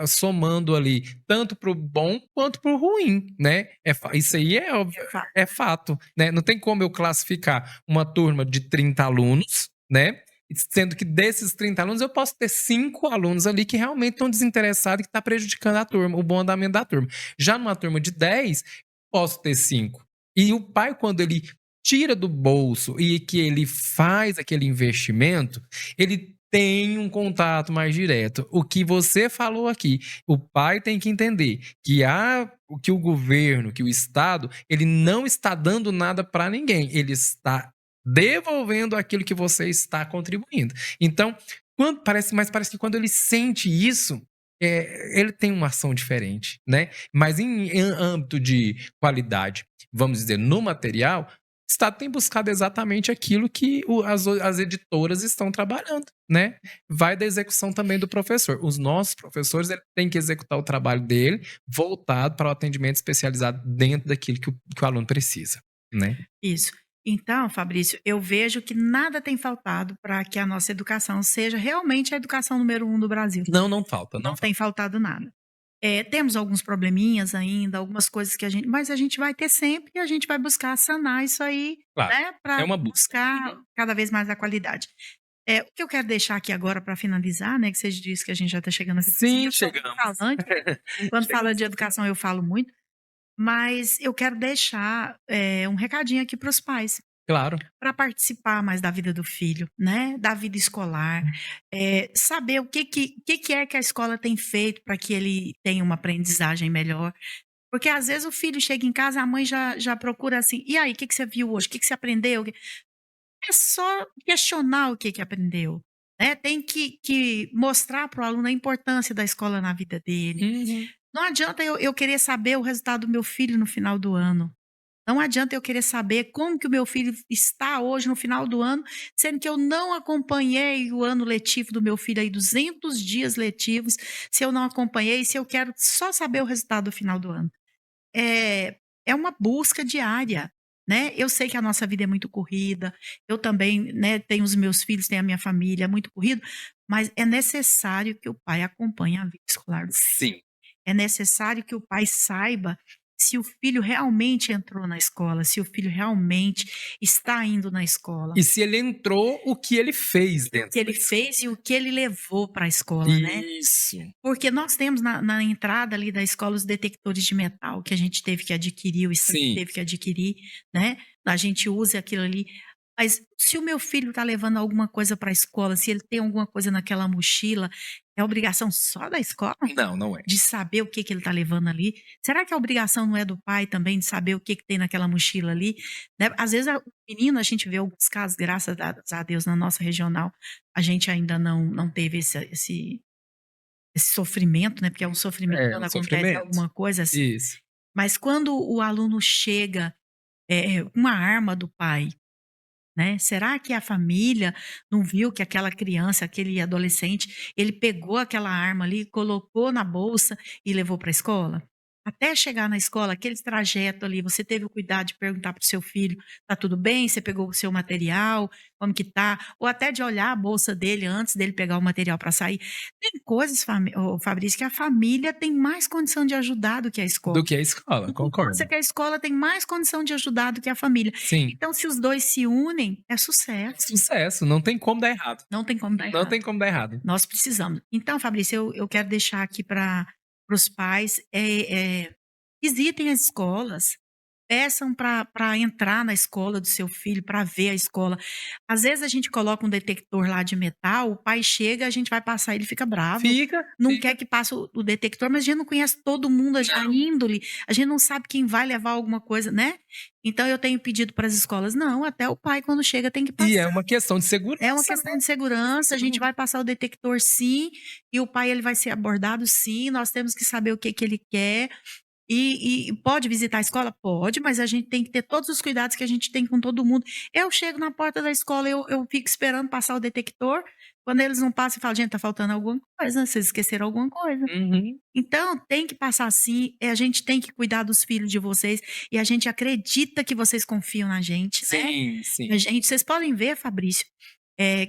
Speaker 1: somando ali, tanto para o bom quanto para o ruim, né? Isso aí é óbvio, é fato, né? Não tem como eu classificar uma turma de 30 alunos, né? Sendo que desses 30 alunos eu posso ter 5 alunos ali que realmente estão desinteressados e que está prejudicando a turma, o bom andamento da turma. Já numa turma de 10, posso ter 5. E o pai, quando ele tira do bolso e que ele faz aquele investimento, ele tem um contato mais direto. O que você falou aqui, o pai tem que entender que o governo, que o Estado, ele não está dando nada para ninguém, ele está devolvendo aquilo que você está contribuindo. Então, parece que quando ele sente isso, ele tem uma ação diferente, né? Mas em âmbito de qualidade, vamos dizer, no material, o Estado tem buscado exatamente aquilo que as editoras estão trabalhando, né? Vai da execução também do professor. Os nossos professores têm que executar o trabalho dele voltado para o atendimento especializado dentro daquilo que o aluno precisa, né?
Speaker 2: Isso. Então, Fabrício, eu vejo que nada tem faltado para que a nossa educação seja realmente a educação número 1 do Brasil.
Speaker 1: Não falta.
Speaker 2: Não tem faltado nada. Temos alguns probleminhas ainda, algumas coisas mas a gente vai ter sempre e a gente vai buscar sanar isso aí,
Speaker 1: Claro,
Speaker 2: né, para
Speaker 1: é uma busca.
Speaker 2: buscar cada vez mais a qualidade. O que eu quero deixar aqui agora para finalizar, né, que você disse que a gente já está chegando aqui.
Speaker 1: Sim,
Speaker 2: Eu sou
Speaker 1: chegamos.
Speaker 2: falante, quando fala de educação eu falo muito, mas eu quero deixar um recadinho aqui para os pais.
Speaker 1: Claro.
Speaker 2: Para participar mais da vida do filho, né? Da vida escolar, saber o que é que a escola tem feito para que ele tenha uma aprendizagem melhor. Porque às vezes o filho chega em casa, a mãe já procura assim, e aí, o que você viu hoje? O que você aprendeu? É só questionar o que aprendeu. Né? Tem que mostrar para o aluno a importância da escola na vida dele.
Speaker 1: Uhum.
Speaker 2: Não adianta eu querer saber o resultado do meu filho no final do ano. Não adianta eu querer saber como que o meu filho está hoje no final do ano, sendo que eu não acompanhei o ano letivo do meu filho aí, 200 dias letivos, se eu não acompanhei, se eu quero só saber o resultado do final do ano. é uma busca diária, né. Eu sei que a nossa vida é muito corrida, eu também, né, tenho os meus filhos, tenho a minha família, é muito corrido, mas é necessário que o pai acompanhe a vida escolar do filho.
Speaker 1: Sim.
Speaker 2: É necessário que o pai saiba se o filho realmente entrou na escola, se o filho realmente está indo na escola,
Speaker 1: E se ele entrou, o que ele fez
Speaker 2: o
Speaker 1: dentro
Speaker 2: que
Speaker 1: da
Speaker 2: ele
Speaker 1: escola.
Speaker 2: fez e o que ele levou para a escola, né.
Speaker 1: Isso.
Speaker 2: Porque nós temos na entrada ali da escola os detectores de metal que a gente teve que adquirir, o estado
Speaker 1: Sim.
Speaker 2: teve que adquirir, né, a gente usa aquilo ali. Mas se o meu filho está levando alguma coisa para a escola, se ele tem alguma coisa naquela mochila, é obrigação só da escola
Speaker 1: Não, não é.
Speaker 2: de saber o que que ele está levando ali? Será que a obrigação não é do pai também de saber o que que tem naquela mochila ali, né? Às vezes o menino, a gente vê alguns casos, graças a Deus, na nossa regional, a gente ainda não teve esse sofrimento, né, porque é um sofrimento
Speaker 1: É um
Speaker 2: quando acontece
Speaker 1: sofrimento.
Speaker 2: alguma coisa assim,
Speaker 1: Isso.
Speaker 2: mas quando o aluno chega, com uma arma do pai, né, será que a família não viu que aquela criança, aquele adolescente, ele pegou aquela arma ali, colocou na bolsa e levou para a escola? Até chegar na escola, aquele trajeto ali, você teve o cuidado de perguntar para o seu filho: "Tá tudo bem? Você pegou o seu material? Como que tá?" Ou até de olhar a bolsa dele antes dele pegar o material para sair. Tem coisas, Fabrício, que a família tem mais condição de ajudar do que a escola.
Speaker 1: Do que a escola,
Speaker 2: E tem coisa
Speaker 1: concordo.
Speaker 2: que a escola tem mais condição de ajudar do que a família.
Speaker 1: Sim.
Speaker 2: Então, se os 2 se unem, é sucesso,
Speaker 1: Sucesso, não tem como dar errado.
Speaker 2: não tem como dar
Speaker 1: Não
Speaker 2: errado.
Speaker 1: tem como dar errado.
Speaker 2: Nós precisamos. Então, Fabrício, eu quero deixar aqui para os pais, visitem as escolas, peçam para entrar na escola do seu filho, para ver a escola. Às vezes a gente coloca um detector lá de metal, o pai chega, a gente vai passar, ele fica bravo,
Speaker 1: Fica,
Speaker 2: não
Speaker 1: fica.
Speaker 2: quer que passe o detector, mas a gente não conhece todo mundo, a
Speaker 1: Não.
Speaker 2: índole, a gente não sabe quem vai levar alguma coisa, né. Então eu tenho pedido para as escolas: "Não, até o pai quando chega tem que
Speaker 1: E é
Speaker 2: passar".
Speaker 1: uma questão de
Speaker 2: É uma
Speaker 1: segurança,
Speaker 2: questão
Speaker 1: né.
Speaker 2: de segurança, a gente vai passar o detector sim, e o pai ele vai ser abordado sim, nós temos que saber o que que ele quer, e pode visitar a escola? Pode, mas a gente tem que ter todos os cuidados que a gente tem com todo mundo. Eu chego na porta da escola, eu fico esperando passar o detector, quando eles não passam eu falo: "Gente, tá faltando alguma coisa, vocês esqueceram alguma coisa".
Speaker 1: Uhum.
Speaker 2: Então tem que passar sim, a gente tem que cuidar dos filhos de vocês, e a gente acredita que vocês confiam na gente, né.
Speaker 1: Sim, sim.
Speaker 2: A gente vocês podem ver, Fabrício,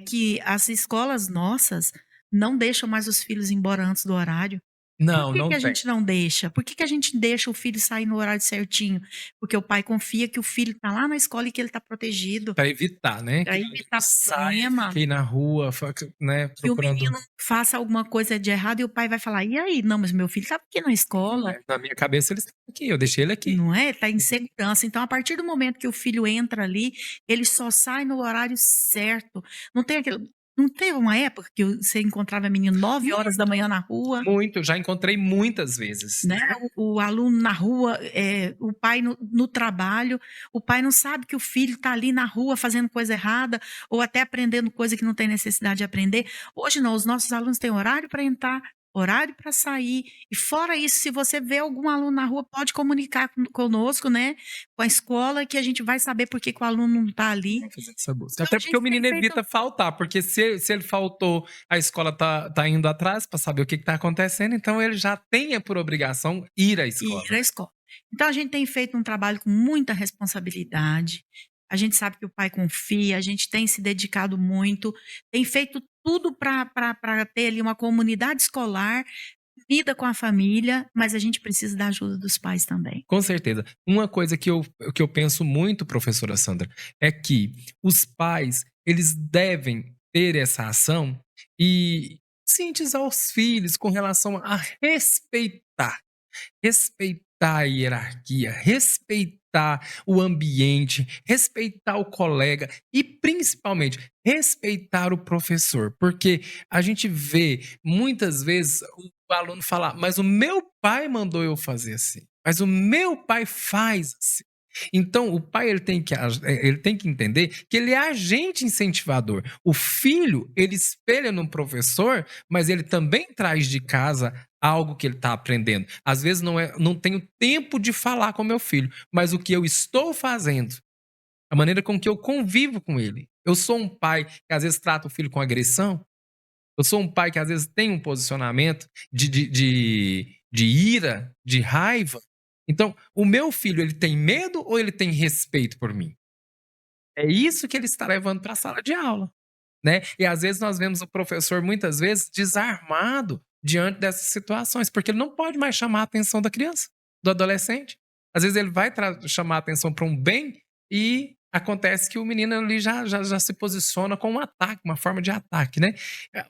Speaker 2: que as escolas nossas não deixam mais os filhos embora antes do horário. Por
Speaker 1: Não,
Speaker 2: que que
Speaker 1: não
Speaker 2: a
Speaker 1: tem.
Speaker 2: gente não deixa? Por que que a gente deixa o filho sair no horário certinho? Porque o pai confia que o filho está lá na escola e que ele está protegido,
Speaker 1: Pra evitar, né,
Speaker 2: para
Speaker 1: que
Speaker 2: evitar
Speaker 1: saia,
Speaker 2: problema,
Speaker 1: fique aí na rua, né,
Speaker 2: que o
Speaker 1: procurando.
Speaker 2: menino faça alguma coisa de errado e o pai vai falar: "E aí? Não, mas meu filho estava aqui na escola".
Speaker 1: Na minha cabeça eles estão aqui, eu deixei ele aqui.
Speaker 2: Não é? Tá em segurança. Então, a partir do momento que o filho entra ali, ele só sai no horário certo. Não tem aquele não teve uma época que você encontrava menino 9 horas da manhã na rua,
Speaker 1: Muito, já encontrei muitas vezes.
Speaker 2: né, o aluno na rua, o pai no trabalho, o pai não sabe que o filho está ali na rua fazendo coisa errada, ou até aprendendo coisa que não tem necessidade de aprender. Hoje não, os nossos alunos têm horário para entrar, horário para sair, e fora isso, se você vê algum aluno na rua, pode comunicar conosco, né, com a escola, que a gente vai saber por que que o aluno não está ali.
Speaker 1: Vamos fazer essa busca.
Speaker 2: Então a
Speaker 1: Até porque o
Speaker 2: gente tem
Speaker 1: menino
Speaker 2: feito
Speaker 1: evita faltar, porque se ele faltou, a escola tá indo atrás pra saber o que que tá acontecendo, então ele já tem por obrigação ir à escola,
Speaker 2: ir à
Speaker 1: né.
Speaker 2: escola. Então a gente tem feito um trabalho com muita responsabilidade, a gente sabe que o pai confia, a gente tem se dedicado muito, tem feito tudo para ter ali uma comunidade escolar, lida com a família, mas a gente precisa da ajuda dos pais também.
Speaker 1: Com certeza. Uma coisa que eu penso muito, professora Sandra, é que os pais, eles devem ter essa ação e cientizar os filhos com relação a respeitar a hierarquia, respeitar o ambiente, respeitar o colega e, principalmente, respeitar o professor. Porque a gente vê muitas vezes o aluno falar: "Mas o meu pai mandou eu fazer assim, mas o meu pai faz assim". Então, o pai ele tem que entender que ele é agente incentivador. O filho, ele espelha no professor, mas ele também traz de casa algo que ele está aprendendo. Às vezes não tenho tempo de falar com meu filho, mas o que eu estou fazendo, a maneira com que eu convivo com ele. Eu sou um pai que às vezes trata o filho com agressão, eu sou um pai que às vezes tem um posicionamento de ira, de raiva. Então, o meu filho, ele tem medo ou ele tem respeito por mim? É isso que ele está levando para a sala de aula, né? E às vezes nós vemos o professor, muitas vezes, desarmado diante dessas situações, porque ele não pode mais chamar a atenção da criança, do adolescente. Às vezes ele vai chamar a atenção para um bem e acontece que o menino ali já se posiciona com um ataque, uma forma de ataque, né?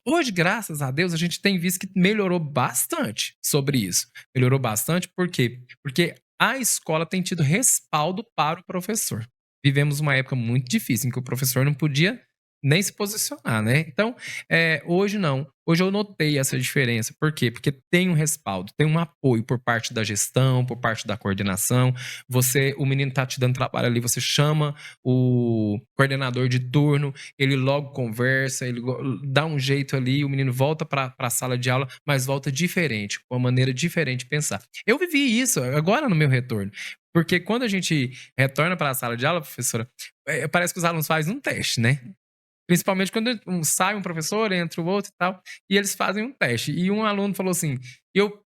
Speaker 1: Hoje, graças a Deus, a gente tem visto que melhorou bastante sobre isso. Melhorou bastante, por quê? Porque a escola tem tido respaldo para o professor. Vivemos uma época muito difícil, em que o professor não podia nem se posicionar, né? Então, hoje não. Hoje eu notei essa diferença. Por quê? Porque tem um respaldo, tem um apoio por parte da gestão, por parte da coordenação. O menino tá te dando trabalho ali, você chama o coordenador de turno, ele logo conversa, ele dá um jeito ali, o menino volta para a sala de aula, mas volta diferente, com uma maneira diferente de pensar. Eu vivi isso agora no meu retorno. Porque quando a gente retorna para a sala de aula, professora, parece que os alunos fazem um teste, né? Principalmente quando sai um professor, entra o outro e tal, e eles fazem um teste. E um aluno falou assim: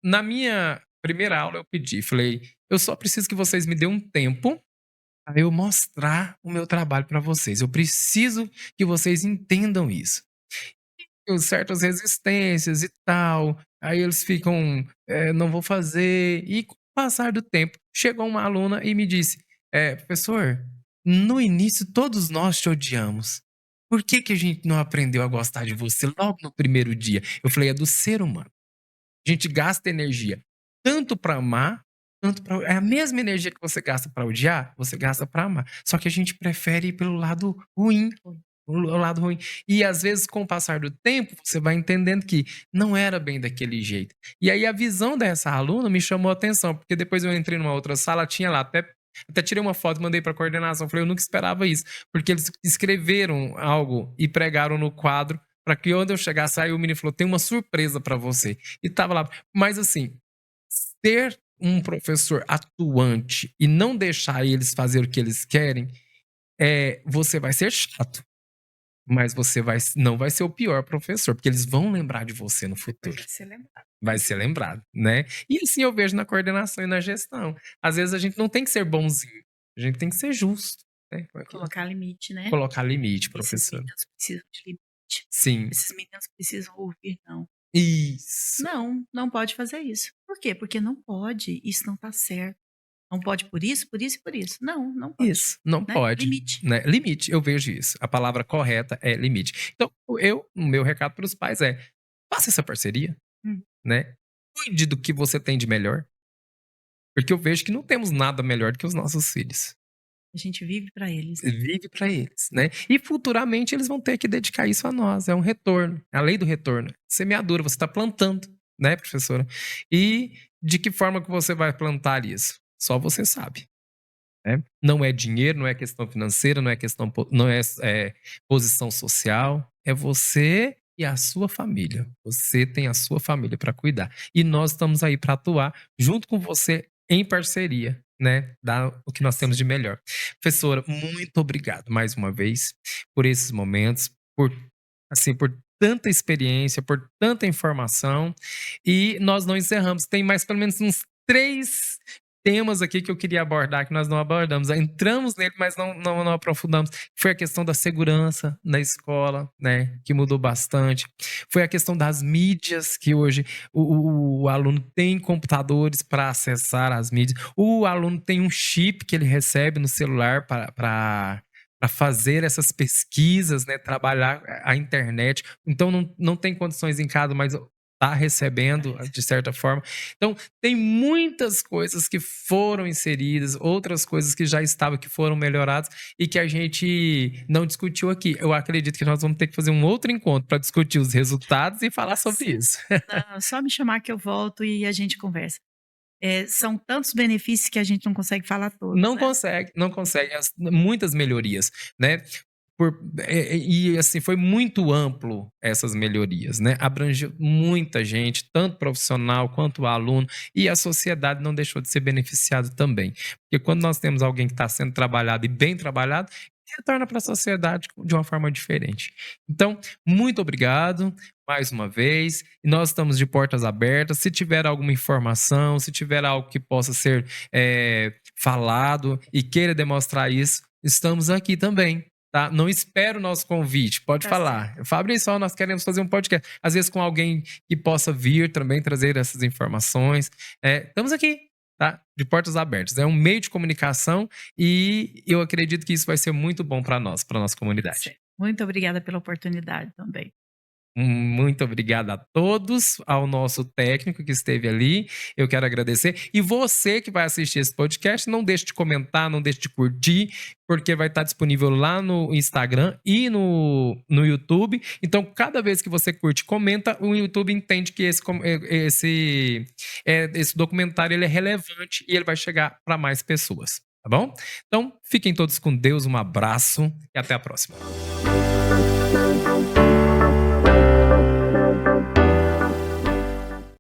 Speaker 1: na minha primeira aula, eu falei, eu só preciso que vocês me dêem um tempo para eu mostrar o meu trabalho para vocês. Eu preciso que vocês entendam isso. E certas resistências e tal, aí eles ficam, não vou fazer. E com o passar do tempo, chegou uma aluna e me disse: professor, no início todos nós te odiamos. Por que que a gente não aprendeu a gostar de você logo no primeiro dia? Eu falei, é do ser humano. A gente gasta energia tanto para amar, tanto para... É a mesma energia que você gasta para odiar, você gasta para amar. Só que a gente prefere ir pelo lado ruim. O lado ruim. E às vezes, com o passar do tempo, você vai entendendo que não era bem daquele jeito. E aí a visão dessa aluna me chamou a atenção, porque depois eu entrei numa outra sala, tinha lá até tirei uma foto, mandei para a coordenação. Falei, eu nunca esperava isso. Porque eles escreveram algo e pregaram no quadro para que onde eu chegasse, aí o menino falou, tem uma surpresa para você. E tava lá. Mas assim, ser um professor atuante e não deixar eles fazer o que eles querem, você vai ser chato. Mas você não vai ser o pior professor, porque eles vão lembrar de você no futuro.
Speaker 2: Vai ser lembrado.
Speaker 1: Vai ser lembrado, né? E assim eu vejo na coordenação e na gestão. Às vezes a gente não tem que ser bonzinho, a gente tem que ser justo, né?
Speaker 2: Colocar limite, né?
Speaker 1: Colocar limite,
Speaker 2: Esses
Speaker 1: professor.
Speaker 2: meninos precisam de limite.
Speaker 1: Sim.
Speaker 2: Esses meninos precisam ouvir, não.
Speaker 1: Isso.
Speaker 2: Não pode fazer isso. Por quê? Porque não pode, isso não tá certo. Não pode por isso, por isso e por isso. Não pode.
Speaker 1: Isso, não
Speaker 2: Né?
Speaker 1: pode.
Speaker 2: Limite.
Speaker 1: Né? Limite, eu vejo isso. A palavra correta é limite. Então, o meu recado para os pais é: faça essa parceria, né? Cuide do que você tem de melhor. Porque eu vejo que não temos nada melhor do que os nossos filhos.
Speaker 2: A gente vive para eles.
Speaker 1: Vive para eles, né? E futuramente eles vão ter que dedicar isso a nós. É um retorno. É a lei do retorno. Semeadura, você está plantando, né, professora? E de que forma que você vai plantar isso? Só você sabe. Né? Não é dinheiro, não é questão financeira, não é posição social. É você e a sua família. Você tem a sua família para cuidar. E nós estamos aí para atuar junto com você em parceria, né? Dar o que nós temos de melhor. Professora, muito obrigado mais uma vez por esses momentos, por tanta experiência, por tanta informação. E nós não encerramos. Tem mais pelo menos uns 3 temas aqui que eu queria abordar, que nós não abordamos. Entramos nele, mas não aprofundamos. Foi a questão da segurança na escola, né? Que mudou bastante. Foi a questão das mídias, que hoje o aluno tem computadores para acessar as mídias. O aluno tem um chip que ele recebe no celular para fazer essas pesquisas, né? Trabalhar a internet. Então, não tem condições em casa, mas está recebendo, de certa forma. Então, tem muitas coisas que foram inseridas, outras coisas que já estavam, que foram melhoradas e que a gente não discutiu aqui. Eu acredito que nós vamos ter que fazer um outro encontro para discutir os resultados e falar sobre isso.
Speaker 2: Não, só me chamar que eu volto e a gente conversa. São tantos benefícios que a gente não consegue falar todos.
Speaker 1: Não
Speaker 2: né?
Speaker 1: consegue. Muitas melhorias, né? Assim, foi muito amplo essas melhorias, né? Abrangeu muita gente, tanto profissional quanto aluno, e a sociedade não deixou de ser beneficiada também. Porque quando nós temos alguém que está sendo trabalhado e bem trabalhado, retorna para a sociedade de uma forma diferente. Então, muito obrigado mais uma vez. Nós estamos de portas abertas. Se tiver alguma informação, se tiver algo que possa ser falado e queira demonstrar isso, estamos aqui também. Tá? Não espero o nosso convite, pode falar. Fabrício, nós queremos fazer um podcast. Às vezes com alguém que possa vir também trazer essas informações. Estamos aqui, tá? De portas abertas. É um meio de comunicação e eu acredito que isso vai ser muito bom para nós, para nossa comunidade.
Speaker 2: Certo. Muito obrigada pela oportunidade também.
Speaker 1: Muito obrigado a todos, ao nosso técnico que esteve ali. Eu quero agradecer. E você que vai assistir esse podcast, não deixe de comentar, não deixe de curtir, porque vai estar disponível lá no Instagram e no YouTube. Então, cada vez que você curte e comenta, o YouTube entende que esse documentário ele é relevante e ele vai chegar para mais pessoas. Tá bom? Então, fiquem todos com Deus, um abraço e até a próxima.